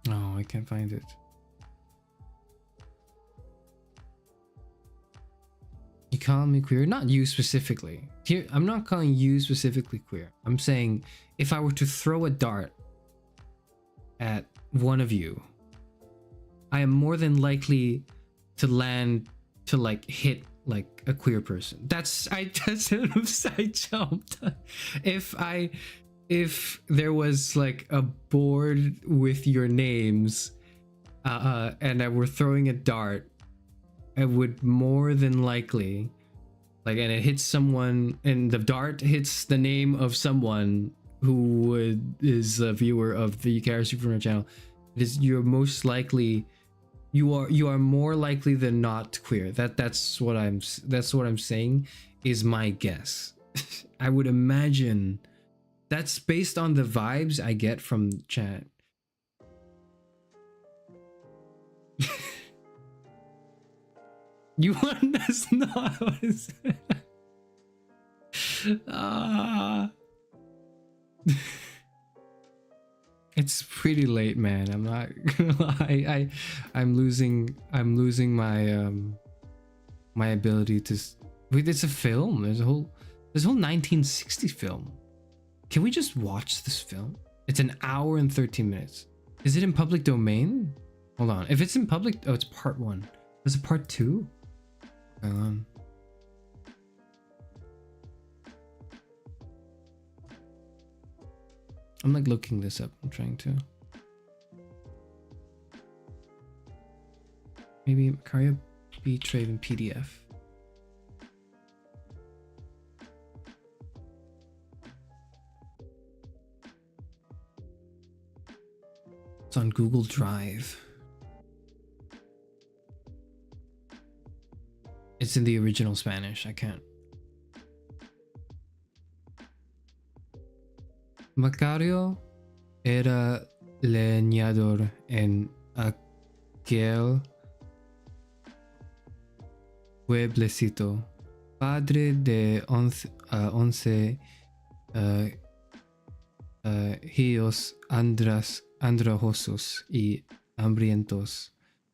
Speaker 4: Oh, I can't find it. You call me queer? Not you specifically. Here, I'm not calling you specifically queer. I'm saying if I were to throw a dart at one of you, I am more than likely to land to like hit like a queer person. That's I jumped. If there was like a board with your names and I were throwing a dart, I would more than likely like, and it hits someone and the dart hits the name of someone who is a viewer of the Cara Supernova channel, you're most likely, you are more likely than not queer. That's what I'm saying is my guess. I would imagine that's based on the vibes I get from chat. You want us not? It's pretty late, man. I'm not gonna lie. I'm losing my my ability to wait. It's a film. There's a whole 1960s film. Can we just watch this film? It's an hour and 13 minutes. Is it in public domain? Hold on. If it's in public, oh, it's part 1. Is it part 2? Hold on. I'm like looking this up. I'm trying to. Maybe Macario be trade in PDF. It's on Google Drive. It's in the original Spanish. I can't. Macario era leñador en aquel pueblecito, padre de 11 hijos andrajosos y hambrientos.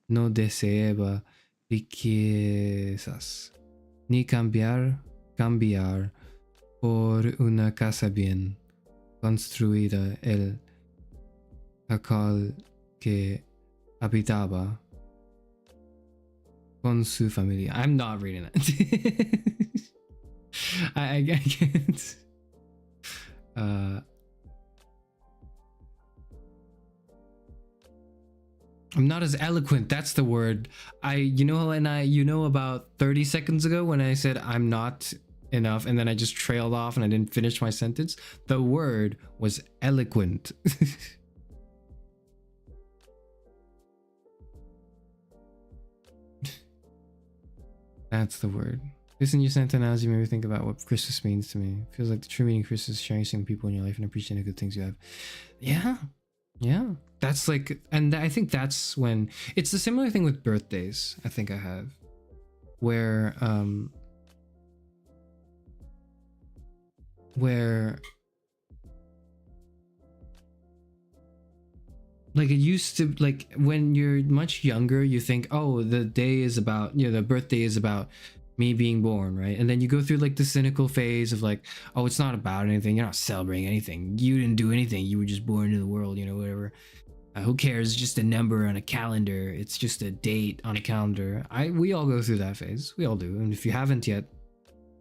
Speaker 4: No deseaba riquezas ni cambiar por una casa bien construida el jacal que habitaba con su familia. I'm not reading that. I can't. I'm not as eloquent. That's the word. You know about 30 seconds ago when I said I'm not enough and then I just trailed off and I didn't finish my sentence. The word was eloquent. That's the word. This and your sent analogy made me think about what Christmas means to me. It feels like the true meaning of Christmas is sharing some people in your life and appreciating the good things you have. Yeah. That's like, and I think that's when it's the similar thing with birthdays. I think I have where like it used to, like when you're much younger, you think, oh, the day is about, the birthday is about me being born, right? And then you go through like the cynical phase of like, oh, it's not about anything, you're not celebrating anything, you didn't do anything, you were just born into the world, whatever. Who cares? It's just a number on a calendar, it's just a date on a calendar. We all go through that phase, we all do, and if you haven't yet,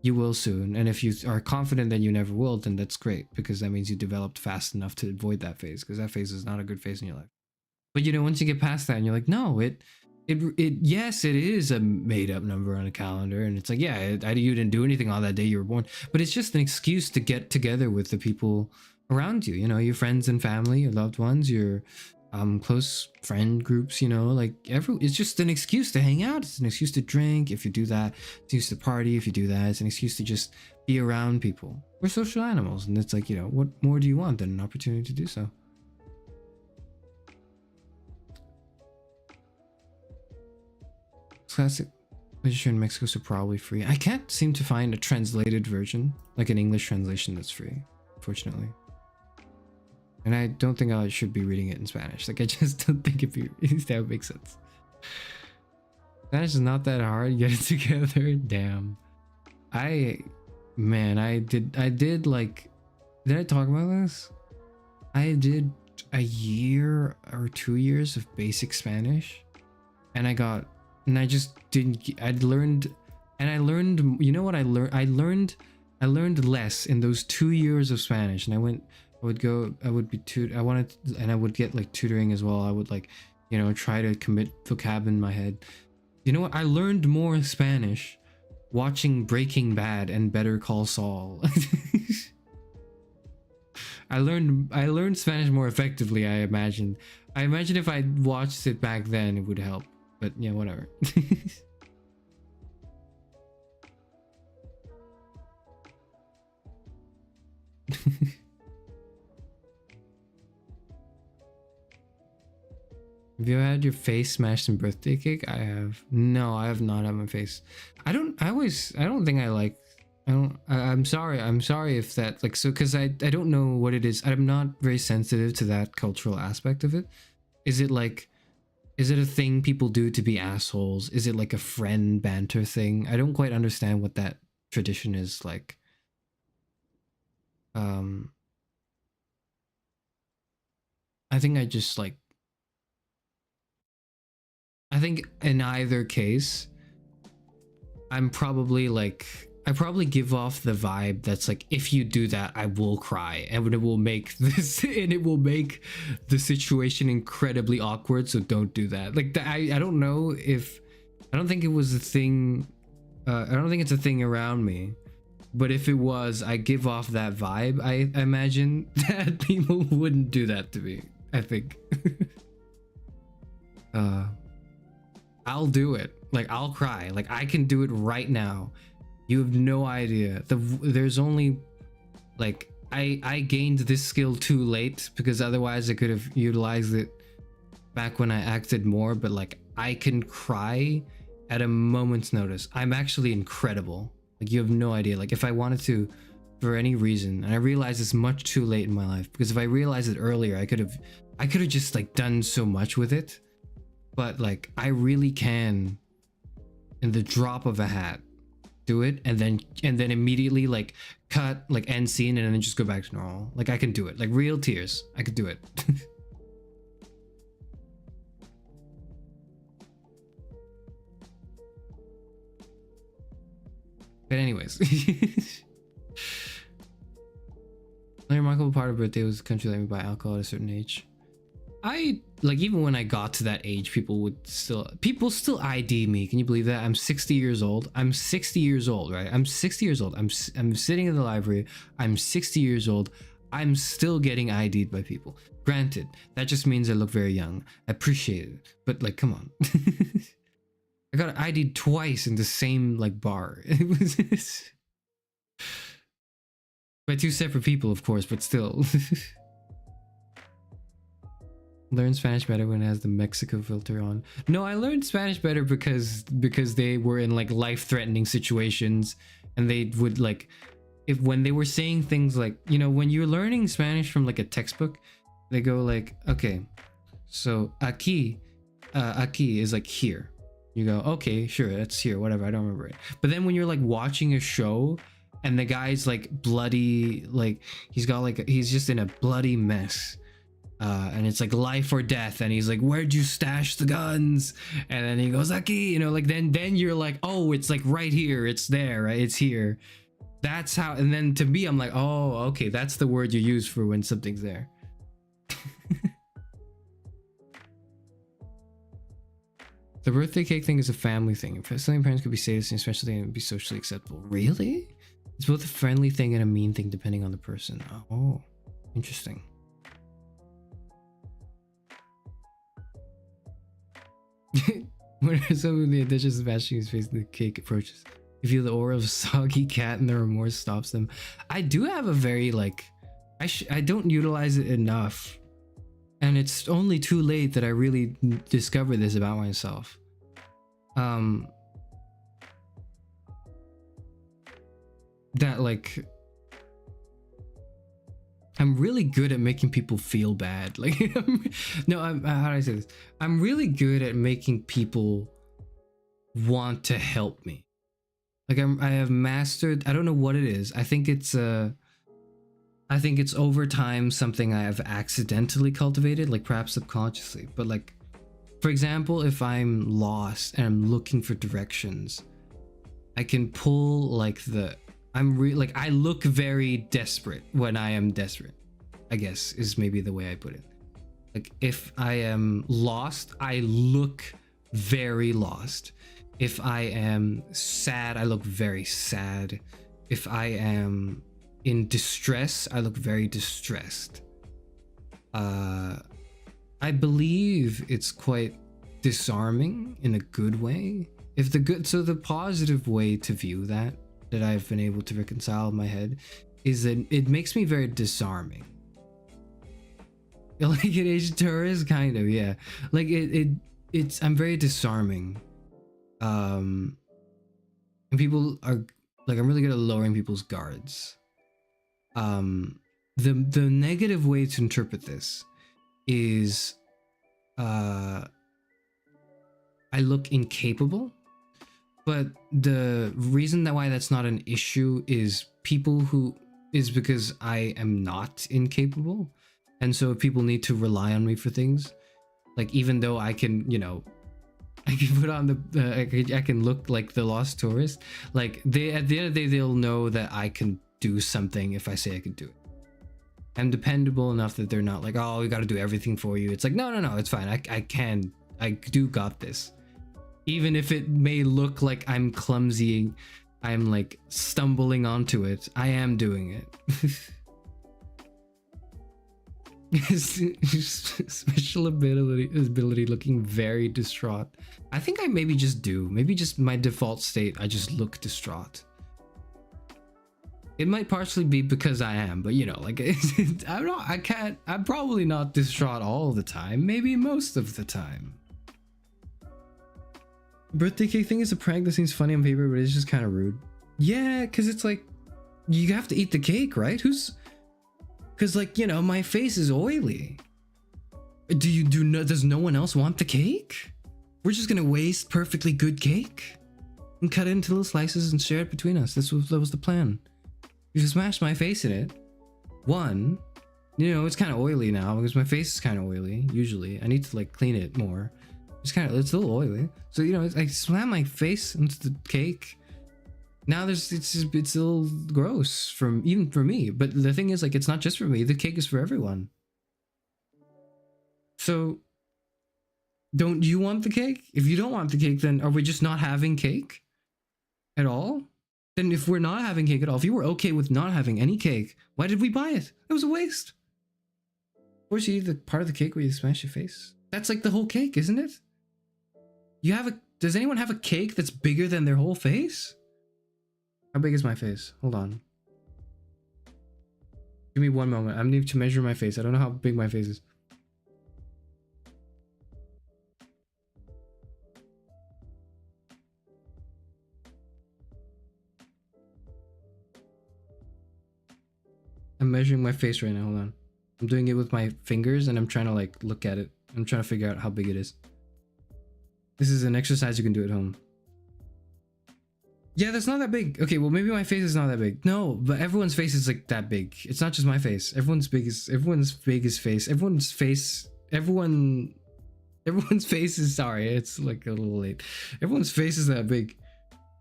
Speaker 4: you will soon. And if you are confident that you never will, then that's great, because that means you developed fast enough to avoid that phase, because that phase is not a good phase in your life. But once you get past that and you're like, no, yes, it is a made up number on a calendar, and it's like, yeah, you didn't do anything on that day you were born, but it's just an excuse to get together with the people around you, your friends and family, your loved ones, your close friend groups, it's just an excuse to hang out. It's an excuse to drink if you do that. It's an excuse to party if you do that. It's an excuse to just be around people. We're social animals, and it's like, what more do you want than an opportunity to do so? Classic literature in Mexico is probably free. I can't seem to find a translated version, like an English translation that's free, unfortunately. And I don't think I should be reading it in Spanish. Like, I just don't think that would make sense. Spanish is not that hard. Get it together. Damn. Did I talk about this? I did a year or 2 years of basic Spanish, and I just didn't. I learned. You know what I learned? I learned less in those 2 years of Spanish, and I would be and I would get like tutoring as well. I would like, try to commit vocab in my head. You know what? I learned more Spanish watching Breaking Bad and Better Call Saul. I learned Spanish more effectively, I imagine. I imagine if I watched it back then, it would help. But yeah, whatever. Have you had your face smashed in birthday cake? I have. No, I have not had my face. I'm sorry if that, like, so, because I don't know what it is. I'm not very sensitive to that cultural aspect of it. Is it a thing people do to be assholes? Is it like a friend banter thing? I don't quite understand what that tradition is like. I think I think in either case, I probably give off the vibe that's like, if you do that, I will cry, and it will make the situation incredibly awkward. So don't do that. Like, I don't know if, I don't think it was a thing. I don't think it's a thing around me, but if it was, I give off that vibe. I imagine that people wouldn't do that to me. I think. I'll do it. Like, I'll cry. Like, I can do it right now. You have no idea. There's only, like, I gained this skill too late, because otherwise I could have utilized it back when I acted more. But like, I can cry at a moment's notice. I'm actually incredible. Like, you have no idea. Like, if I wanted to, for any reason, and I realize it's much too late in my life, because if I realized it earlier, I could have just like done so much with it. But like, I really can, in the drop of a hat, do it, and then immediately like cut, like end scene, and then just go back to normal. Like, I can do it. Like, real tears. I could do it. But anyways, a remarkable part of birthday was the country let me buy alcohol at a certain age. I, like, even when I got to that age, people still ID me. Can you believe that? I'm 60 years old. I'm 60 years old, right? I'm 60 years old. I'm sitting in the library. I'm 60 years old. I'm still getting ID'd by people. Granted, that just means I look very young. I appreciate it. But like, come on. I got ID'd twice in the same like bar. It was by two separate people, of course, but still. Learn Spanish better when it has the Mexico filter on. No, I learned Spanish better because they were in like life-threatening situations, and they would like, when they were saying things like, when you're learning Spanish from like a textbook, they go like, okay, so aquí is like here. You go, okay, sure, that's here, whatever, I don't remember it. But then when you're like watching a show and the guy's like bloody, like he's just in a bloody mess. And it's like life or death, and he's like, where'd you stash the guns? And then he goes, aquí, like then you're like, oh, it's like right here, it's there, right? It's here. That's how. And then to me, I'm like, oh, okay, that's the word you use for when something's there. The birthday cake thing is a family thing. Something parents could be sadist and especially and be socially acceptable. Really? It's both a friendly thing and a mean thing depending on the person. Oh, interesting. When some of the dishes smashing his face in the cake approaches, you feel the aura of a soggy cat and the remorse stops them. I do have a very like, I don't utilize it enough, and it's only too late that I really discovered this about myself. That like, I'm really good at making people feel bad. Like, no, how do I say this? I'm really good at making people want to help me. Like, I have mastered, I don't know what it is. I think it's I think it's over time something I have accidentally cultivated, like perhaps subconsciously. But like, for example, if I'm lost and I'm looking for directions, I can pull like like I look very desperate when I am desperate, I guess is maybe the way I put it. Like if I am lost, I look very lost. If I am sad, I look very sad. If I am in distress, I look very distressed. I believe it's quite disarming in a good way. So the positive way to view that I've been able to reconcile in my head is that it makes me very disarming. Like an Asian tourist, kind of, yeah. Like I'm very disarming. And people are like, I'm really good at lowering people's guards. The negative way to interpret this is I look incapable, but the reason why that's not an issue is because I am not incapable. And so if people need to rely on me for things, like even though I can, I can put on I can look like the lost tourist, like at the end of the day, they'll know that I can do something if I say I can do it. I'm dependable enough that they're not like, oh, we got to do everything for you. It's like, no, it's fine. I do got this. Even if it may look like I'm clumsy, I'm like stumbling onto it, I am doing it. Special ability looking very distraught. I think I maybe just my default state, I just look distraught. It might partially be because I am, but like I'm probably not distraught all the time, maybe most of the time. Birthday cake thing is a prank that seems funny on paper, but it's just kind of rude. Yeah, because it's like, you have to eat the cake, right? Because like, my face is oily. Does no one else want the cake? We're just gonna waste perfectly good cake and cut it into little slices and share it between us. That was the plan. You smash my face in it. One, it's kind of oily now because my face is kind of oily. Usually, I need to like clean it more. It's a little oily. So I slam my face into the cake. Now it's a little gross even for me. But the thing is, like, it's not just for me. The cake is for everyone. So, don't you want the cake? If you don't want the cake, then are we just not having cake at all? Then if we're not having cake at all, if you were okay with not having any cake, why did we buy it? It was a waste. Of course, you eat the part of the cake where you smash your face. That's like the whole cake, isn't it? Does anyone have a cake that's bigger than their whole face? How big is my face? Hold on. Give me one moment. I need to measure my face. I don't know how big my face is. I'm measuring my face right now. Hold on. I'm doing it with my fingers and I'm trying to like look at it. I'm trying to figure out how big it is. This is an exercise you can do at home. Yeah, that's not that big. Okay, well maybe my face is not that big. No, but everyone's face is like that big. It's not just my face. Everyone's biggest face. Everyone's face is, sorry, it's like a little late. Everyone's face is that big.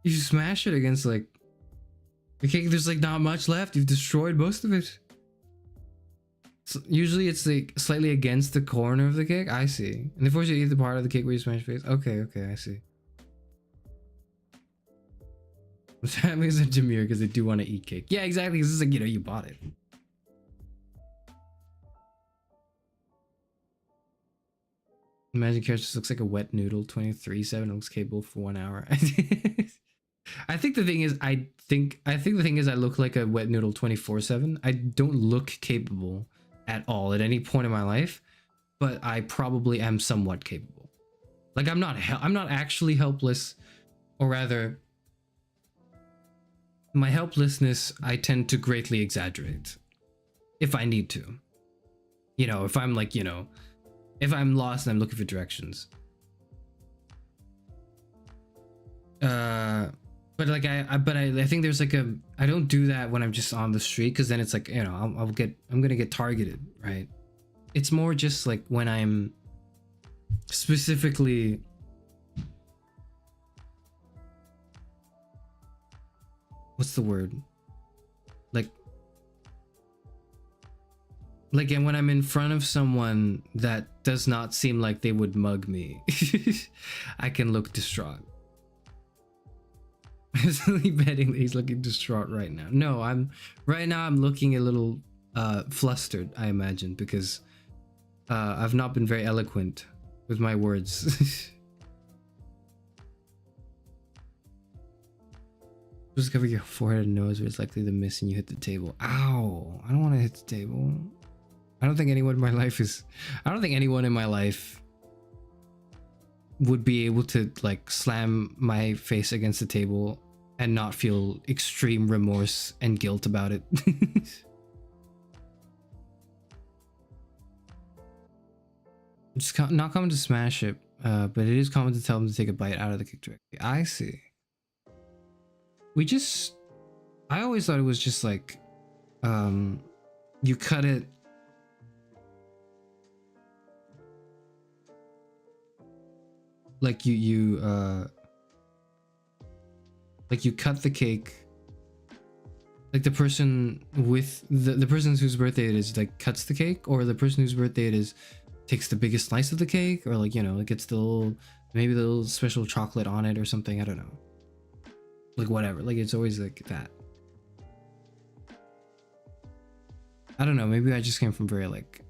Speaker 4: You smash it against like the cake, there's like not much left. You've destroyed most of it. So usually it's like slightly against the corner of the cake. I see. And of course you eat the part of the cake where you smash your face. Okay, I see. That makes it demure because they do want to eat cake. Yeah, exactly. This is like, you bought it. Imagine character just looks like a wet noodle. 23/7 looks capable for 1 hour. I think the thing is, I think the thing is I look like a wet noodle 24/7. I don't look capable at all at any point in my life, but I probably am somewhat capable. Like I'm not actually helpless, or rather, my helplessness I tend to greatly exaggerate if I need to. If I'm like, if I'm lost and I'm looking for directions. But like I think there's like I don't do that when I'm just on the street, because then it's like, you know, I'm gonna get targeted, right? It's more just like when I'm specifically what's the word? Like, and when I'm in front of someone that does not seem like they would mug me, I can look distraught. I'm silly betting that he's looking distraught right now. No, I'm looking a little flustered, I imagine, because I've not been very eloquent with my words. Just cover your forehead and nose where it's likely to miss and you hit the table. Ow! I don't want to hit the table. I don't think anyone in my life would be able to like slam my face against the table and not feel extreme remorse and guilt about it. It's not common to smash it, but it is common to tell them to take a bite out of the cake directly. I see. I always thought it was just like, you cut it. Like you cut the cake. Like the person with the person whose birthday it is like cuts the cake, or the person whose birthday it is takes the biggest slice of the cake, or like, you know, it gets maybe the little special chocolate on it or something. I don't know. Like whatever. Like it's always like that. I don't know. Maybe I just came from very like.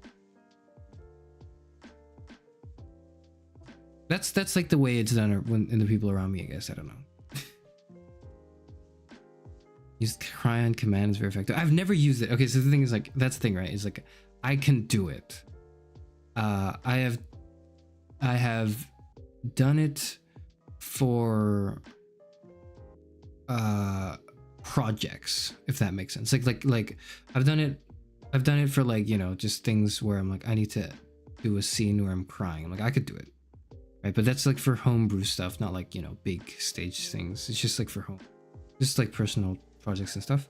Speaker 4: That's like the way it's done when in the people around me, I guess. I don't know. Use cry on command is very effective. I've never used it. Okay, so the thing is like, that's the thing, right? Is like I can do it. I have done it for projects, if that makes sense. Like I've done it for like, you know, just things where I'm like, I need to do a scene where I'm crying. I'm like, I could do it. Right, but that's like for homebrew stuff, not like, you know, big stage things. It's just like for home, just like personal projects and stuff.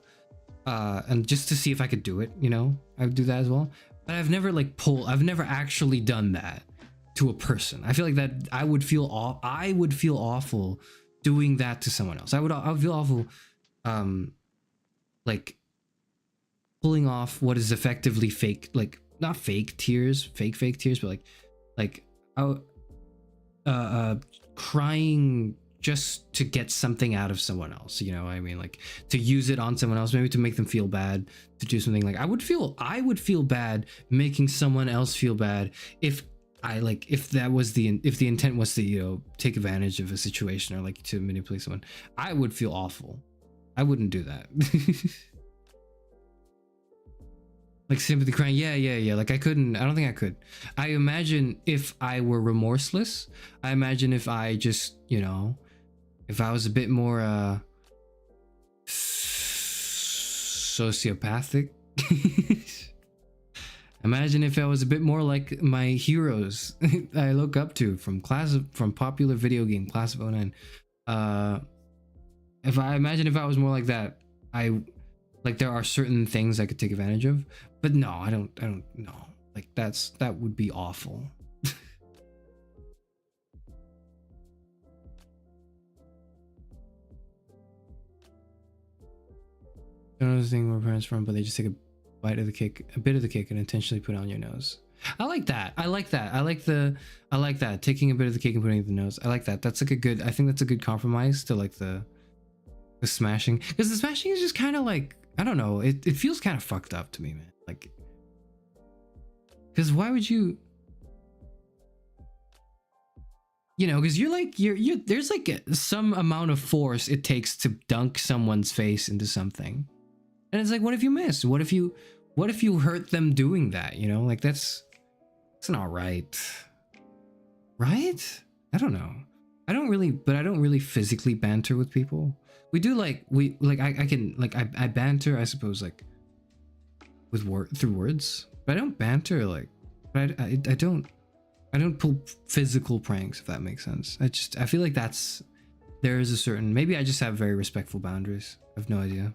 Speaker 4: And just to see if I could do it, you know, I would do that as well. But I've never I've never actually done that to a person. I feel like that I would feel awful doing that to someone else. I would feel awful, like pulling off what is effectively fake, like not fake tears, fake tears, but like crying just to get something out of someone else, you know what I mean? Like to use it on someone else, maybe to make them feel bad, to do something. Like I would feel bad making someone else feel bad if the intent was to, you know, take advantage of a situation or like to manipulate someone. I would feel awful. I wouldn't do that. Like sympathy crying, yeah. Like I don't think I could. I imagine if I were remorseless, I imagine if I just, you know, if I was a bit more sociopathic. Imagine if I was a bit more like my heroes I look up to from popular video game Class of 09. If I was more like that, like there are certain things I could take advantage of, but no, I don't know. Like that would be awful. I don't know the thing where parents from, but they just take a bit of the cake and intentionally put it on your nose. I like that. I like that. Taking a bit of the cake and putting it in the nose. I like that. That's like I think that's a good compromise to like the smashing, because the smashing is just kind of like, I don't know, it feels kind of fucked up to me, man. Like, because why would you, you know, because you're there's like some amount of force it takes to dunk someone's face into something, and it's like, what if you miss? What if you hurt them doing that? You know, like it's not right, right? I don't know. I don't really physically banter with people. We do I banter, I suppose, like through words, but I don't banter like, but I don't pull physical pranks, if that makes sense. I feel like that's there is a certain, maybe I just have very respectful boundaries. I have no idea.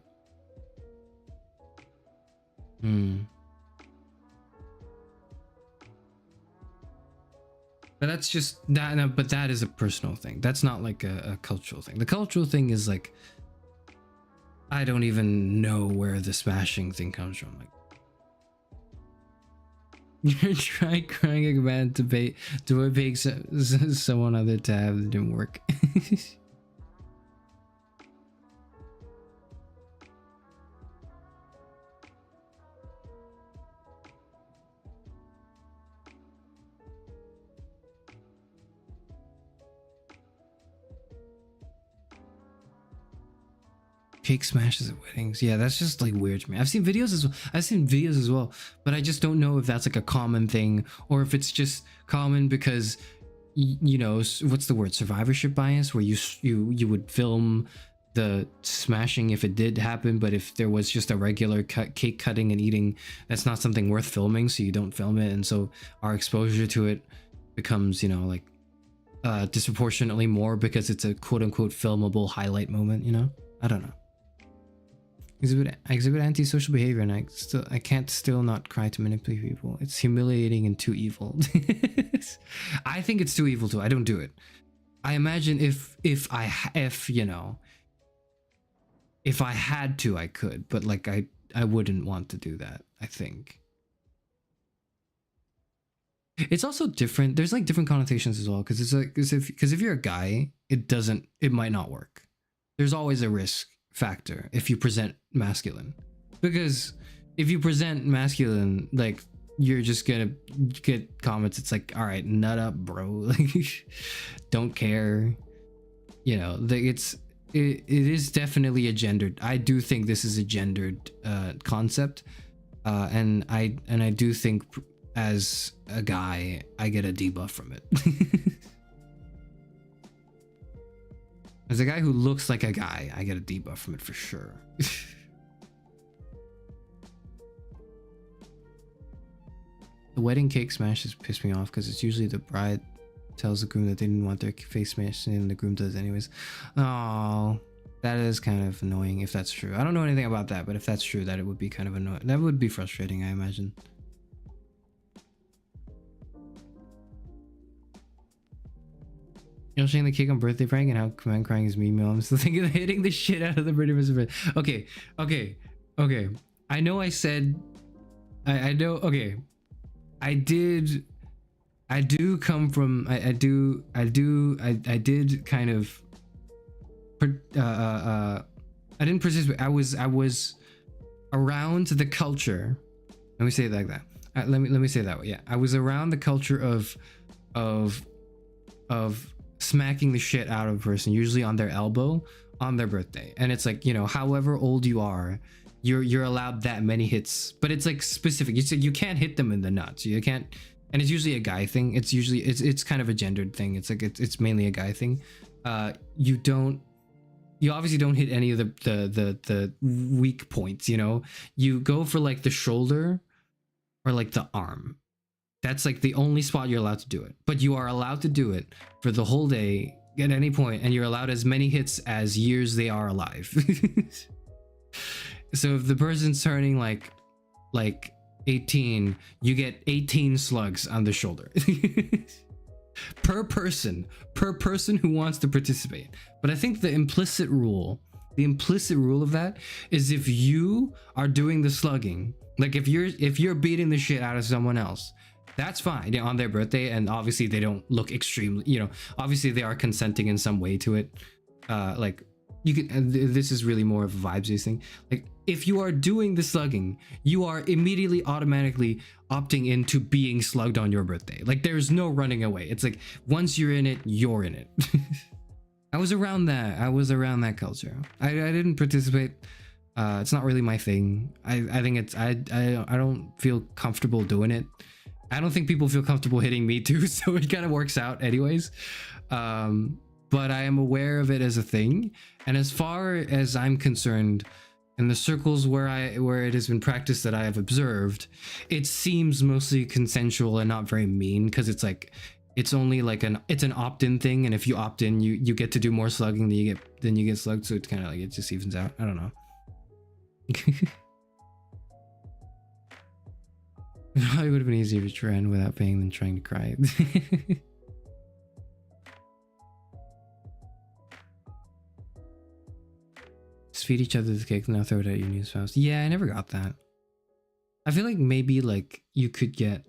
Speaker 4: But that's just that. No, but that is a personal thing. That's not like a cultural thing. The cultural thing is like, I don't even know where the smashing thing comes from. Like, you tried crying a man to pay someone other to have it didn't work. Cake smashes at weddings. Yeah, that's just like weird to me. I've seen videos as well, but I just don't know if that's like a common thing or if it's just common because you know, what's the word, survivorship bias, where you would film the smashing if it did happen, but if there was just a regular cake cutting and eating, that's not something worth filming, so you don't film it, and so our exposure to it becomes, you know, like disproportionately more because it's a quote-unquote filmable highlight moment, you know? I don't know. Exhibit antisocial behavior, and I can't still not cry to manipulate people. It's humiliating and too evil. I think it's too evil too. I don't do it. I imagine if you know, if I had to, I could, but like I wouldn't want to do that. I think it's also different. There's like different connotations as well, because it's like because if you're a guy, it might not work. There's always a risk factor if you present masculine, because if you present masculine, like, you're just gonna get comments. It's like, all right, nut up, bro. Like, don't care, you know. It is definitely a gendered, I do think this is a gendered concept, and I do think as a guy I get a debuff from it. As a guy who looks like a guy, I get a debuff from it for sure. The wedding cake smashes piss me off because it's usually the bride tells the groom that they didn't want their face smashed and the groom does anyways. Oh, that is kind of annoying if that's true. I don't know anything about that, but if that's true, that it would be kind of annoying. That would be frustrating, I imagine. You're saying the cake on birthday prank and how command crying is me. I'm still thinking of hitting the shit out of the birthday present. Okay. I know I said, I know. Okay, I do come from. I did kind of. I didn't participate. I was around the culture. Let me say it like that. Let me say it that way. Yeah, I was around the culture of smacking the shit out of a person, usually on their elbow, on their birthday. And it's like, you know, however old you are, you're allowed that many hits, but it's like specific. You can't hit them in the nuts. You can't, and it's usually a guy thing. It's kind of a gendered thing. It's like it's mainly a guy thing. You obviously don't hit any of the weak points, you know. You go for like the shoulder or like the arm. That's like the only spot you're allowed to do it, but you are allowed to do it for the whole day at any point, and you're allowed as many hits as years they are alive. So if the person's turning like 18, you get 18 slugs on the shoulder. per person who wants to participate. But I think the implicit rule of that is if you are doing the slugging, like if you're beating the shit out of someone else, that's fine, you know, on their birthday, and obviously they don't look extremely, you know, obviously they are consenting in some way to it. Like you can, this is really more of a vibes-based thing. Like if you are doing the slugging, you are immediately automatically opting into being slugged on your birthday. Like there's no running away. It's like once you're in it, you're in it. I was around that culture. I didn't participate. It's not really my thing. I think I don't feel comfortable doing it. I don't think people feel comfortable hitting me too, so it kind of works out anyways. But I am aware of it as a thing, and as far as I'm concerned, in the circles where it has been practiced that I have observed, it seems mostly consensual and not very mean, because it's like it's only like it's an opt-in thing, and if you opt in, you get to do more slugging than you get slugged, so it's kind of like it just evens out. I don't know. It probably would have been easier to trend without paying than trying to cry. Just feed each other the cake and now throw it at your new spouse. Yeah, I never got that. I feel like maybe like you could get,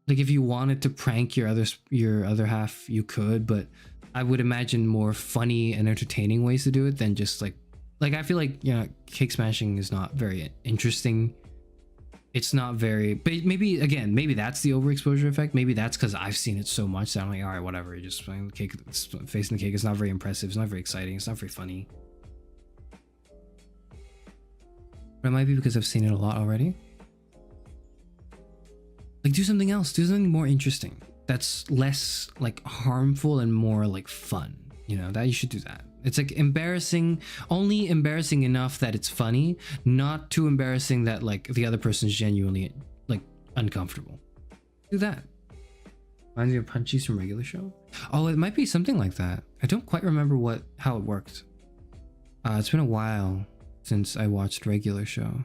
Speaker 4: like if you wanted to prank your other half, you could, but I would imagine more funny and entertaining ways to do it than just like I feel like, you know, cake smashing is not very interesting. It's not very, but maybe again, maybe that's the overexposure effect. Maybe that's because I've seen it so much that I'm like, all right, whatever. You're just playing the cake, facing the cake. It's not very impressive. It's not very exciting. It's not very funny. But it might be because I've seen it a lot already. Like, do something else. Do something more interesting. That's less like harmful and more like fun. You know, that you should do that. It's like embarrassing, only embarrassing enough that it's funny, not too embarrassing that like the other person's genuinely like uncomfortable. Do that. Reminds me of Punchies from Regular Show. Oh, it might be something like that. I don't quite remember how it worked. It's been a while since I watched Regular Show.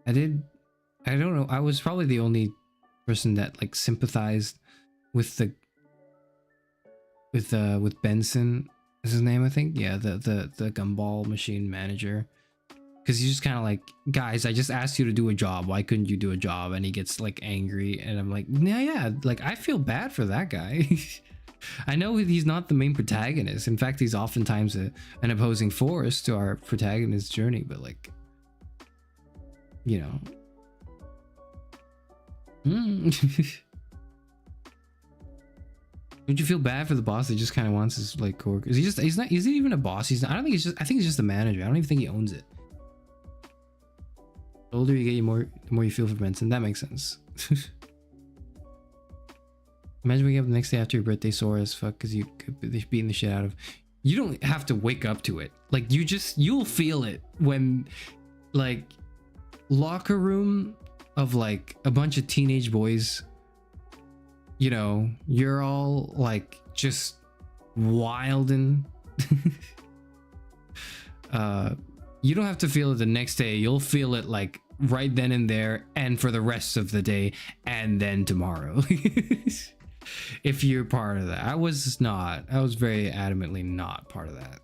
Speaker 4: I don't know. I was probably the only person that like sympathized with with Benson is his name, I think. Yeah, the gumball machine manager, because he's just kind of like, guys, I just asked you to do a job, why couldn't you do a job? And he gets like angry, and I'm like, yeah, like I feel bad for that guy. I know he's not the main protagonist. In fact, he's oftentimes an opposing force to our protagonist's journey, but like, you know. Don't you feel bad for the boss that just kind of wants his like coworkers? Is he even a boss? I don't think he's just, I think he's just a manager. I don't even think he owns it. The older you get, the more you feel for Benson. That makes sense. Imagine waking up the next day after your birthday sore as fuck because you could be beating the shit out of. You don't have to wake up to it. Like you'll feel it when like locker room of like a bunch of teenage boys, you know, you're all like just wild and you don't have to feel it the next day. You'll feel it like right then and there and for the rest of the day and then tomorrow. If you're part of that. I was very adamantly not part of that.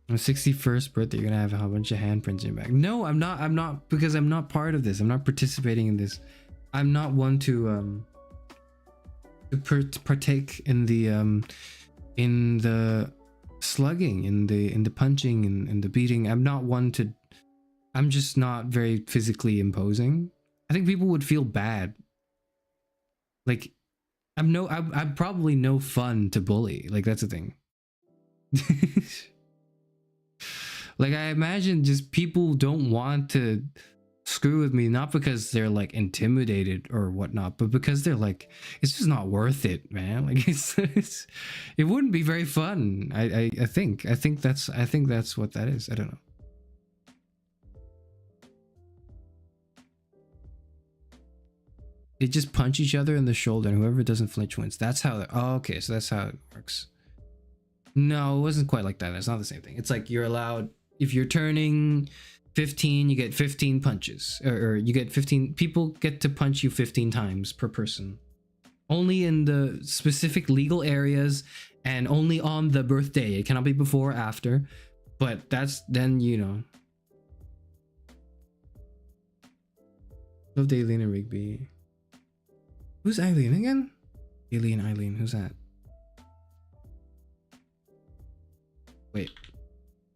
Speaker 4: On 61st birthday, you're gonna have a whole bunch of handprints in your bag. No, I'm not, because I'm not part of this. I'm not participating in this. I'm not one to partake in the slugging, in the punching, and the beating. I'm not one to. I'm just not very physically imposing. I think people would feel bad. Like, I'm probably no fun to bully. Like, that's the thing. Like, I imagine just people don't want to screw with me, not because they're like intimidated or whatnot, but because they're like, it's just not worth it, man. Like, it wouldn't be very fun. I think that's what that is. I don't know. They just punch each other in the shoulder, and whoever doesn't flinch wins. That's how. Oh, okay, so that's how it works. No, it wasn't quite like that. It's not the same thing. It's like you're allowed, if you're turning 15, you get 15 punches, or you get 15 people get to punch you 15 times per person, only in the specific legal areas and only on the birthday. It cannot be before or after, but that's then, you know. Loved Aileen and Rigby. Who's Aileen again? Eileen, who's that? Wait,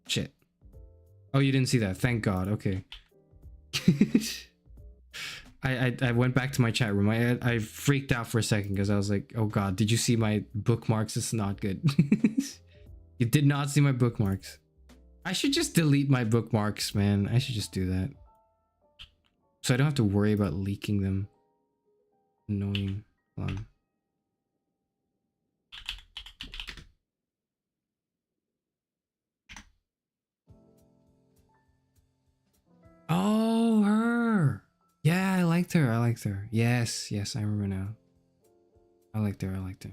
Speaker 4: shit. Oh, you didn't see that. Thank God. Okay. I went back to my chat room. I freaked out for a second because I was like, oh God, did you see my bookmarks? It's not good. You did not see my bookmarks. I should just delete my bookmarks, man. I should just do that, so I don't have to worry about leaking them. Annoying. Hold on. liked her. I liked her. Yes, yes, I remember now. I liked her. I liked her.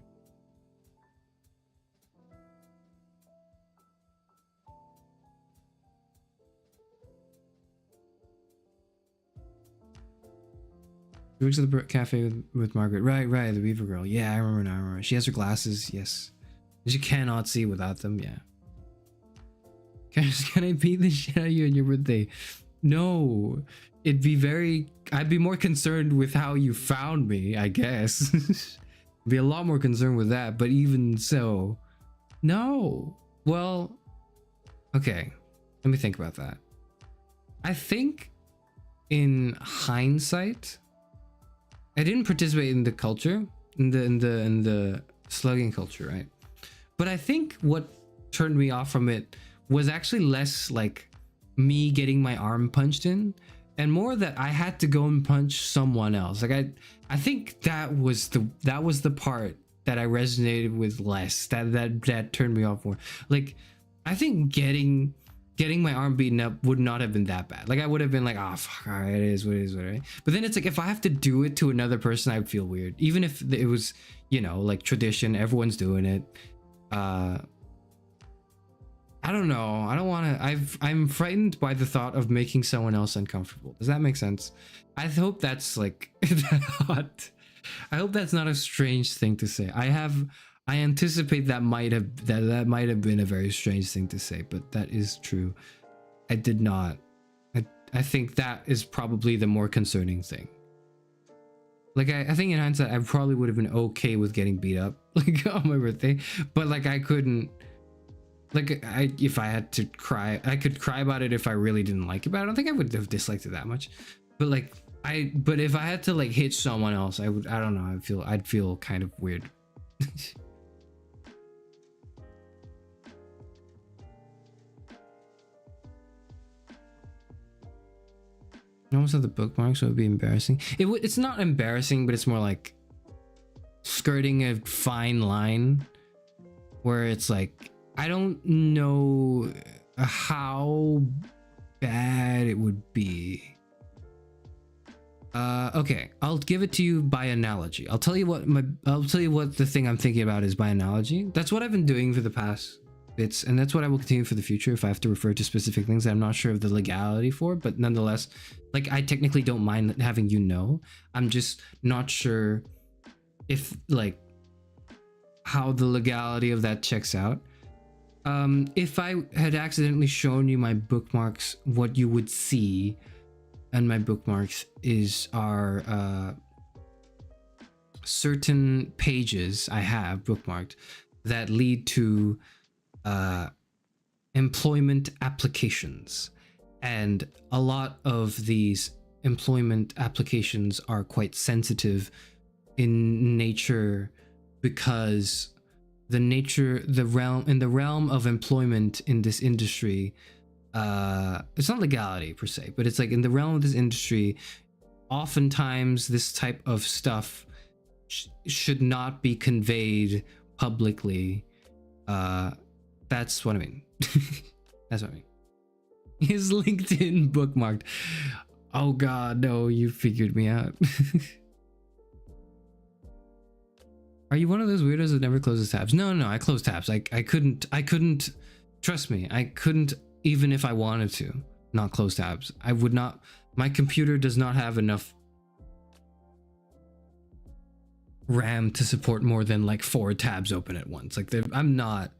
Speaker 4: She works at the cafe with Margaret. Right, the Weaver girl. Yeah, I remember now. I remember. She has her glasses. Yes. She cannot see without them. Yeah. Can I beat the shit out of you on your birthday? No. I'd be more concerned with how you found me, I guess. Be a lot more concerned with that, but even so, no. Well, okay. Let me think about that. I think in hindsight, I didn't participate in the culture, in the slugging culture, right? But I think what turned me off from it was actually less like me getting my arm punched in, and more that I had to go and punch someone else. Like I think that was the part that I resonated with less. That turned me off more. Like I think getting my arm beaten up would not have been that bad. Like I would have been like, oh fuck, all right, it is what it is, right? But then it's like if I have to do it to another person, I'd feel weird. Even if it was, you know, like tradition, everyone's doing it. I don't know. I don't want to. I'm frightened by the thought of making someone else uncomfortable. Does that make sense? I hope that's like not. I hope that's not a strange thing to say. I anticipate that might have been a very strange thing to say, but that is true. I did not. I think that is probably the more concerning thing. Like I think in hindsight, I probably would have been okay with getting beat up like on my birthday, but like I couldn't. Like if I had to cry, I could cry about it if I really didn't like it, but I don't think I would have disliked it that much. But like but if I had to like hit someone else, I don't know, I'd feel kind of weird. I almost have the bookmark, so it would be embarrassing. It's not embarrassing, but it's more like skirting a fine line where it's like, I don't know how bad it would be. Okay, I'll give it to you by analogy. I'll tell you what the thing I'm thinking about is by analogy. That's what I've been doing for the past bits, and that's what I will continue for the future if I have to refer to specific things that I'm not sure of the legality for, but nonetheless, like I technically don't mind having you know. I'm just not sure if like how the legality of that checks out. If I had accidentally shown you my bookmarks, what you would see on my bookmarks are certain pages I have bookmarked that lead to employment applications. And a lot of these employment applications are quite sensitive in nature because in the realm of employment in this industry, it's not legality per se, but it's like in the realm of this industry, oftentimes this type of stuff should not be conveyed publicly. That's what I mean. That's what I mean. His LinkedIn bookmarked. Oh god, no, you figured me out. Are you one of those weirdos that never closes tabs? No, I close tabs. I couldn't, trust me, I couldn't, even if I wanted to, not close tabs. I would not, my computer does not have enough RAM to support more than like 4 tabs open at once. Like I'm not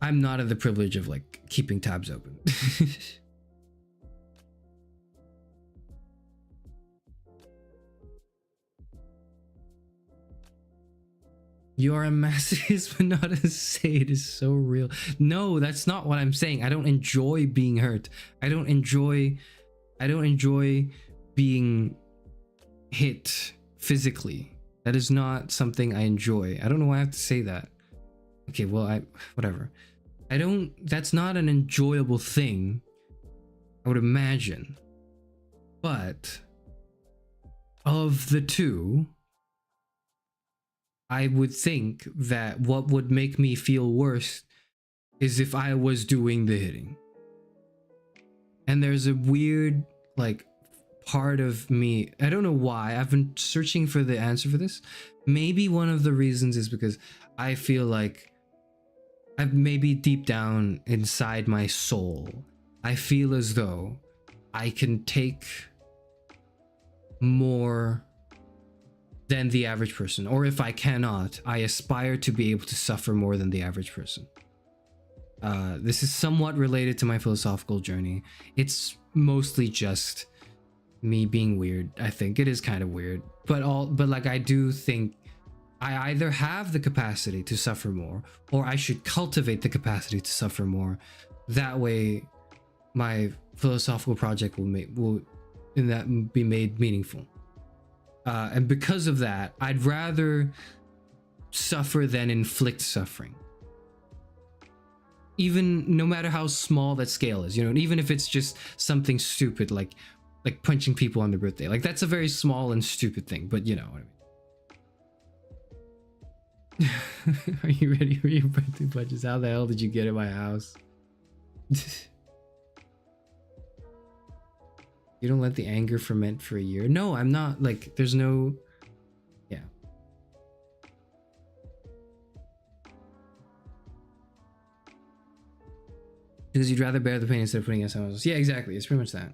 Speaker 4: in the privilege of like keeping tabs open. You are a masochist, but not a sade is so real. No, that's not what I'm saying. I don't enjoy being hurt. I don't enjoy being hit physically. That is not something I enjoy. I don't know why I have to say that. Okay, well, whatever. That's not an enjoyable thing, I would imagine. But of the two, I would think that what would make me feel worse is if I was doing the hitting. And there's a weird, like, part of me, I don't know why, I've been searching for the answer for this. Maybe one of the reasons is because I feel like maybe deep down inside my soul, I feel as though I can take more than the average person, or if I cannot, I aspire to be able to suffer more than the average person. This is somewhat related to my philosophical journey. It's mostly just me being weird. I think it is kind of weird, but like I do think I either have the capacity to suffer more, or I should cultivate the capacity to suffer more. That way, my philosophical project will be made meaningful. And because of that, I'd rather suffer than inflict suffering. Even no matter how small that scale is, you know, even if it's just something stupid like punching people on their birthday. Like that's a very small and stupid thing, but you know what I mean. Are you ready for your birthday punches? How the hell did you get in my house? You don't let the anger ferment for a year? No, I'm not. Like, there's no... Yeah. Because you'd rather bear the pain instead of putting it on someone else. Yeah, exactly. It's pretty much that.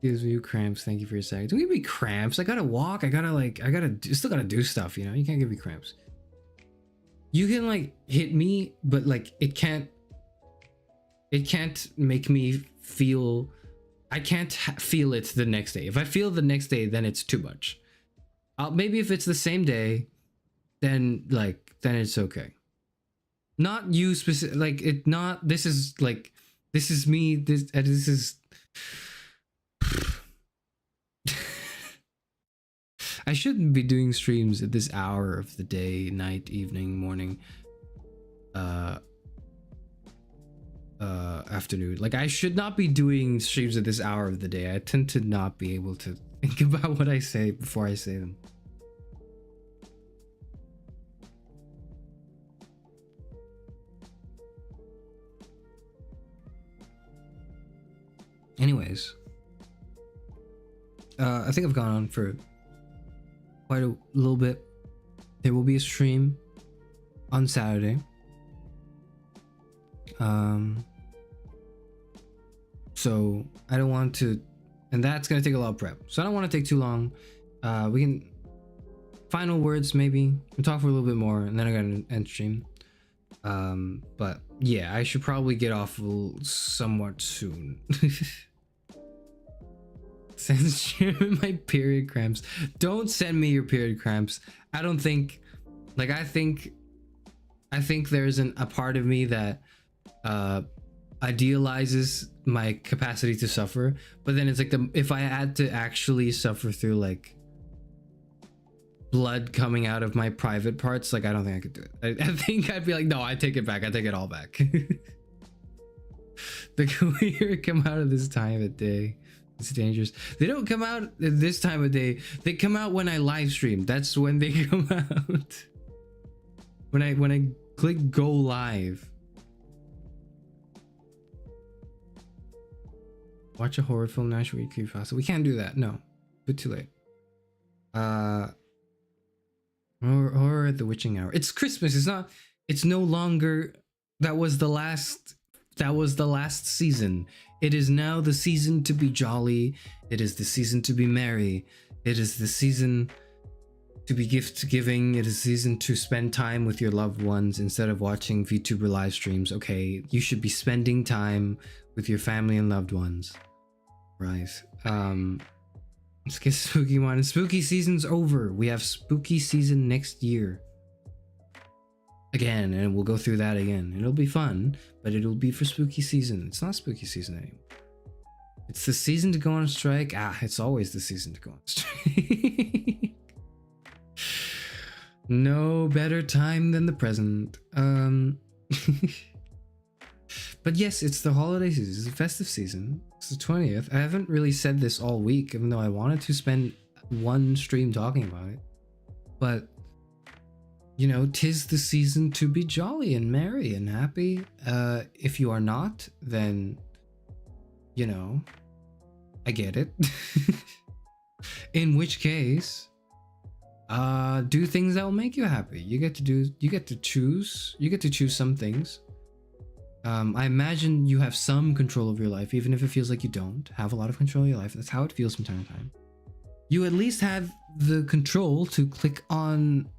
Speaker 4: Gives me cramps. Thank you for your second. Don't give me cramps. I gotta walk. I still gotta do stuff, you know? You can't give me cramps. You can like hit me, but like it can't make me feel, I can't feel it the next day. If I feel the next day, then it's too much. Maybe if it's the same day, then it's okay. Not you specific, like it not, this is me, this is I shouldn't be doing streams at this hour of the day, night, evening, morning, afternoon. Like I should not be doing streams at this hour of the day. I tend to not be able to think about what I say before I say them. Anyways, I think I've gone on for quite a little bit. There will be a stream on Saturday. So I don't want to, and that's gonna take a lot of prep. So I don't want to take too long. We can final words maybe. We'll talk for a little bit more, and then I gotta end stream. But yeah, I should probably get off somewhat soon. Send my period cramps. Don't send me your period cramps. I don't think, like I think there's a part of me that idealizes my capacity to suffer, but then it's like if I had to actually suffer through like blood coming out of my private parts, like I don't think I could do it. I think I'd be like, no, I take it back. I take it all back. The queer come out of this time of day. It's dangerous. They don't come out at this time of day. They come out when I live stream. That's when they come out. When I click go live. Watch a horror film, National Week Creepypasta. We can't do that. No, but too late. Horror at the witching hour. It's Christmas. It's not. It's no longer. That was the last season. It is now the season to be jolly. It is the season to be merry. It is the season to be gift giving. It is the season to spend time with your loved ones instead of watching VTuber live streams. Okay, you should be spending time with your family and loved ones. Right. Let's get spooky one. Spooky season's over. We have spooky season next year. Again, and we'll go through that again. It'll be fun, but it'll be for spooky season. It's not spooky season anymore. It's the season to go on strike. It's always the season to go on strike. No better time than the present. But yes, it's the holiday season. It's the festive season. It's the 20th. I haven't really said this all week, even though I wanted to spend one stream talking about it. But you know, 'tis the season to be jolly and merry and happy. If you are not, then, you know, I get it. In which case, do things that will make you happy. You get to choose some things. I imagine you have some control of your life, even if it feels like you don't have a lot of control of your life. That's how it feels from time to time. You at least have the control to click on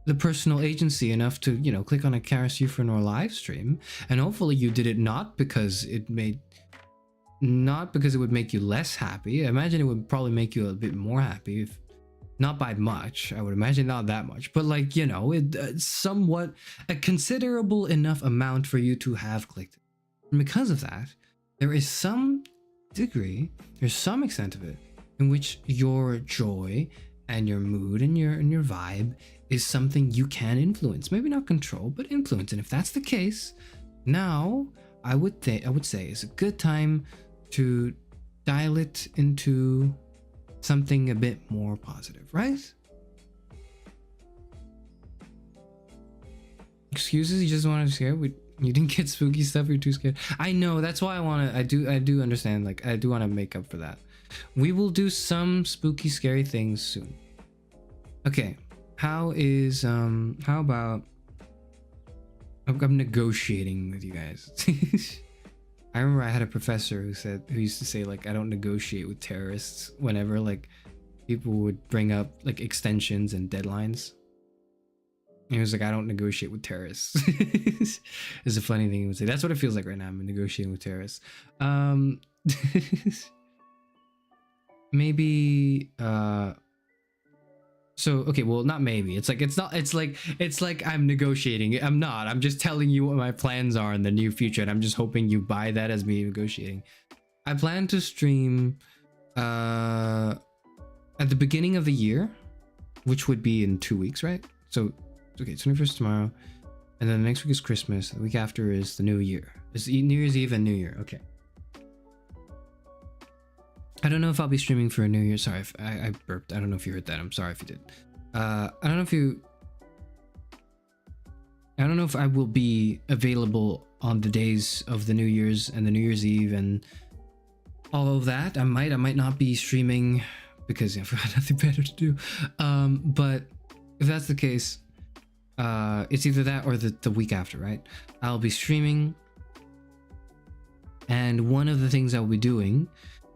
Speaker 4: the personal agency enough to, you know, click on a Karas Euphranor live stream, and hopefully you did it not because it would make you less happy. I imagine it would probably make you a bit more happy, if not by much. I would imagine not that much, but like, you know, somewhat a considerable enough amount for you to have clicked it. And because of that, there is some degree, there's some extent of it in which your joy and your mood and your vibe is something you can influence. Maybe not control, but influence. And if that's the case, now I would say it's a good time to dial it into something a bit more positive, right? Excuses? You just want to scare? You didn't get spooky stuff. You're too scared. I know. That's why I do understand. Like, I do want to make up for that. We will do some spooky, scary things soon. Okay. How about I'm negotiating with you guys. I remember I had a professor who used to say, like, I don't negotiate with terrorists whenever, like, people would bring up, like, extensions and deadlines. And he was like, I don't negotiate with terrorists. It's a funny thing he would say. That's what it feels like right now. I'm negotiating with terrorists. Maybe so okay, well, not maybe. It's like I'm negotiating. I'm not. I'm just telling you what my plans are in the near future, and I'm just hoping you buy that as me negotiating. I plan to stream at the beginning of the year, which would be in 2 weeks, right? So okay, 21st tomorrow, and then the next week is Christmas. The week after is the New Year. It's New Year's Eve and New Year. Okay. I don't know if I'll be streaming for a New Year. Sorry if I burped. I don't know if you heard that. I'm sorry if you did. I don't know if I will be available on the days of the New Year's and the New Year's Eve and all of that. I might not be streaming because I've got nothing better to do. But if that's the case, it's either that or the week after, right? I'll be streaming, and one of the things I'll be doing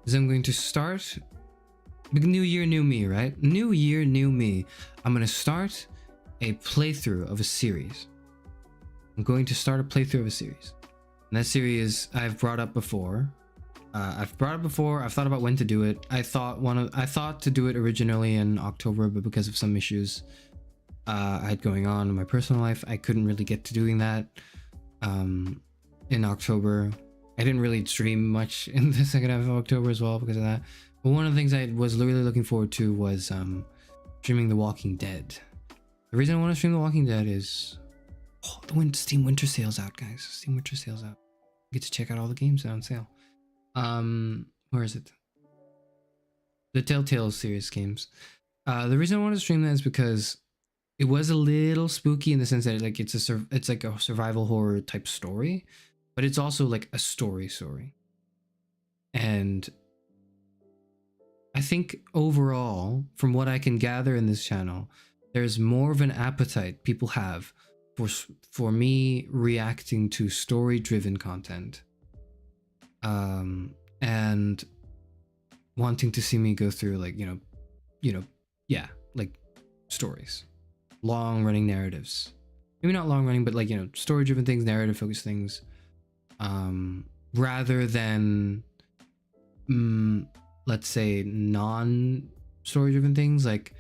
Speaker 4: is I'm going to start new year, new me, right? New year, new me. I'm going to start a playthrough of a series. I'm going to start a playthrough of a series. And that series I've brought up before. I've thought about when to do it. I thought to do it originally in October, but because of some issues I had going on in my personal life, I couldn't really get to doing that in October. I didn't really stream much in the second half of October as well because of that. But one of the things I was really looking forward to was streaming The Walking Dead. The reason I want to stream The Walking Dead is the Steam Winter Sale's out, guys. Steam Winter Sale's out. You get to check out all the games on sale. Where is it? The Telltale series games. The reason I want to stream that is because it was a little spooky in the sense that like it's like a survival horror type story. But it's also like a story. And I think overall, from what I can gather in this channel, there's more of an appetite people have for me reacting to story-driven content. And wanting to see me go through like, like stories. Long-running narratives. Maybe not long-running, but like, story-driven things, narrative-focused things. Rather than let's say non-story driven things. Like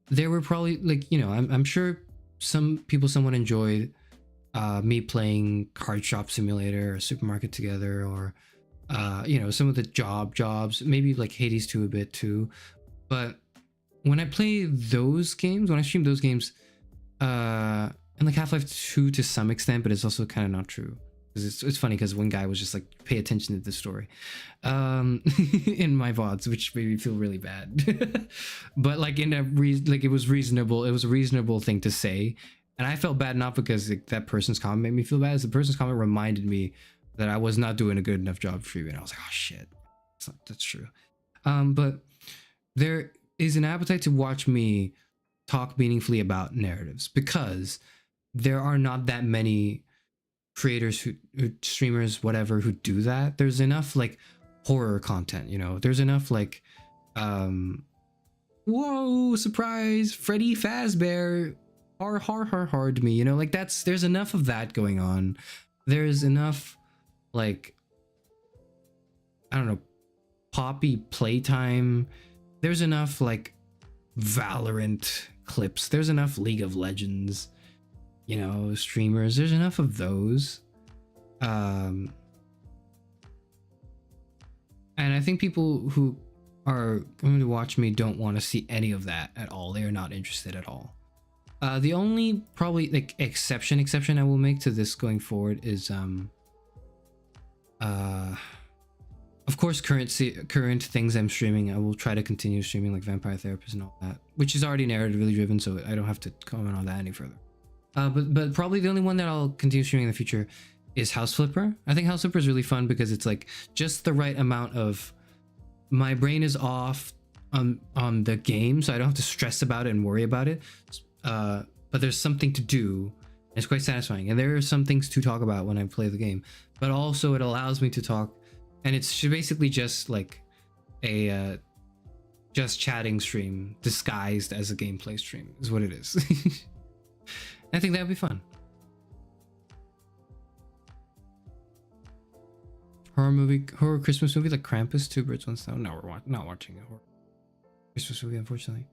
Speaker 4: there were probably like, I'm sure some people somewhat enjoyed me playing Card Shop Simulator or Supermarket Together, or some of the jobs, maybe like Hades 2 a bit too. But when I play those games, when I stream those games, and like Half-Life 2 to some extent, but it's also kind of not true. It's funny because one guy was just like, pay attention to the story in my VODs, which made me feel really bad. But like it was reasonable. It was a reasonable thing to say. And I felt bad not because like, that person's comment made me feel bad, as the person's comment reminded me that I was not doing a good enough job streaming. I was like, oh shit, that's true. But there is an appetite to watch me talk meaningfully about narratives, because there are not that many creators who streamers, whatever, who do that. There's enough like horror content, you know, there's enough like whoa, surprise, Freddy Fazbear hard me, you know, like there's enough of that going on. There's enough like, I don't know, poppy playtime. There's enough like Valorant clips. There's enough League of Legends, you know, streamers. There's enough of those. And I think people who are going to watch me don't want to see any of that at all. They are not interested at all. The only probably like exception I will make to this going forward is of course current things I'm streaming. I will try to continue streaming like Vampire Therapist and all that, which is already narratively driven, so I don't have to comment on that any further. But probably the only one that I'll continue streaming in the future is House Flipper. I think House Flipper is really fun because it's like just the right amount of my brain is off on the game, so I don't have to stress about it and worry about it. But there's something to do. It's quite satisfying, and there are some things to talk about when I play the game. But also, it allows me to talk, and it's basically just like a just chatting stream disguised as a gameplay stream is what it is. I think that would be fun. Horror Christmas movie like Krampus, Two Birds, One Stone. No, we're not watching a horror Christmas movie, unfortunately.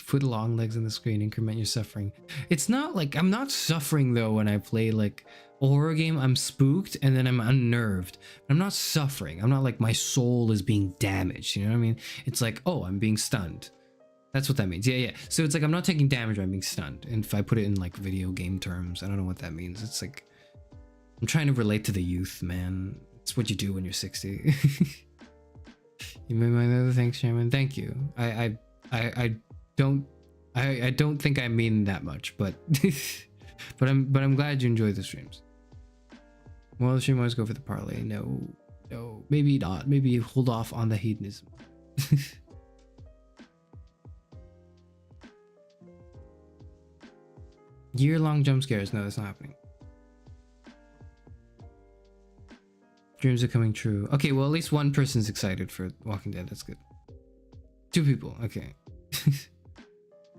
Speaker 4: Put long legs on the screen, increment your suffering. It's not like I'm not suffering though when I play like a horror game. I'm spooked and then I'm unnerved. I'm not suffering. I'm not like my soul is being damaged. You know what I mean? It's like, oh, I'm being stunned. That's what that means. Yeah. So it's like I'm not taking damage. I'm being stunned. And if I put it in like video game terms, I don't know what that means. It's like I'm trying to relate to the youth, man. It's what you do when you're 60. You made my other thanks, Shaman. Thank you. I don't think I mean that much, but but I'm glad you enjoy the streams. Well, the stream always go for the parlay. No, maybe not. Maybe hold off on the hedonism. Year-long jump scares. No, that's not happening. Dreams are coming true. Okay, well, at least one person's excited for Walking Dead. That's good. 2 people. Okay.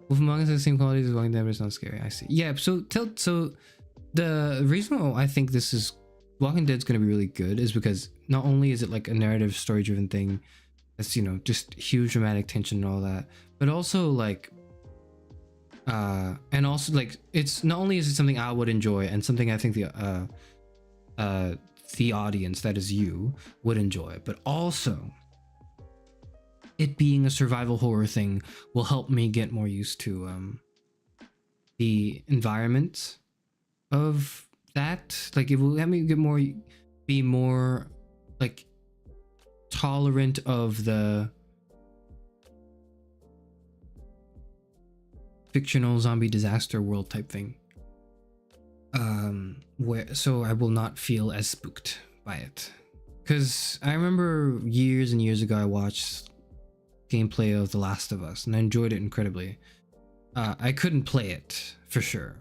Speaker 4: Wolf Among Us has the same qualities as Walking Dead, but it's not scary. I see. Yeah, so the reason why I think this is Walking Dead's going to be really good is because not only is it like a narrative story driven thing that's, you know, just huge dramatic tension and all that, but also like and also like it's not only is it something I would enjoy and something I think the audience, that is you, would enjoy, but also it being a survival horror thing will help me get more used to the environment of that. Like it will help me be more like tolerant of the fictional zombie disaster world type thing. So I will not feel as spooked by it. Because I remember years and years ago I watched gameplay of The Last of Us and I enjoyed it incredibly. I couldn't play it for sure.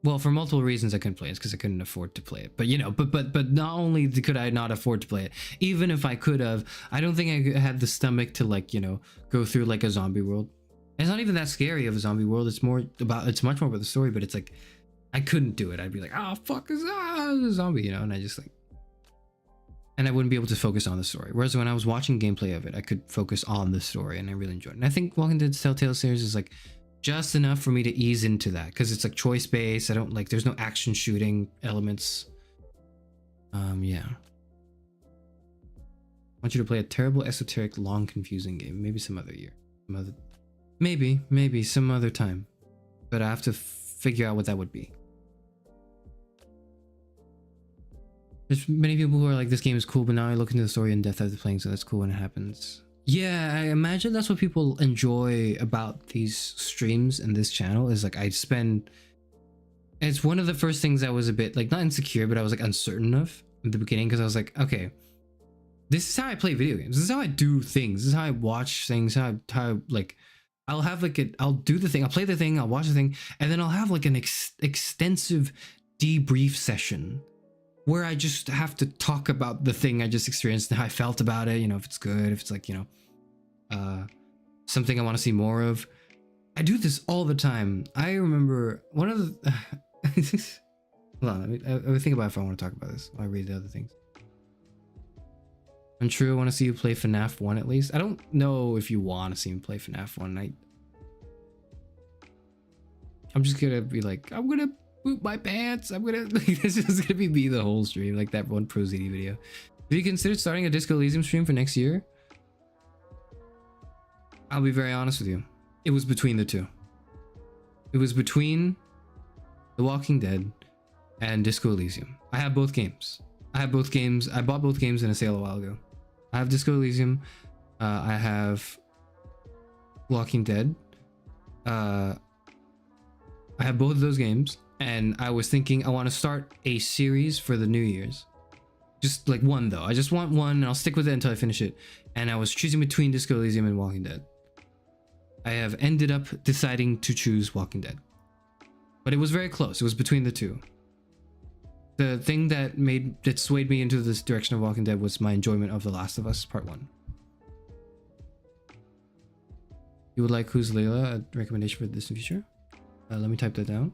Speaker 4: Well, for multiple reasons I couldn't play it, because I couldn't afford to play it. But you know, but not only could I not afford to play it, even if I could have, I don't think I had the stomach to like, you know, go through like a zombie world. It's not even that scary of a zombie world. It's much more about the story, but it's like I couldn't do it. I'd be like, oh fuck, is a zombie, you know, and I just like, and I wouldn't be able to focus on the story. Whereas when I was watching gameplay of it, I could focus on the story, and I really enjoyed it. And I think Walking Dead's Telltale series is like just enough for me to ease into that, because it's like choice based. I don't like, there's no action shooting elements. Yeah. I want you to play a terrible, esoteric, long, confusing game. Maybe some other year. Maybe some other time. But I have to figure out what that would be. There's many people who are like, this game is cool, but now I look into the story in depth after playing, so that's cool when it happens. Yeah, I imagine that's what people enjoy about these streams and this channel is like I spend. It's one of the first things I was a bit like not insecure, but I was like uncertain of in the beginning because I was like, okay, this is how I play video games. This is how I do things. This is how I watch things. How like I'll have like I'll do the thing. I'll play the thing. I'll watch the thing, and then I'll have like an extensive debrief session where I just have to talk about the thing I just experienced and how I felt about it. You know, if it's good, if it's like something I want to see more of. I do this all the time. I remember one of the. Hold on, I would think about if I want to talk about this while I read the other things. I'm true. I want to see you play FNAF 1 at least. I don't know if you want to see me play FNAF 1. I'm just gonna be like, I'm gonna boot my pants. I'm gonna. Like, this is gonna be me the whole stream, like that one ProZD video. Have you considered starting a Disco Elysium stream for next year? I'll be very honest with you. It was between the two. It was between The Walking Dead and Disco Elysium. I have both games. I bought both games in a sale a while ago. I have Disco Elysium. I have Walking Dead. I have both of those games, and I was thinking I want to start a series for the New Year's. Just like one though. I just want one, and I'll stick with it until I finish it. And I was choosing between Disco Elysium and Walking Dead. I have ended up deciding to choose Walking Dead. But it was very close. It was between the two. The thing that swayed me into this direction of Walking Dead was my enjoyment of The Last of Us Part 1. You would like Who's Layla, a recommendation for this in future? Let me type that down.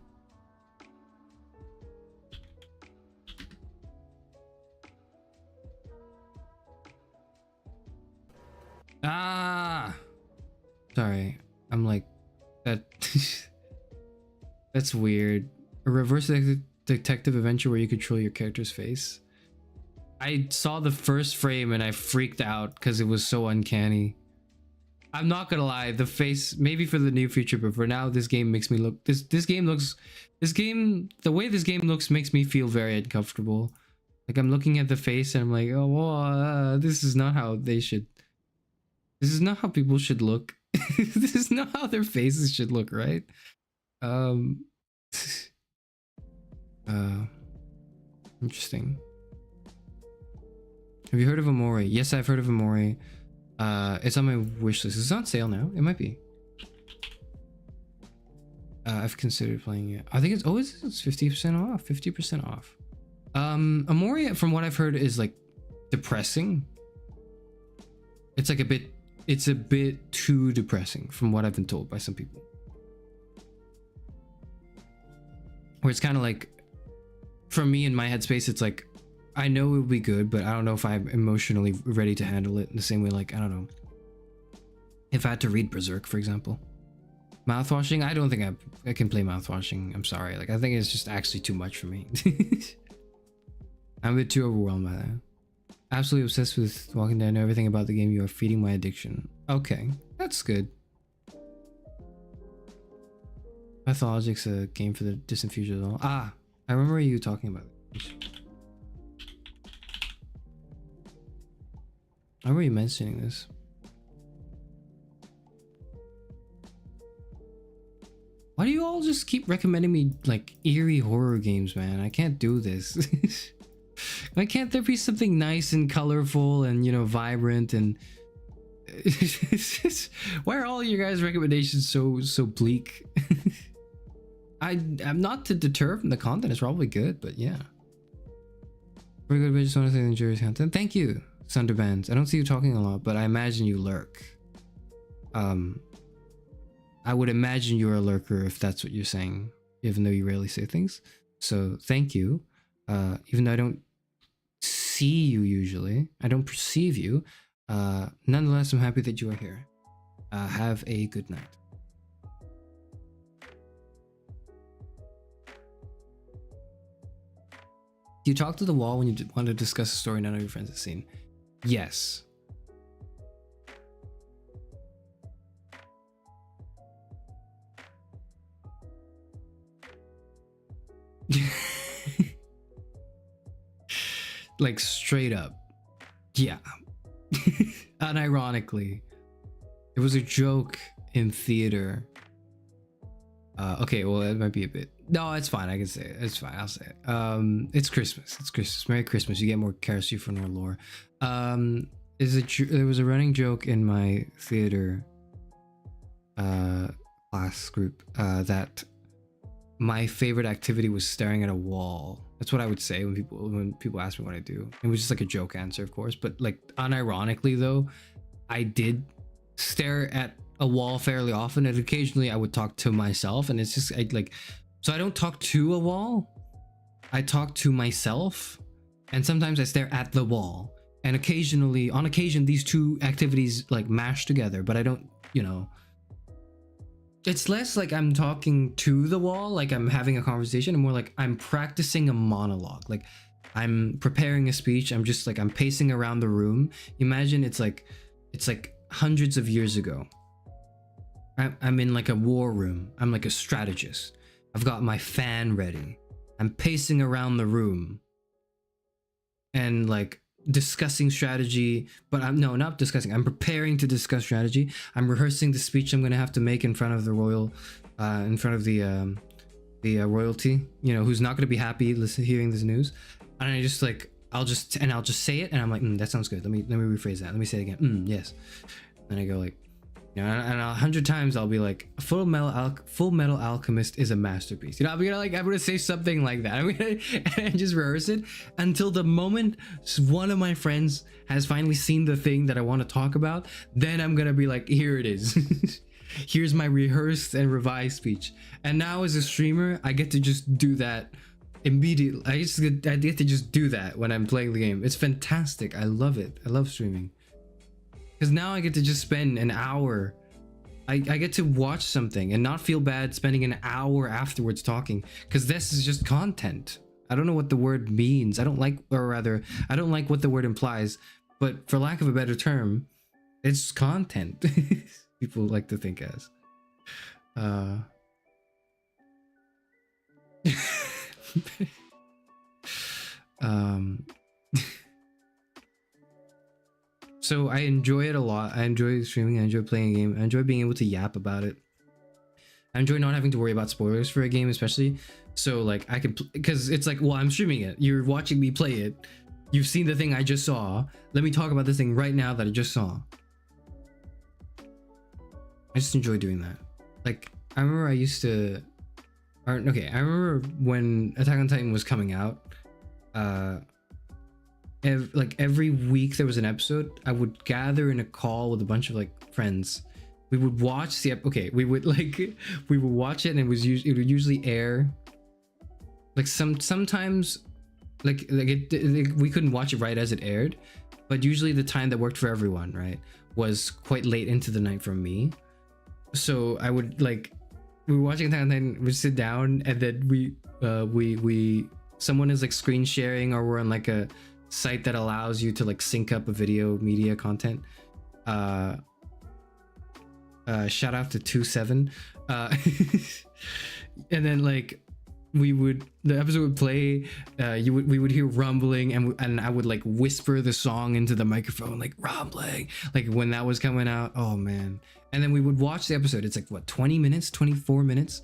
Speaker 4: Ah! Sorry, I'm like that. That's weird. A reverse detective adventure where you control your character's face. I saw the first frame and I freaked out because it was so uncanny. I'm not gonna lie, the face maybe for the near future, but for now, this game makes me look. The way this game looks makes me feel very uncomfortable. Like I'm looking at the face and I'm like, oh, well, this is not how they should. This is not how people should look. This is not how their faces should look, right? Interesting. Have you heard of Amori? Yes, I've heard of Amori. It's on my wish list. It's on sale now. It might be. I've considered playing it. I think it's 50% off. 50% off. Amori, from what I've heard, is like depressing. It's like it's a bit too depressing from what I've been told by some people. Where it's kind of like, for me in my headspace, it's like, I know it will be good, but I don't know if I'm emotionally ready to handle it in the same way. Like, I don't know. If I had to read Berserk, for example. Mouthwashing, I don't think I can play mouthwashing. I'm sorry. Like, I think it's just actually too much for me. I'm a bit too overwhelmed by that. Absolutely obsessed with Walking Dead. I know everything about the game. You are feeding my addiction. Okay, that's good. Mythologic's a game for the distant future as well. Ah, I remember you talking about it. I remember you mentioning this. Why do you all just keep recommending me like eerie horror games, man? I can't do this. Why can't there be something nice and colorful and, you know, vibrant and why are all your guys' recommendations so bleak? I'm not to deter from the content. It's probably good, but yeah. Very good. I just want to say enjoy your content. Thank you, Sunderbands. I don't see you talking a lot, but I imagine you lurk. I would imagine you're a lurker if that's what you're saying, even though you rarely say things. So thank you. Even though I don't see you usually, I don't perceive you. Nonetheless, I'm happy that you are here. Have a good night. Do you talk to the wall when you want to discuss a story none of your friends have seen? Yes. Like straight up. Yeah. Unironically, it was a joke in theater. Okay, well, it might be a bit. No, it's fine. I can say it. It's fine. I'll say it. It's Christmas. It's Christmas. Merry Christmas. You get more Kerosene for our lore. There was a running joke in my theater class group that my favorite activity was staring at a wall. That's what I would say when people ask me what I do. It was just like a joke answer, of course, but like unironically though, I did stare at a wall fairly often, and occasionally I would talk to myself, and it's just so I don't talk to a wall, I talk to myself, and sometimes I stare at the wall, and on occasion these two activities like mash together, but I don't, it's less like I'm talking to the wall, like I'm having a conversation, and more like I'm practicing a monologue, like I'm preparing a speech. I'm pacing around the room. Imagine it's like hundreds of years ago. I'm in like a war room. I'm like a strategist. I've got my fan ready. I'm pacing around the room and like discussing strategy, but not discussing. I'm preparing to discuss strategy. I'm rehearsing the speech I'm going to have to make in front of the royalty, who's not going to be happy hearing this news. And I'll just say it, and I'm like, that sounds good. Let me rephrase that. Let me say it again. Yes. And I go like, and 100 times I'll be like, Full Metal Alchemist is a masterpiece. I'm gonna say something like that. I'm gonna and just rehearse it until the moment one of my friends has finally seen the thing that I want to talk about. Then I'm gonna be like, here it is. Here's my rehearsed and revised speech. And now as a streamer, I get to just do that immediately. I get to just do that when I'm playing the game. It's fantastic. I love it. I love streaming. Because now I get to just spend an hour. I get to watch something and not feel bad spending an hour afterwards talking. Because this is just content. I don't know what the word means. I don't like what the word implies. But for lack of a better term, it's content. People like to think as. So I enjoy it a lot. I enjoy streaming. I enjoy playing a game. I enjoy being able to yap about it. I enjoy not having to worry about spoilers for a game, especially. So like I can, because it's like, well, I'm streaming it. You're watching me play it. You've seen the thing I just saw. Let me talk about this thing right now that I just saw. I just enjoy doing that. Like I remember I remember when Attack on Titan was coming out. Every week there was an episode. I would gather in a call with a bunch of like friends. We would watch we would watch it, and it would usually air like sometimes we couldn't watch it right as it aired, but usually the time that worked for everyone, right, was quite late into the night for me. So I would we were watching Attack on Titan, we sit down, and then we someone is like screen sharing, or we're on like a site that allows you to like sync up a video media content. Shout out to 27. And then like the episode would play, we would hear rumbling, and I would like whisper the song into the microphone, like rumbling, like when that was coming out. Oh man. And then we would watch the episode. It's like what, 20 minutes, 24 minutes.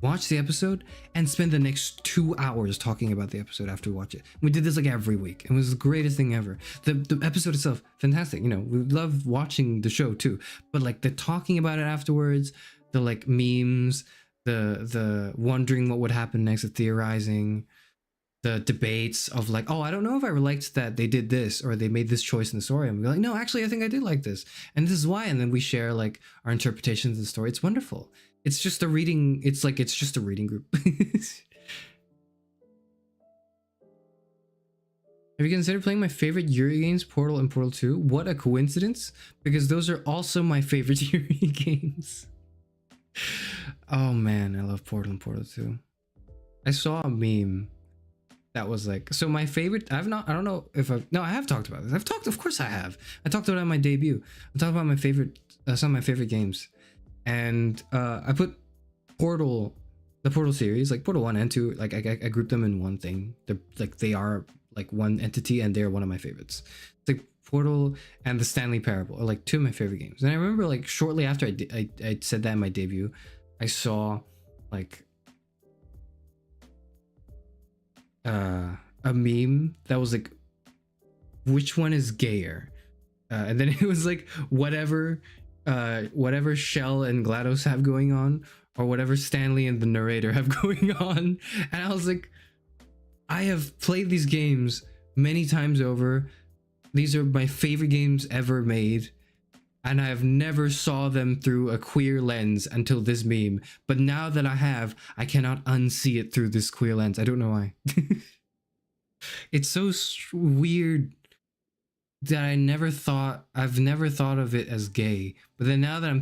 Speaker 4: Watch the episode and spend the next 2 hours talking about the episode after we watch it. We did this like every week. It was the greatest thing ever. The episode itself, fantastic. We love watching the show too, but like the talking about it afterwards, the like memes, the wondering what would happen next, the theorizing, the debates of like, oh, I don't know if I liked that they did this or they made this choice in the story. And we're like, no, actually, I think I did like this, and this is why. And then we share like our interpretations of the story. It's wonderful. It's just a reading. It's just a reading group. Have you considered playing my favorite Yuri games, Portal and Portal 2? What a coincidence, because those are also my favorite Yuri games. Oh man, I love Portal and Portal 2. I saw a meme that was like, so my favorite, I have talked about this. Of course I have. I talked about it on my debut. I talked about my favorite, some of my favorite games. And I put the Portal series, like Portal 1 and 2, like I grouped them in one thing. They are like one entity, and they're one of my favorites. It's like Portal and the Stanley Parable are like two of my favorite games. And I remember like shortly after I said that in my debut, I saw like a meme that was like, which one is gayer? And then it was like whatever Shell and GLaDOS have going on, or whatever Stanley and the narrator have going on. And I was like, I have played these games many times over. These are my favorite games ever made, and I have never saw them through a queer lens until this meme. But now that I have, I cannot unsee it through this queer lens. I don't know why. It's so weird that I've never thought of it as gay. But then now that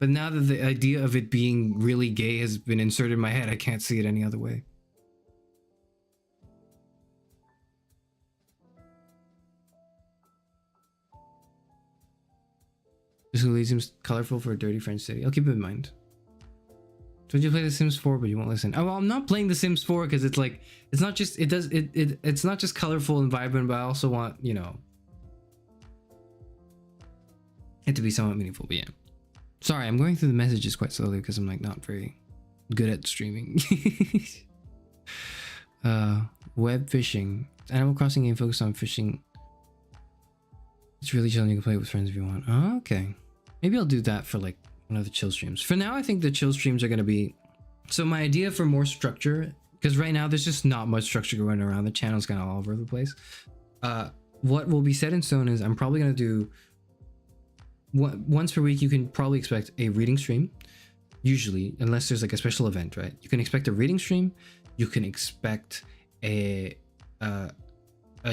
Speaker 4: now that the idea of it being really gay has been inserted in my head, I can't see it any other way. This really seems colorful for a dirty French city. I'll keep it in mind. So you play The Sims 4, but you won't listen. Oh, well, I'm not playing The Sims 4 because it's like, it's not just, it's not just colorful and vibrant, but I also want, you know, it to be somewhat meaningful. But yeah, sorry, I'm going through the messages quite slowly because I'm like not very good at streaming. Web fishing. Animal Crossing game focused on fishing. It's really chill and you can play it with friends if you want. Oh, okay. Maybe I'll do that for like one of the chill streams. For now, I think the chill streams are going to be... So my idea for more structure, because right now there's just not much structure going around. The channel's kind of all over the place. What will be set in stone is I'm probably going to do... Once per week, you can probably expect a reading stream. Usually, unless there's like a special event, right? You can expect a reading stream. You can expect a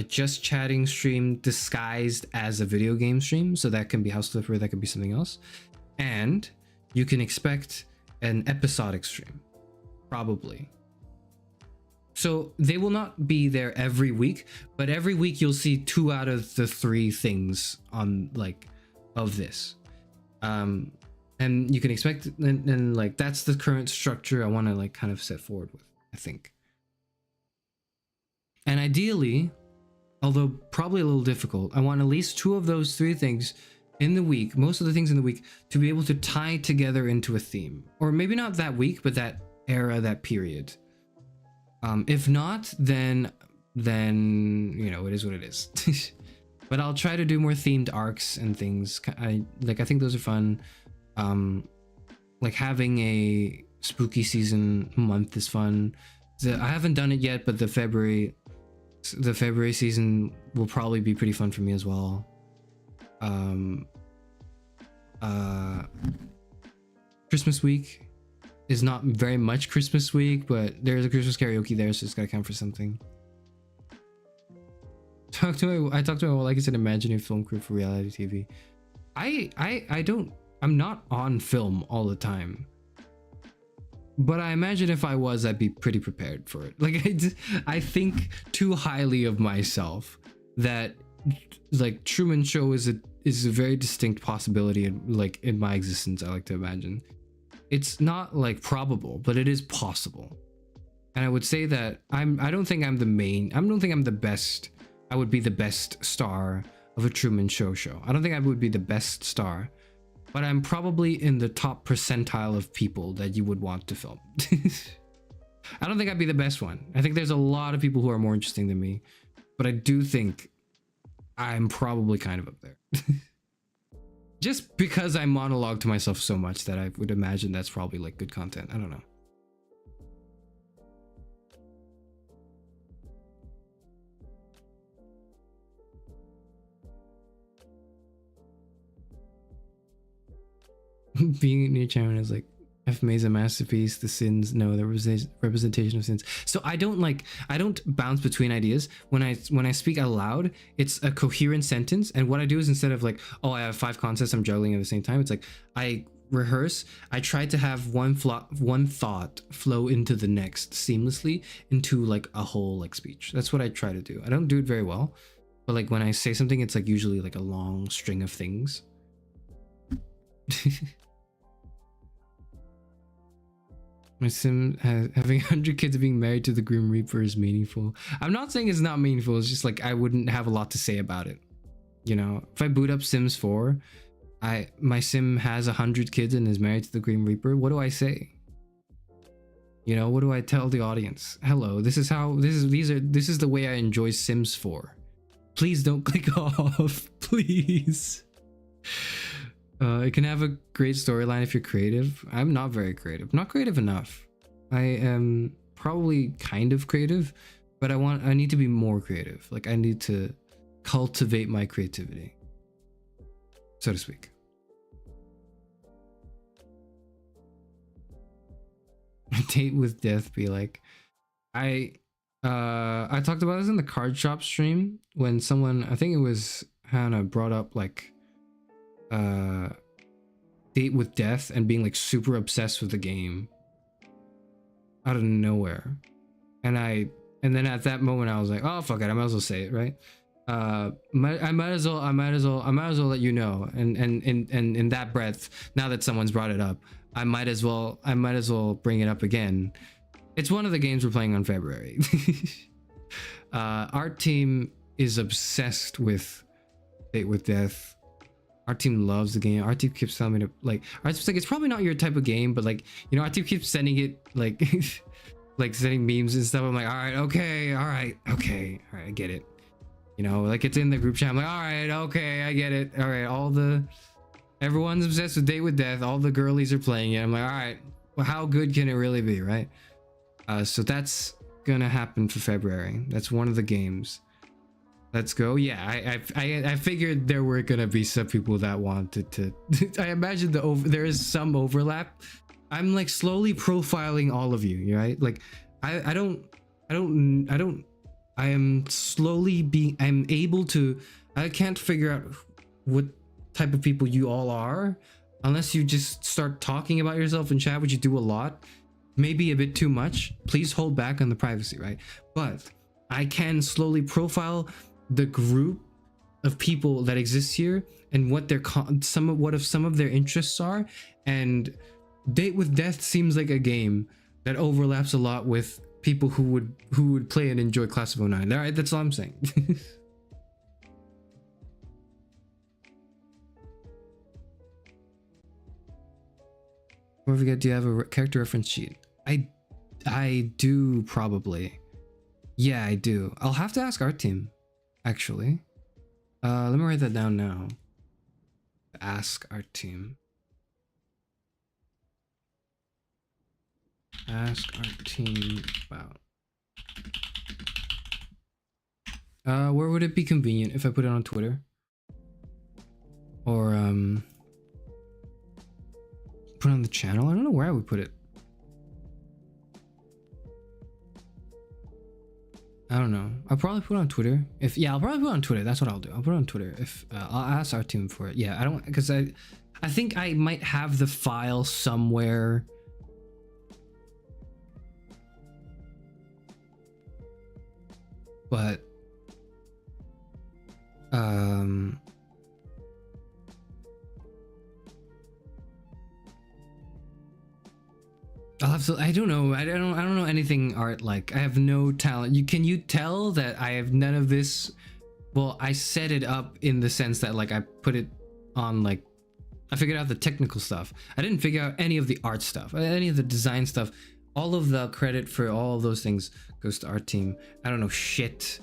Speaker 4: just chatting stream disguised as a video game stream. So that can be House Flipper, that could be something else. And you can expect an episodic stream, probably. So they will not be there every week, but every week you'll see 2 out of the 3 things on like of this. And you can expect, and like that's the current structure I want to like kind of set forward with, I think. And ideally, although probably a little difficult, I want at least 2 of those 3 things in the week, most of the things in the week, to be able to tie together into a theme. Or maybe not that week, but that era, that period. If not, then you know, it is what it is. But I'll try to do more themed arcs and things. I think those are fun. Like having a spooky season month is fun. I haven't done it yet, but the February season will probably be pretty fun for me as well. Christmas week is not very much Christmas week, but there's a Christmas karaoke there, so it's gotta count for something. I talked to my, like I said, imaginary film crew for reality TV. I'm not on film all the time, but I imagine if I was, I'd be pretty prepared for it. Like I think too highly of myself that like Truman Show is a very distinct possibility in my existence. I like to imagine it's not like probable, but it is possible. And I would say that I don't think I'm the best. I would be the best star of a Truman Show. I don't think I would be the best star, but I'm probably in the top percentile of people that you would want to film. I don't think I'd be the best one. I think there's a lot of people who are more interesting than me, but I do think I'm probably kind of up there. Just because I monologue to myself so much that I would imagine that's probably like good content. I don't know. Being near chairman is like, FMA is a masterpiece. The sins, no, the representation of sins. So I don't bounce between ideas. When I speak out loud, it's a coherent sentence. And what I do is, instead of like, oh, I have 5 concepts I'm juggling at the same time, it's like I rehearse. I try to have one thought flow into the next seamlessly into like a whole like speech. That's what I try to do. I don't do it very well, but like when I say something, it's like usually like a long string of things. My sim having 100 kids being married to the Grim Reaper is meaningful. I'm not saying it's not meaningful. It's just like I wouldn't have a lot to say about it. You know, if I boot up Sims 4, my sim has 100 kids and is married to the Green Reaper. What do I say? You know, what do I tell the audience? Hello, this is the way I enjoy Sims 4. Please don't click off, please. It can have a great storyline if you're creative. I'm not very creative. Not creative enough. I am probably kind of creative, but I need to be more creative. Like, I need to cultivate my creativity, so to speak. Date with death be like, I talked about this in the card shop stream when someone, I think it was Hannah, brought up like date with death and being like super obsessed with the game out of nowhere. And then at that moment I was like, oh fuck it, I might as well say it, right? I might as well let you know. And in that breath, now that someone's brought it up, I might as well bring it up again. It's one of the games we're playing on February. Our team is obsessed with Date with Death. Our team loves the game. Our team keeps telling me to like. Our team's like, it's probably not your type of game, but like, you know, our team keeps sending it like, like sending memes and stuff. I'm like, all right, I get it. You know, like it's in the group chat. I'm like, all right, okay, I get it. All right, everyone's obsessed with Date with Death. All the girlies are playing it. I'm like, all right, well, how good can it really be, right? So that's gonna happen for February. That's one of the games. Let's go. Yeah, I figured there were gonna be some people that wanted to. I imagine there is some overlap. I'm like slowly profiling all of you, right? Like, I can't figure out what type of people you all are unless you just start talking about yourself in chat, which you do a lot. Maybe a bit too much. Please hold back on the privacy, right? But I can slowly profile the group of people that exist here and what some of their interests are. And Date with Death seems like a game that overlaps a lot with people who would play and enjoy Class of 09. All right, that's all I'm saying. Don't forget, do you have a character reference sheet? I do, probably. Yeah, I do. I'll have to ask our team, actually. Let me write that down now. Ask our team. Ask our team about. Where would it be convenient if I put it on Twitter? Or put it on the channel? I don't know where I would put it. I don't know. I'll probably put it on Twitter. I'll probably put it on Twitter. That's what I'll do. I'll put it on Twitter. If I'll ask our team for it. Yeah, I don't, because I think I might have the file somewhere. But I'll have to, I don't know anything art like. I have no talent. Can you tell that I have none of this? Well, I set it up in the sense that like I put it on, like I figured out the technical stuff. I didn't figure out any of the art stuff, any of the design stuff. All of the credit for all of those things goes to our team. I don't know shit.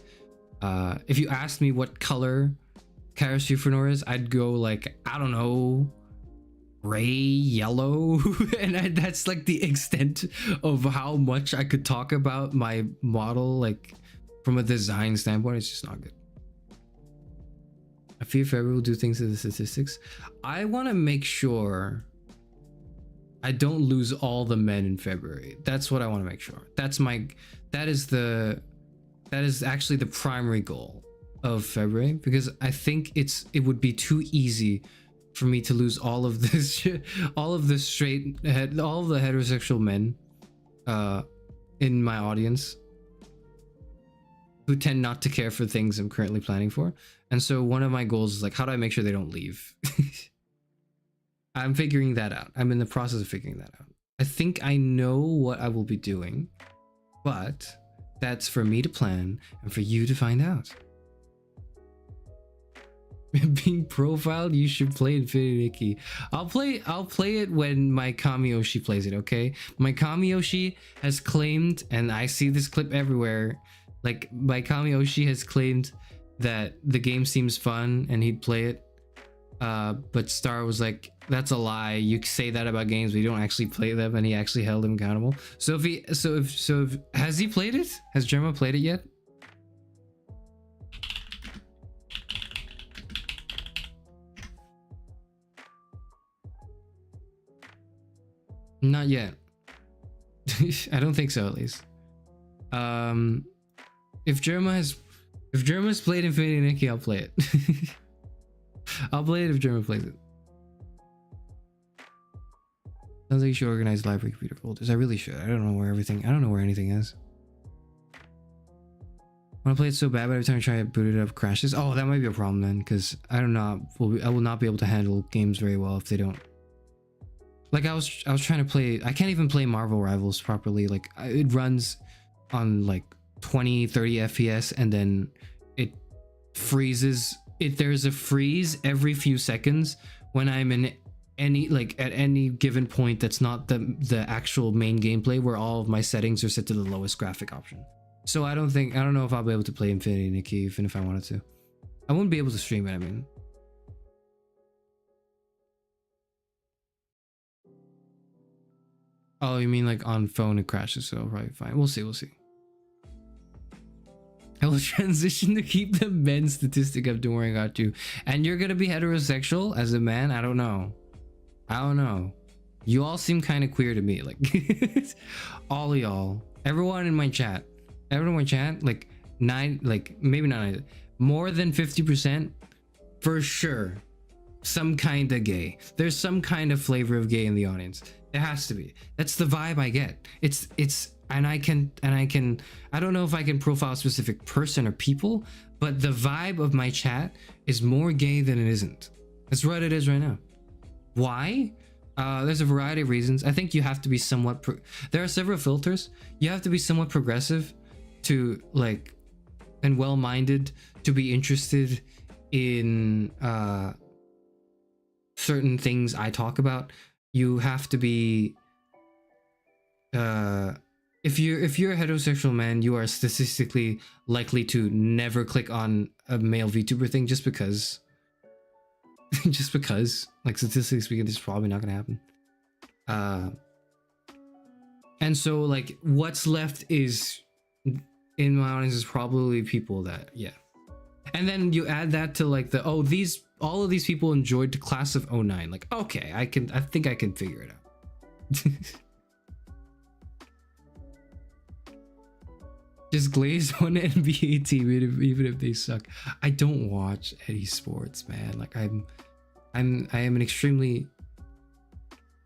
Speaker 4: If you asked me what color Karis Ufrenor is, I'd go like, I don't know, gray, yellow. And that's like the extent of how much I could talk about my model, like from a design standpoint. It's just not good. I fear February will do things to the statistics. I want to make sure I don't lose all the men in February. That's what I want to make sure. That is actually the primary goal of February, because I think it would be too easy for me to lose all of this all of the heterosexual men in my audience who tend not to care for things I'm currently planning for. And so one of my goals is like, how do I make sure they don't leave? I'm figuring that out. I'm in the process of figuring that out. I think I know what I will be doing, but that's for me to plan and for you to find out. being profiled, you should play Infinity Nikki. I'll play it when my Kamiyoshi plays it, okay? My Kamiyoshi has claimed, and I see this clip everywhere, like my Kamiyoshi has claimed that the game seems fun and he'd play it. But Star was like, that's a lie. You say that about games, but you don't actually play them, and he actually held him accountable. So if has he played it? Has Gemma played it yet? Not yet. I don't think so, at least. If Jerma's played Infinity Nikki, I'll play it. I'll play it if Jerma plays it. Sounds like you should organize library computer folders. I really should. I don't know where anything is. I want to play it so bad, but every time I try to boot it up, crashes. Oh, that might be a problem then, because I will not be able to handle games very well if they don't. Like I was trying to play. I can't even play Marvel Rivals properly. Like it runs on like 20, 30 FPS, and then it freezes. There's a freeze every few seconds when I'm in at any given point that's not the actual main gameplay, where all of my settings are set to the lowest graphic option. So I don't know if I'll be able to play Infinity Nikki even if I wanted to. I wouldn't be able to stream it, I mean. Oh, you mean like on phone it crashes, so right, fine. We'll see. I will transition to keep the men statistic up. Don't worry, I got you. And you're gonna be heterosexual as a man? I don't know. You all seem kind of queer to me. Like all of y'all. Everyone in my chat, like maybe not 9, more than 50% for sure. Some kind of gay. There's some kind of flavor of gay in the audience. It has to be. That's the vibe I get. I don't know if I can profile a specific person or people, but the vibe of my chat is more gay than it isn't. That's what it is right now. Why? There's a variety of reasons. I think you have to be somewhat there are several filters. You have to be somewhat progressive to and well-minded to be interested in certain things I talk about. You have to be if you're a heterosexual man, you are statistically likely to never click on a male VTuber thing just because like statistically speaking, this is probably not gonna happen. And so like what's left is in my audience is probably people that and then you add that to like all of these people enjoyed the class of 09. Like, okay, I think I can figure it out. Just glaze on an NBA team even if they suck. I don't watch any sports, man. Like I am an extremely,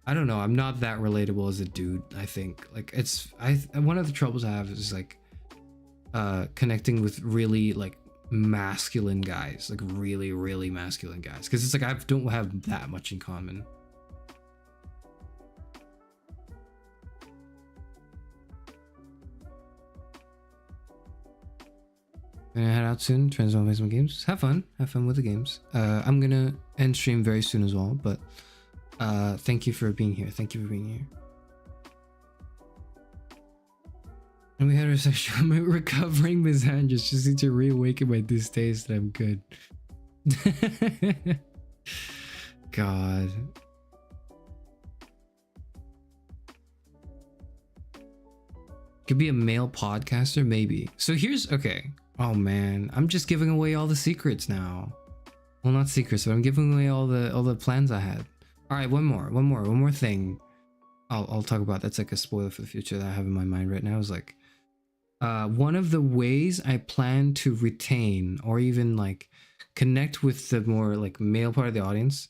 Speaker 4: I don't know, I'm not that relatable as a dude. I think like one of the troubles I have is like connecting with really like masculine guys, like really masculine guys, because it's like I don't have that much in common. Gonna head out soon, try to play some games. Have fun with the games. I'm gonna end stream very soon as well, but thank you for being here. And we had our sexual recovering misandrous. Just need to reawaken my distaste that I'm good. God. Could be a male podcaster, maybe. So here's okay. Oh man, I'm just giving away all the secrets now. Well, not secrets, but I'm giving away all the plans I had. All right, one more thing. I'll talk about. That's like a spoiler for the future that I have in my mind right now. Is like one of the ways I plan to retain or even like connect with the more like male part of the audience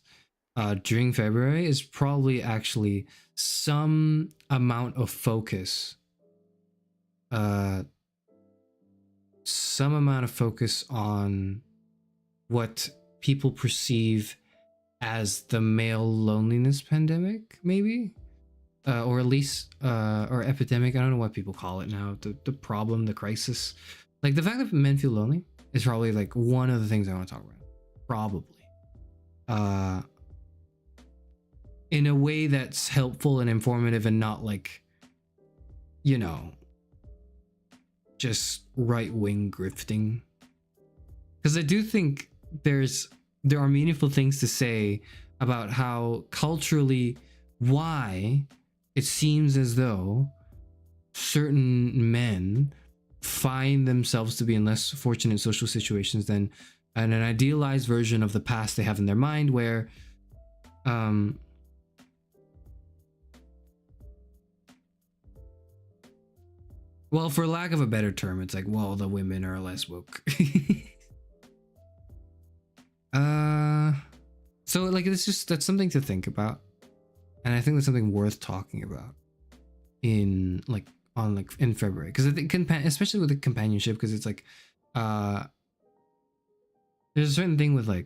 Speaker 4: during February is probably actually some amount of focus. Some amount of focus on what people perceive as the male loneliness pandemic, maybe, or at least or epidemic. I don't know what people call it now. The problem, the crisis, like the fact that men feel lonely is probably like one of the things I want to talk about. probably. In a way that's helpful and informative and not like, you know, just right-wing grifting. Because I do think there are meaningful things to say about how culturally why it seems as though certain men find themselves to be in less fortunate social situations than an idealized version of the past they have in their mind, where well, for lack of a better term, it's like, well, the women are less woke. So like that's something to think about, and I think that's something worth talking about in February, because I think especially with the companionship, because it's like there's a certain thing with like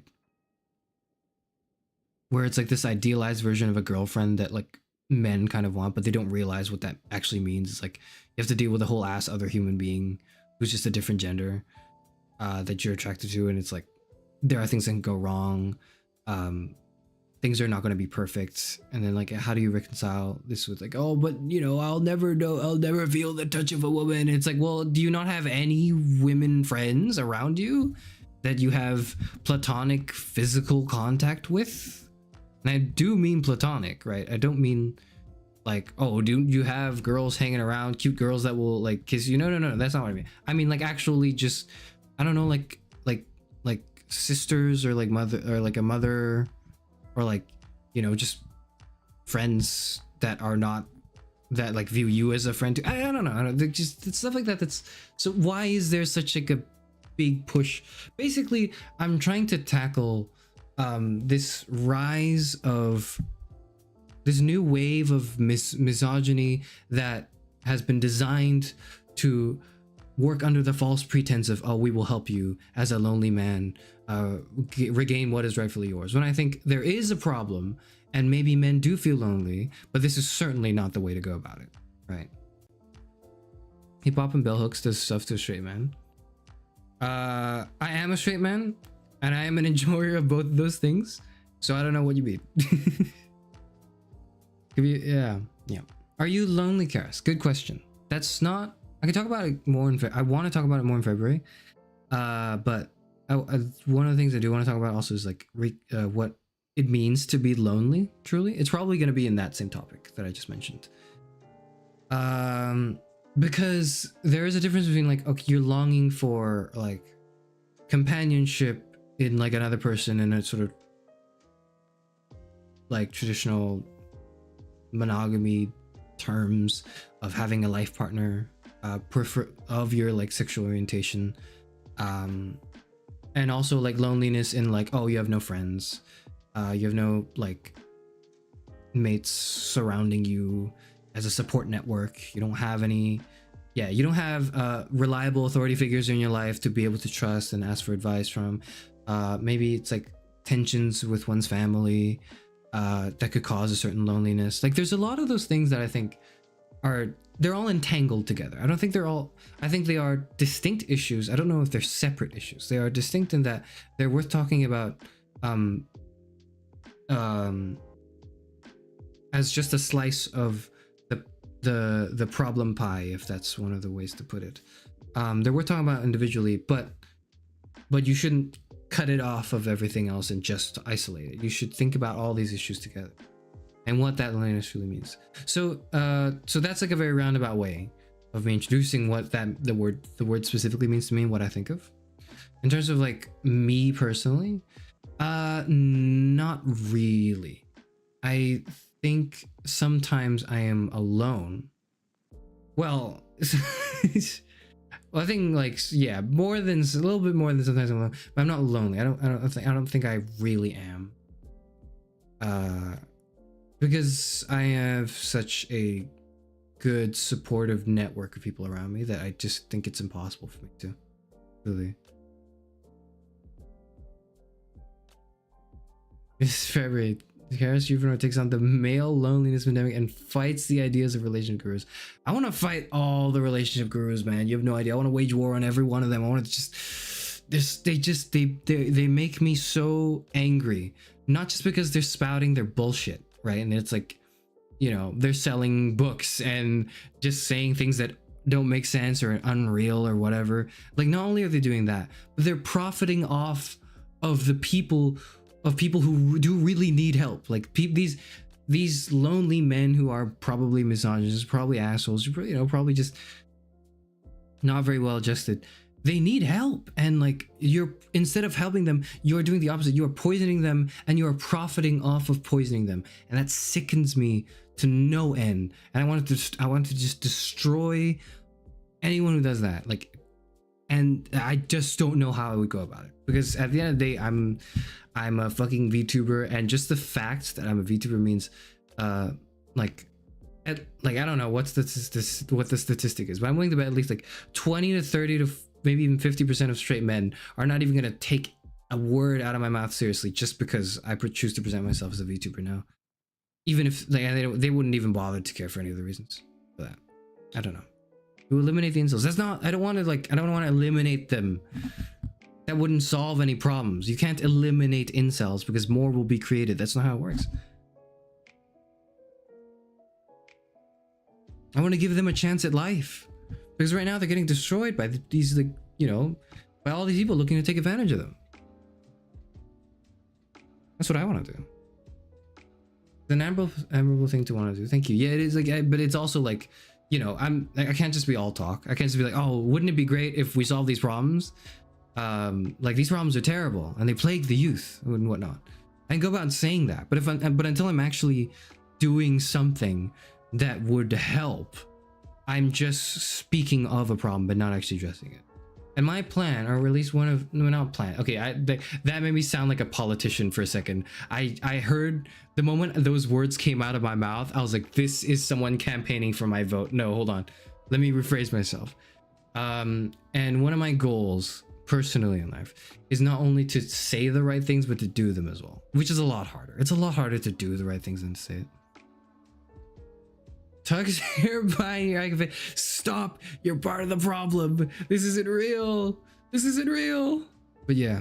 Speaker 4: where it's like this idealized version of a girlfriend that like men kind of want, but they don't realize what that actually means. It's like you have to deal with a whole ass other human being who's just a different gender that you're attracted to, and it's like there are things that can go wrong. Things are not going to be perfect, and then like how do you reconcile this with like, oh, but you know, I'll never feel the touch of a woman. It's like, well, do you not have any women friends around you that you have platonic physical contact with? And I do mean platonic, right? I don't mean like, oh, do you have girls hanging around, cute girls that will like kiss you? No, that's not what I mean. I mean like actually just, I don't know, like sisters, or like mother, or like a mother, or like, you know, just friends that are not, that like view you as a friend too. I don't know, just stuff like that. That's so why is there such like a big push? Basically, I'm trying to tackle this rise of this new wave of misogyny that has been designed to work under the false pretense of, oh, we will help you as a lonely man regain what is rightfully yours, when I think there is a problem and maybe men do feel lonely, but this is certainly not the way to go about it, right? Hip hop and bell hooks does stuff to a straight man. I am a straight man, and I am an enjoyer of both of those things, so I don't know what you mean. Yeah. Are you lonely, Karis? Good question. That's not, I can talk about it more I want to talk about it more in February, but one of the things I do want to talk about also is like what it means to be lonely. Truly, it's probably going to be in that same topic that I just mentioned, because there is a difference between like, okay, you're longing for like companionship in like another person in a sort of like traditional monogamy terms of having a life partner, prefer of your like sexual orientation, and also like loneliness in like, oh, you have no friends, you have no like mates surrounding you as a support network, you don't have any, you don't have reliable authority figures in your life to be able to trust and ask for advice from. Maybe it's like tensions with one's family that could cause a certain loneliness. Like there's a lot of those things that I think they're all entangled together. I don't think I think they are distinct issues. I don't know if they're separate issues. They are distinct in that they're worth talking about as just a slice of the problem pie, if that's one of the ways to put it. They're worth talking about individually, but you shouldn't cut it off of everything else and just isolate it. You should think about all these issues together and what that loneliness really means. So that's like a very roundabout way of me introducing what the word specifically means to me and what I think of. In terms of like me personally, not really. I think sometimes I am alone. Well, I think like, yeah, a little bit more than sometimes I'm alone, but I'm not lonely. I don't think I really am. Because I have such a good supportive network of people around me that I just think it's impossible for me to really. This February, Karis Juvenile takes on the male loneliness pandemic and fights the ideas of relationship gurus. I want to fight all the relationship gurus, man. You have no idea. I want to wage war on every one of them. I want to just they make me so angry, not just because they're spouting their bullshit, right? And it's like, you know, they're selling books and just saying things that don't make sense or unreal or whatever. Like, not only are they doing that, but they're profiting off of the people who do really need help. Like these lonely men who are probably misogynists, probably assholes, you know, probably just not very well adjusted. They need help, and like, you're, instead of helping them, you're doing the opposite. You are poisoning them, and you are profiting off of poisoning them, and that sickens me to no end. And I want to just destroy anyone who does that. Like, and I just don't know how I would go about it, because at the end of the day, I'm a fucking VTuber, and just the fact that I'm a VTuber means, like I don't know what the statistic is, but I'm willing to bet at least like 20 to 30 to maybe even 50% of straight men are not even gonna take a word out of my mouth seriously just because I choose to present myself as a VTuber now. Even if like they wouldn't even bother to care for any of the reasons for that. I don't know. To eliminate the incels. That's not. I don't want to eliminate them. That wouldn't solve any problems. You can't eliminate incels because more will be created. That's not how it works. I want to give them a chance at life, because right now they're getting destroyed by these, like, you know, by all these people looking to take advantage of them. That's what I want to do. It's an admirable thing to want to do. Thank you. Yeah, it is, like, but it's also like, you know, I can't just be all talk. I can't just be like, oh, wouldn't it be great if we solve these problems? Like, these problems are terrible and they plague the youth and whatnot. I can go about saying that, but until I'm actually doing something that would help, I'm just speaking of a problem but not actually addressing it. And my plan, or at least one of, no, not plan. Okay, that made me sound like a politician for a second. I heard the moment those words came out of my mouth, I was like, this is someone campaigning for my vote. No, hold on. Let me rephrase myself. And one of my goals personally in life is not only to say the right things, but to do them as well, which is a lot harder. It's a lot harder to do the right things than to say it. Tugs here buying your icon. Stop! You're part of the problem. This isn't real. This isn't real. But yeah,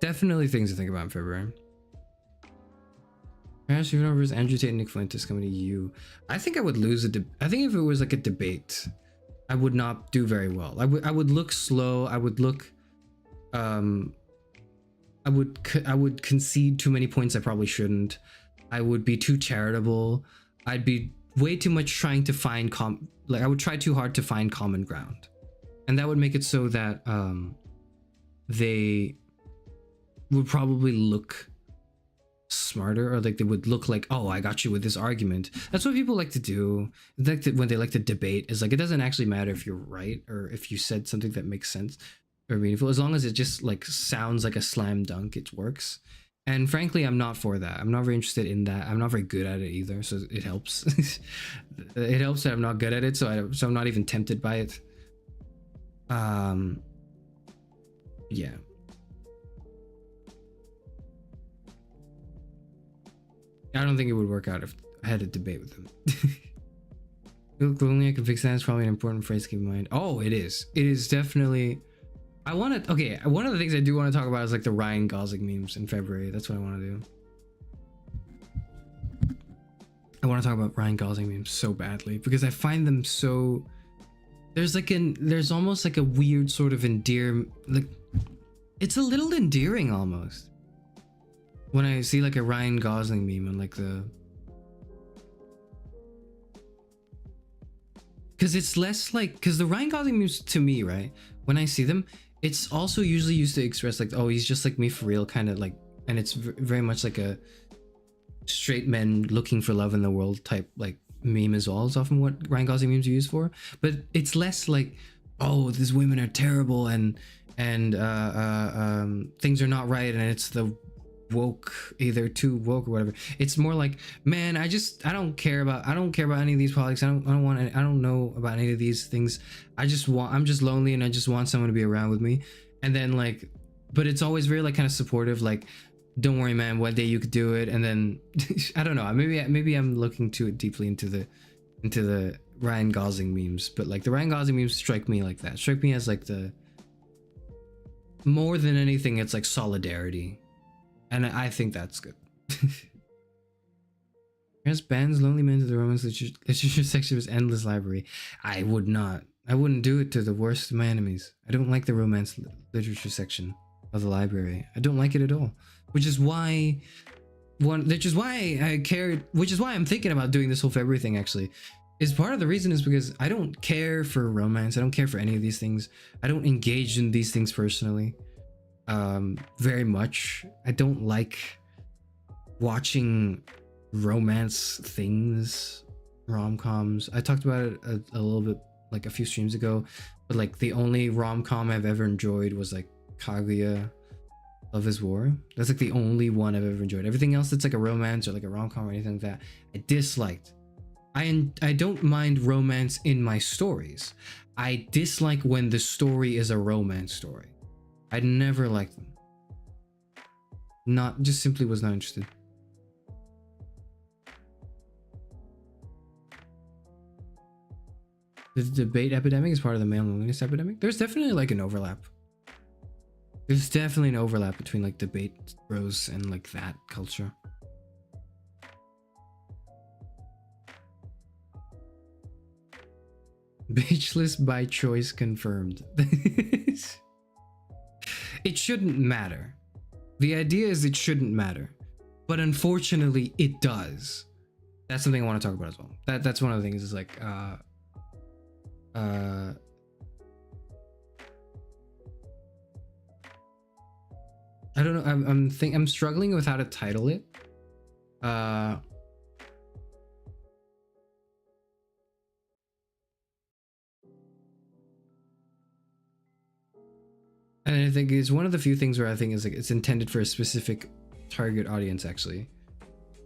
Speaker 4: definitely things to think about in February. Perhaps even over Andrew Tate and Nick Fuentes coming to you. I think I would lose I think if it was like a debate, I would not do very well. I would look slow. I would look. I would concede too many points I probably shouldn't. I would be too charitable. I'd be way too much trying to find I would try too hard to find common ground, and that would make it so that they would probably look smarter, or like they would look like, oh, I got you with this argument. That's what people like to do. Like when they like to debate, is like, it doesn't actually matter if you're right or if you said something that makes sense or meaningful, as long as it just like sounds like a slam dunk, it works. And frankly, I'm not for that. I'm not very interested in that. I'm not very good at it either, so it helps. It helps that I'm not good at it, so I'm not even tempted by it. Yeah. I don't think it would work out if I had a debate with them. Only I can fix that is probably an important phrase to keep in mind. Oh, it is. It is definitely. Okay, one of the things I do want to talk about is like the Ryan Gosling memes in February. That's what I want to do. I want to talk about Ryan Gosling memes so badly because I find them so. There's almost like a weird sort of like, it's a little endearing almost when I see like a Ryan Gosling meme and like because it's less like, because the Ryan Gosling memes to me, right, when I see them, it's also usually used to express like, oh, he's just like me for real, kind of like, and it's very much like a straight men looking for love in the world type like meme as well. It's often what Ryan Gosling memes are used for, but it's less like, oh, these women are terrible and things are not right, and it's the woke, either too woke or whatever. It's more like, man, I don't care about any of these politics. I don't know about any of these things. I'm just lonely and I just want someone to be around with me. And then like, but it's always very like kind of supportive, like, don't worry, man, one day you could do it. And then I don't know, maybe I'm looking too deeply into the Ryan Gosling memes, but like the Ryan Gosling memes strike me like that, strike me as like the more than anything, it's like solidarity, and I think that's good. Here's bands lonely men to the romance literature section of his endless library. I wouldn't do it to the worst of my enemies. I don't like the romance literature section of the library. I don't like it at all. Which is why I'm thinking about doing this whole February thing, actually. Is part of the reason is because I don't care for romance. I don't care for any of these things. I don't engage in these things personally very much. I don't like watching romance things, rom-coms. I talked about it a little bit like a few streams ago, but like the only rom-com I've ever enjoyed was like Kaguya Love is War. That's like the only one I've ever enjoyed. Everything else that's like a romance or like a rom-com or anything like that, I disliked. I don't mind romance in my stories. I dislike when the story is a romance story. I never liked them. Just simply was not interested. The debate epidemic is part of the male loneliness epidemic. There's definitely like an overlap. There's definitely an overlap between like debate bros and like that culture. Bitchless by choice confirmed. It shouldn't matter. The idea is it shouldn't matter. But unfortunately it does. That's something I want to talk about as well. That's one of the things is like I don't know. I'm struggling with how to title it. And I think it's one of the few things where I think is like it's intended for a specific target audience. Actually,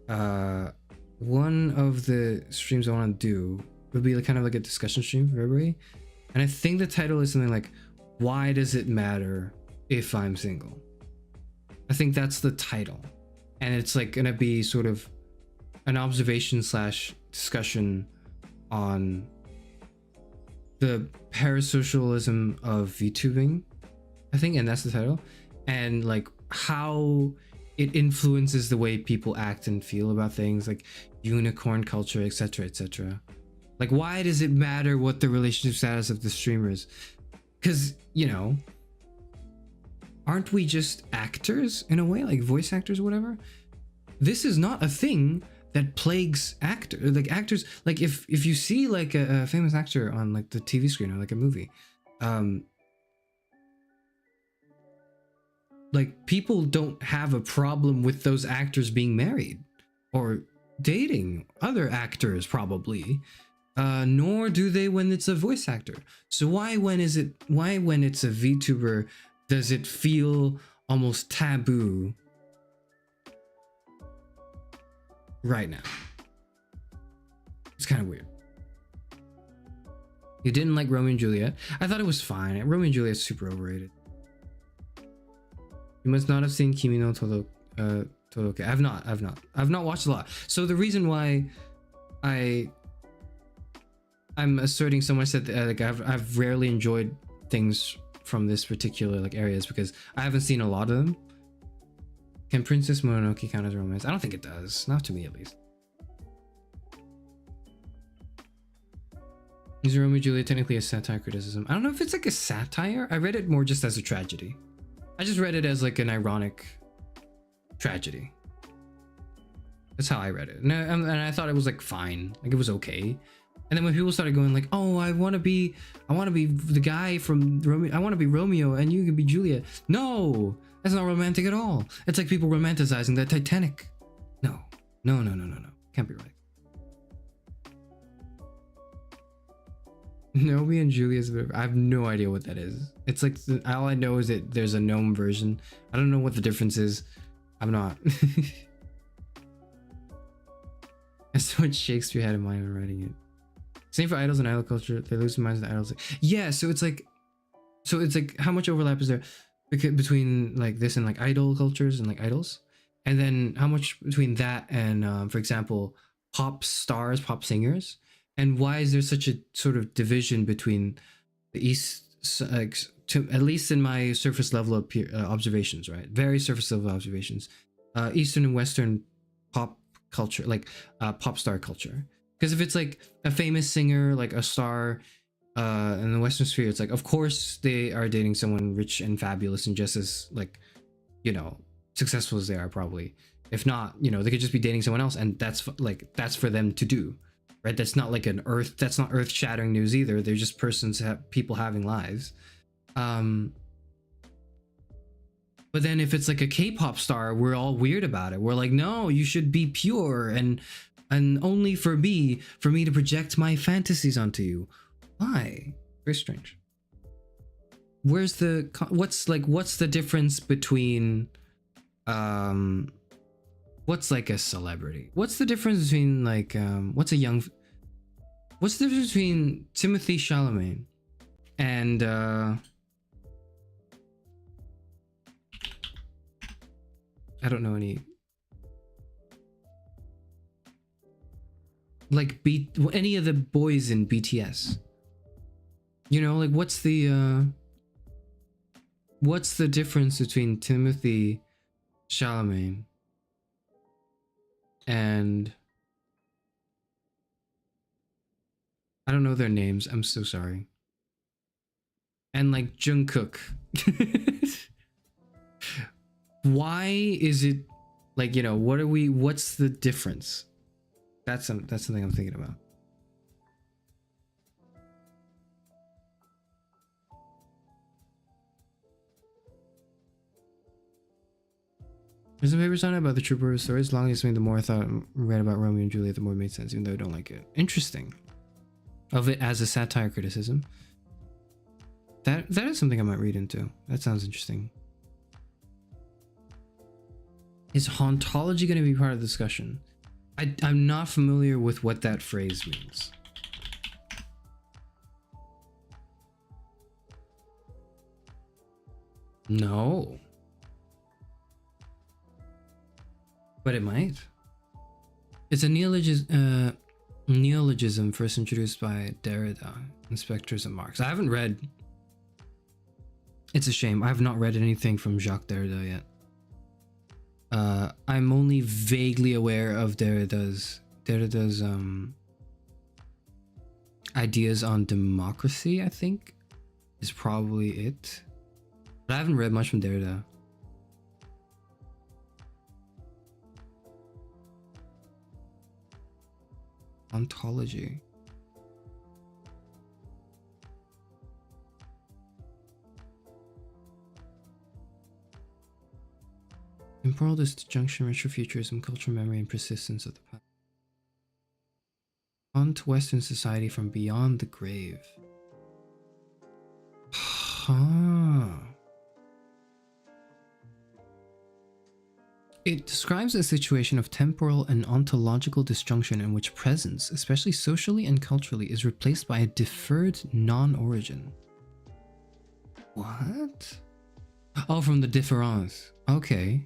Speaker 4: one of the streams I want to do would be like kind of like a discussion stream for everybody, and I think the title is something like, "Why does it matter if I'm single?" I think that's the title, and it's like gonna be sort of an observation / discussion on the parasocialism of VTubing, I think, and that's the title, and like how it influences the way people act and feel about things like unicorn culture, etc., etc. Like, why does it matter what the relationship status of the streamer is? Because, you know, aren't we just actors in a way, like voice actors or whatever? This is not a thing that plagues actors. Like if you see like a famous actor on like the TV screen or like a movie, like people don't have a problem with those actors being married or dating other actors probably, nor do they when it's a voice actor. So why when it's a VTuber does it feel almost taboo right now? It's kind of weird. You didn't like Romeo and Juliet? I thought it was fine. Romeo and Juliet's super overrated. You must not have seen Kimi no Todoroki. I've not watched a lot. So the reason why I'm asserting so much that like I've rarely enjoyed things from this particular like area is because I haven't seen a lot of them. Can Princess Mononoke count as romance? I don't think it does. Not to me, at least. Is Romeo and Juliet technically a satire criticism? I don't know if it's like a satire. I read it more just as a tragedy. I just read it as like an ironic tragedy. That's how I read it. And I thought it was like fine. Like it was okay. And then when people started going like, oh, I want to be the guy from Romeo. I want to be Romeo and you can be Juliet. No, that's not romantic at all. It's like people romanticizing the Titanic. No. Can't be right. Romeo and Juliet's. I have no idea what that is. It's like all I know is that there's a gnome version. I don't know what the difference is. I'm not. That's what Shakespeare had in mind when writing it. Same for idols and idol culture. They lose their minds to idols. Yeah, so it's like how much overlap is there between like this and like idol cultures and like idols, and then how much between that and for example pop stars, pop singers, and why is there such a sort of division between the East like to at least in my surface level of observations, right? Very surface level observations. Eastern and Western pop culture, like pop star culture. Because if it's like a famous singer, like a star, in the Western sphere, it's like of course they are dating someone rich and fabulous and just as like, you know, successful as they are probably. If not, you know, they could just be dating someone else, and that's like that's for them to do, right? That's not like that's not earth shattering news either. They're just people having lives. But then if it's like a K-pop star, we're all weird about it. We're like, no, you should be pure and only for me to project my fantasies onto you. Why? Very strange. What's the difference between what's like a celebrity? What's the difference between like what's the difference between Timothy Chalamet and I don't know any like any of the boys in BTS. You know, like what's the difference between Timothy Chalamet and I don't know their names, I'm so sorry. And like Jungkook. Why is it like, you know, what's the difference? That's something I'm thinking about. There's some papers on it about the trooper story. As long as the more I thought read about Romeo and Juliet, the more it made sense, even though I don't like it. Interesting. Of it as a satire criticism. That is something I might read into. That sounds interesting. Is hauntology going to be part of the discussion? I'm not familiar with what that phrase means. No. But it might. It's a neologism first introduced by Derrida in Spectres of Marx. I haven't read... It's a shame. I have not read anything from Jacques Derrida yet. I'm only vaguely aware of Derrida's ideas on democracy, I think, is probably it. But I haven't read much from Derrida. Ontology. Temporal disjunction, retrofuturism, cultural memory, and persistence of the past. On to Western society from beyond the grave. It describes a situation of temporal and ontological disjunction in which presence, especially socially and culturally, is replaced by a deferred non-origin. What? Oh, from the difference. Okay.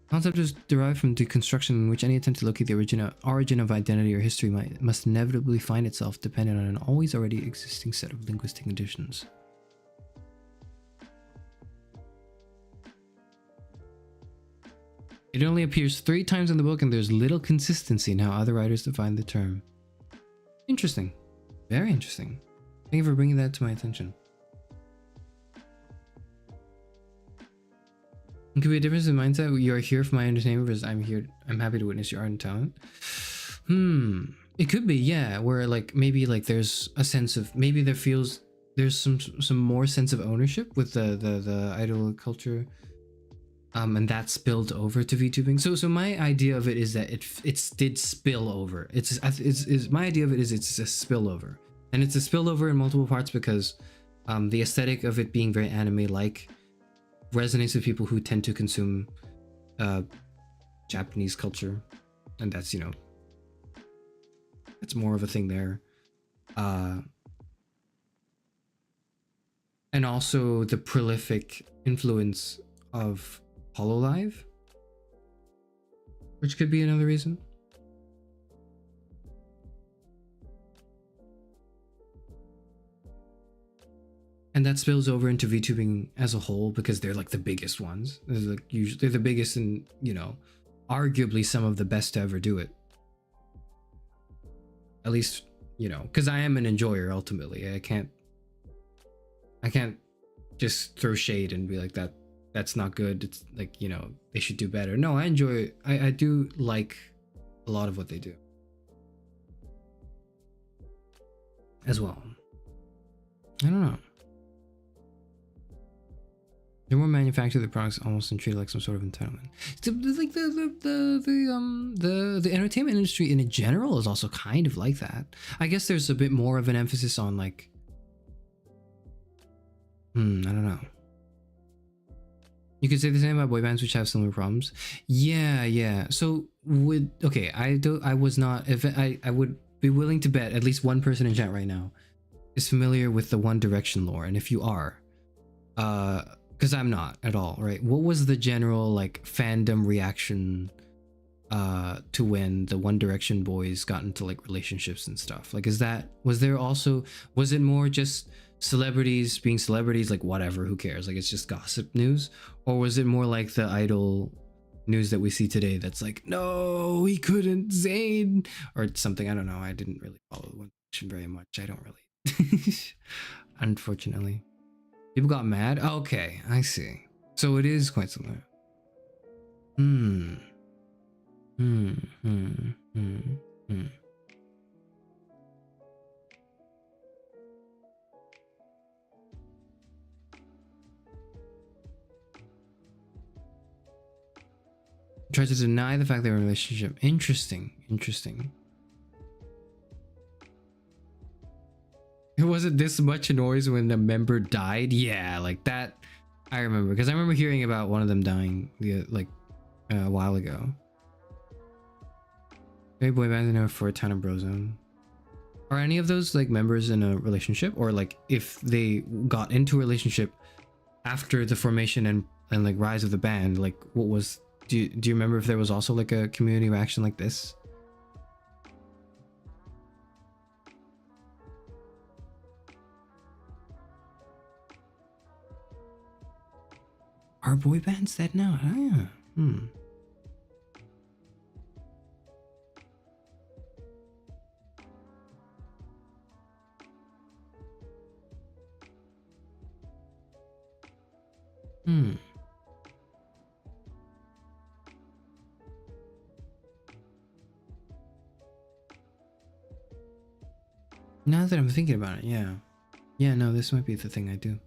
Speaker 4: Concept is derived from deconstruction, in which any attempt to locate the origin of identity or history must inevitably find itself dependent on an always already existing set of linguistic conditions. It only appears 3 times in the book, and there's little consistency in how other writers define the term. Interesting. Very interesting. Thank you for bringing that to my attention. It could be a difference in mindset. You are here for my entertainment versus I'm happy to witness your art and talent. It could be, yeah, where like maybe like there's a sense of, maybe there's some more sense of ownership with the idol culture. And that spilled over to VTubing. So my idea of it is that it did spill over. My idea of it is it's a spillover, and it's a spillover in multiple parts because the aesthetic of it being very anime-like resonates with people who tend to consume Japanese culture, and that's, you know, it's more of a thing there. And also the prolific influence of HoloLive, which could be another reason. And that spills over into VTubing as a whole because they're like the biggest ones. They're like usually they're the biggest and, you know, arguably some of the best to ever do it. At least, you know, because I am an enjoyer ultimately. I can't just throw shade and be like that's not good. It's like, you know, they should do better. No, I enjoy it. I do like a lot of what they do as well. I don't know. They more manufacture the products almost and treat it like some sort of entitlement. So, like the entertainment industry in general is also kind of like that. I guess there's a bit more of an emphasis on like, I don't know. You could say the same about boy bands which have similar problems. Yeah. So would I would be willing to bet at least one person in chat right now is familiar with the One Direction lore, and if you are, because I'm not at all, right? What was the general like fandom reaction to when the One Direction boys got into like relationships and stuff? Like, was it more just celebrities being celebrities, like whatever, who cares? Like, it's just gossip news? Or was it more like the idol news that we see today that's like, no, he couldn't, Zayn, or something? I don't know. I didn't really follow the One Direction very much. I don't really. Unfortunately. People got mad? Okay, I see. So it is quite similar. Tries to deny the fact they were in a relationship. Interesting. It wasn't this much noise when the member died. Yeah, like that. I remember because I remember hearing about one of them dying a while ago. Maybe boy bands in for a ton of brozone. Are any of those like members in a relationship, or like if they got into a relationship after the formation and like rise of the band? Like, what was? Do you remember if there was also like a community reaction like this? Are boy bands dead now? Ah, Now that I'm thinking about it, yeah. Yeah, no, this might be the thing I do.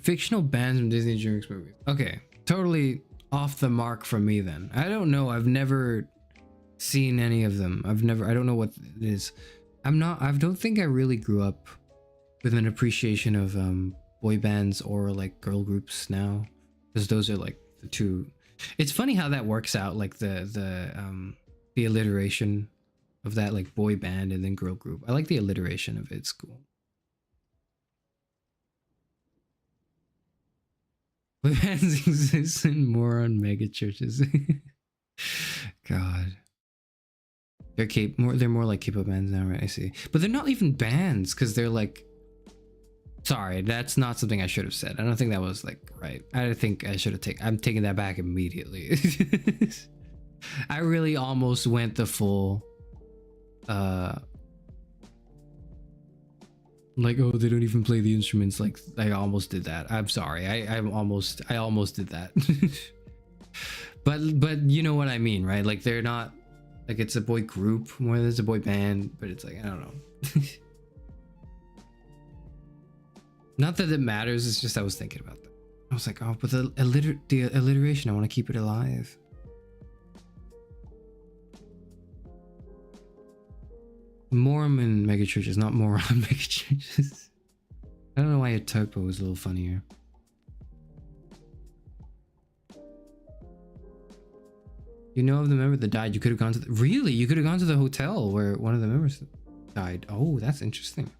Speaker 4: Fictional bands from Disney DreamWorks movies. Okay, totally off the mark from me then. I don't know. I've never seen any of them. I don't know what it is. I don't think I really grew up with an appreciation of boy bands or like girl groups now, because those are like the two. It's funny how that works out, like the alliteration of that, like boy band and then girl group. I like the alliteration of it. It's cool. Boy bands exist in moron mega churches. God. They're more like K-pop bands now, right? I see. But they're not even bands, because they're like, sorry, that's not something I should have said. I don't think that was like right. I think I should have I'm taking that back immediately. I really almost went the full like, oh, they don't even play the instruments. Like, I almost did that. I'm sorry. I almost did that. but you know what I mean, right? Like, they're not like, it's a boy group more than it's a boy band, but it's like, I don't know. Not that it matters, it's just I was thinking about that. I was like, oh, but the alliteration, I want to keep it alive. Mormon megachurches, not moron megachurches. I don't know why a typo was a little funnier. You know of the member that died? You could have gone to the... Really? You could have gone to the hotel where one of the members died. Oh, that's interesting.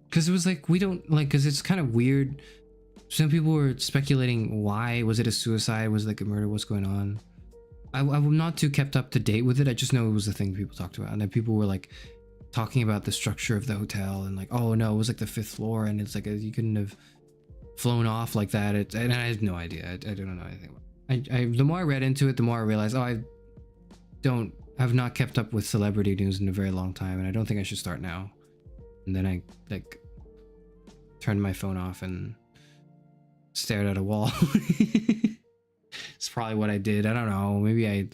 Speaker 4: Because it was like, we don't like, because it's kind of weird some people were speculating, why was it a suicide, was it like a murder, what's going on. I'm not too kept up to date with it. I just know it was the thing people talked about, and then people were like talking about the structure of the hotel and like, oh no, it was like the 5th floor, and it's like you couldn't have flown off like that. And I had no idea. I don't know anything about it. The more I read into it, the more I realized, oh, I've not kept up with celebrity news in a very long time, and I don't think I should start now. And then I like turned my phone off and stared at a wall. It's probably what I did. I don't know. Maybe I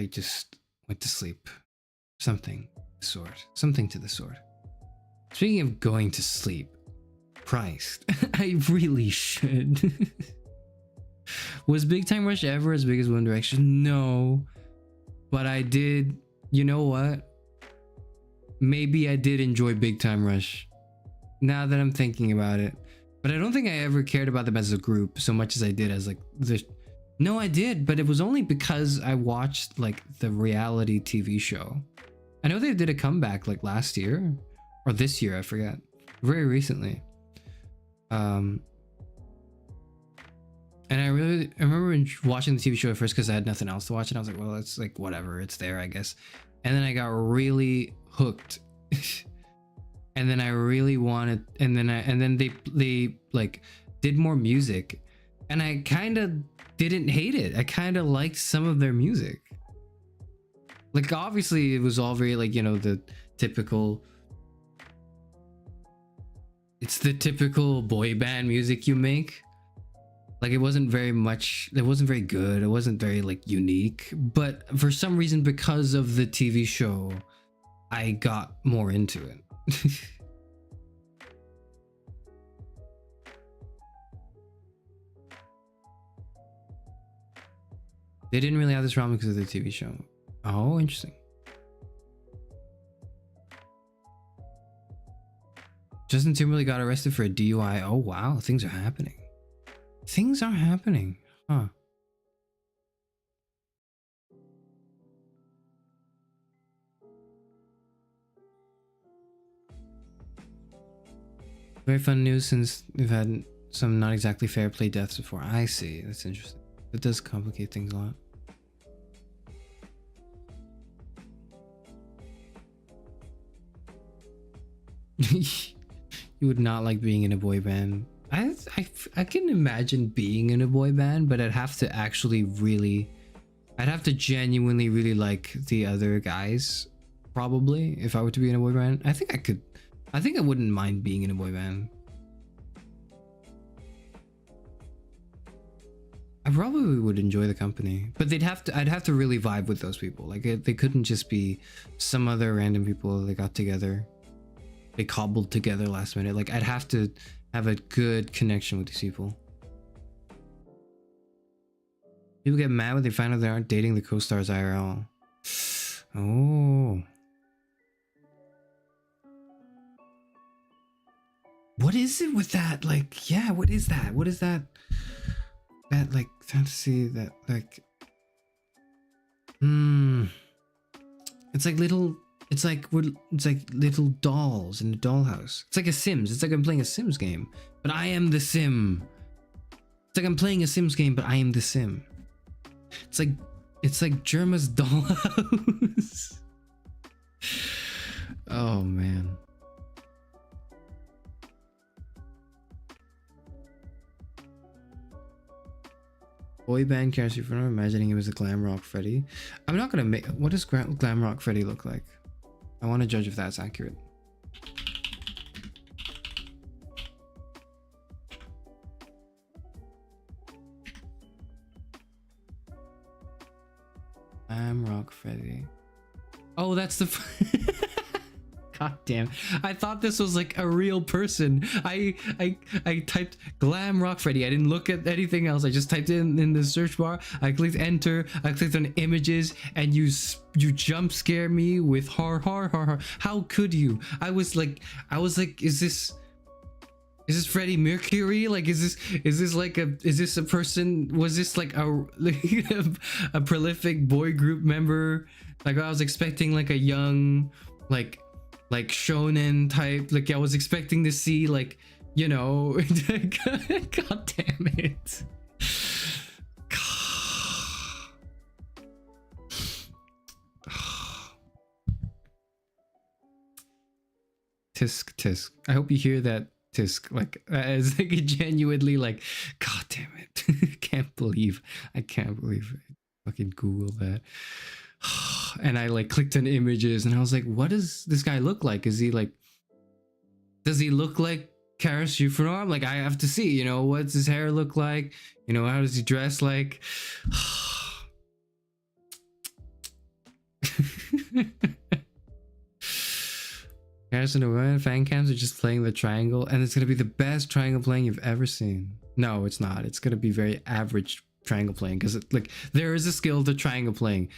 Speaker 4: just went to sleep. Something to the sort. Speaking of going to sleep, Christ, I really should. Was Big Time Rush ever as big as One Direction? No, but I did. You know what? Maybe I did enjoy Big Time Rush. Now that I'm thinking about it, but I don't think I ever cared about them as a group so much as I did as like the. No, I did, but it was only because I watched like the reality TV show. I know they did a comeback like last year or this year, I forget. Very recently. And I remember watching the TV show at first because I had nothing else to watch, and I was like, well, it's like whatever, it's there, I guess. And then I got really hooked. And then I really wanted, and then they like did more music, and I kind of didn't hate it. I kind of liked some of their music. Like obviously it was all very like, you know, the typical, it's the typical boy band music you make. Like it wasn't very much, it wasn't very good, it wasn't very like unique, but for some reason, because of the TV show, I got more into it. They didn't really have this problem because of the TV show. Oh, interesting. Justin Timberlake got arrested for a DUI. Oh wow, things are happening. Things are happening. Huh. Very fun news since we've had some not exactly fair play deaths before. I see. That's interesting. It does complicate things a lot. You would not like being in a boy band. I can imagine being in a boy band, but I'd have to actually really, I'd have to genuinely really like the other guys, probably, if I were to be in a boy band. I think I could. I think I wouldn't mind being in a boy band. I probably would enjoy the company, but I'd have to really vibe with those people. Like they couldn't just be some other random people that got together. They cobbled together last minute. Like I'd have to have a good connection with these people. People get mad when they find out they aren't dating the co-stars IRL. Oh. What is it with that? Like, yeah, what is that? What is that? That like fantasy that like it's like little, it's like little dolls in a dollhouse. It's like a Sims. It's like I'm playing a Sims game, but I am the Sim. It's like I'm playing a Sims game, but I am the Sim. It's like Germa's dollhouse. Oh man. Boy band character for imagining it was a glam rock Freddy. I'm not gonna make. What does glam rock Freddy look like? I want to judge if that's accurate. Glam rock Freddy. Oh, that's the. God damn. I thought this was like a real person. I typed glam rock Freddy. I didn't look at anything else. I just typed in the search bar. I clicked enter. I clicked on images, and you jump scare me with har. How could you? I was like, is this Freddie Mercury? Like, is this a person? Was this like a prolific boy group member? Like I was expecting like a young, like shonen type. Like I was expecting to see like you know. God damn it. Tisk tisk. I hope you hear that, tisk. Like as like genuinely like, God damn it. I can't believe I fucking Google that. And I like clicked on images and I was like, what does this guy look like? Is he like, does he look like Karas Yufanor? Like I have to see, you know, what's his hair look like? You know, how does he dress like? Karas and the fan cams are just playing the triangle, and it's gonna be the best triangle playing you've ever seen. No, it's not. It's gonna be very average triangle playing because like there is a skill to triangle playing.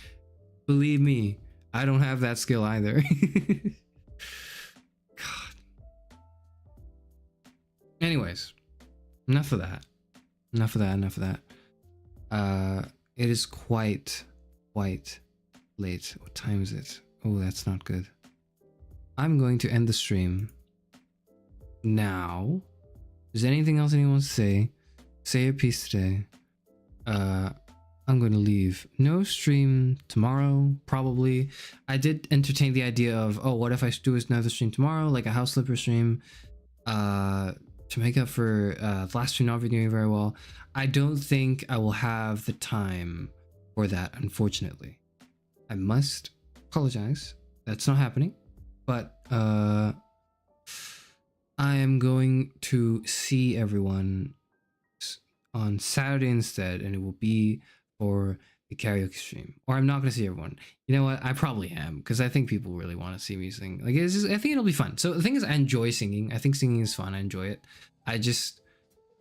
Speaker 4: Believe me, I don't have that skill either. God. Anyways, enough of that. Enough of that. It is quite late. What time is it? Oh, that's not good. I'm going to end the stream now. Is there anything else anyone wants to say? Say your piece today. I'm going to leave. No stream tomorrow, probably. I did entertain the idea of, oh, what if I do another stream tomorrow, like a house flipper stream, to make up for the last stream not doing very well. I don't think I will have the time for that, unfortunately. I must apologize. That's not happening. But I am going to see everyone on Saturday instead, and it will be for the karaoke stream. Or I'm not going to see everyone. You know what? I probably am, because I think people really want to see me sing. Like, it's just, I think it'll be fun. So the thing is, I enjoy singing. I think singing is fun. I enjoy it.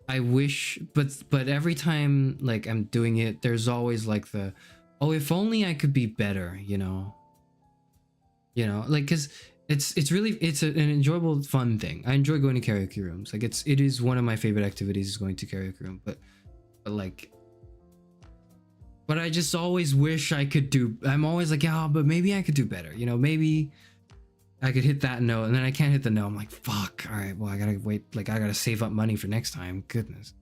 Speaker 4: I wish, but every time like I'm doing it, there's always like the, oh, if only I could be better, you know, like, because it's really an enjoyable, fun thing. I enjoy going to karaoke rooms. Like it is one of my favorite activities is going to karaoke room, but I just always wish I could do, I'm always like, yeah, but maybe I could do better, you know, maybe I could hit that note, and then I can't hit the note. I'm like, fuck, all right, well, I gotta wait, like I gotta save up money for next time. Goodness.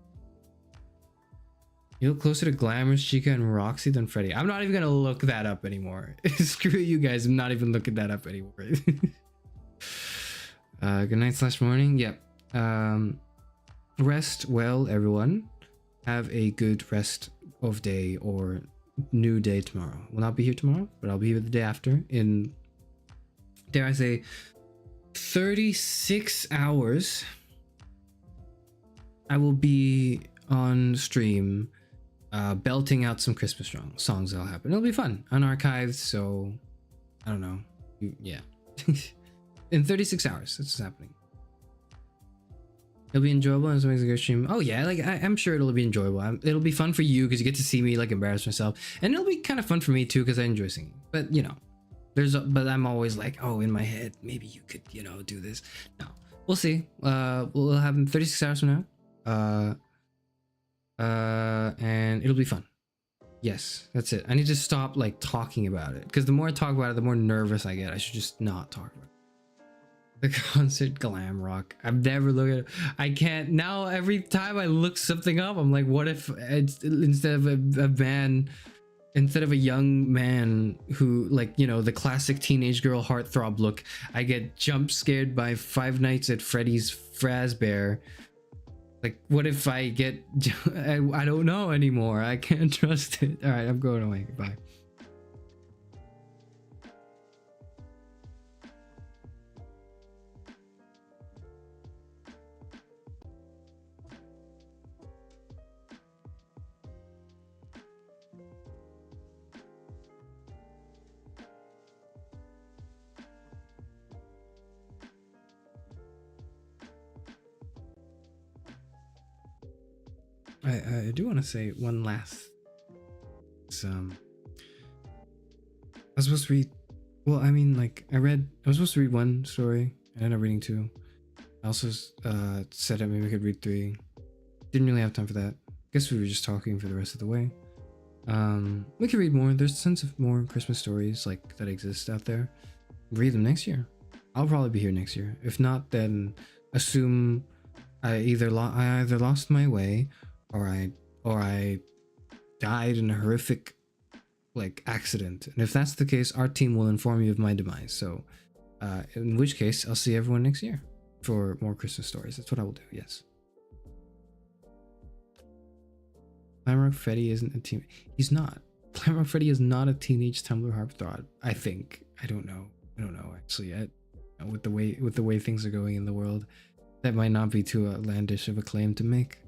Speaker 4: You look closer to Glamorous, Chica, and Roxy than Freddy. I'm not even gonna look that up anymore. Screw you guys, I'm not even looking that up anymore. Good night / morning. Yep. Rest well, everyone. Have a good rest of day or new day tomorrow. Will not be here tomorrow, but I'll be here the day after in, dare I say, 36 hours. I will be on stream belting out some Christmas songs that'll happen. It'll be fun, unarchived, so I don't know. Yeah. In 36 hours, that's what's happening. It'll be enjoyable and something's a good stream. Oh yeah, like I'm sure it'll be enjoyable. It'll be fun for you because you get to see me like embarrass myself, and it'll be kind of fun for me too because I enjoy singing. But you know, but I'm always like, oh, in my head, maybe you could, you know, do this. No, we'll see. We'll have them 36 hours from now. And it'll be fun. Yes, that's it. I need to stop like talking about it because the more I talk about it, the more nervous I get. I should just not talk about it. The concert glam rock. I've never looked at it. I can't now. Every time I look something up, I'm like, what if it's instead of a man, instead of a young man who, like, you know, the classic teenage girl heartthrob look, I get jump scared by Five Nights at Freddy's Fazbear. Like, what if I get, I don't know anymore. I can't trust it. All right, I'm going away. Goodbye. I do want to say one last. I was supposed to read. Well, I mean, like I was supposed to read one story. I ended up reading two. I also said that maybe I could read three. Didn't really have time for that. Guess we were just talking for the rest of the way. We could read more. There's tons of more Christmas stories like that exist out there. Read them next year. I'll probably be here next year. If not, then assume I either lost my way, or I died in a horrific like accident. And if that's the case, our team will inform you of my demise. So, in which case, I'll see everyone next year for more Christmas stories. That's what I will do. Yes. Glamrock Freddy isn't a team. He's not. Glamrock Freddy is not a teenage Tumblr heartthrob. I think. I don't know actually yet. With the way things are going in the world, that might not be too outlandish of a claim to make.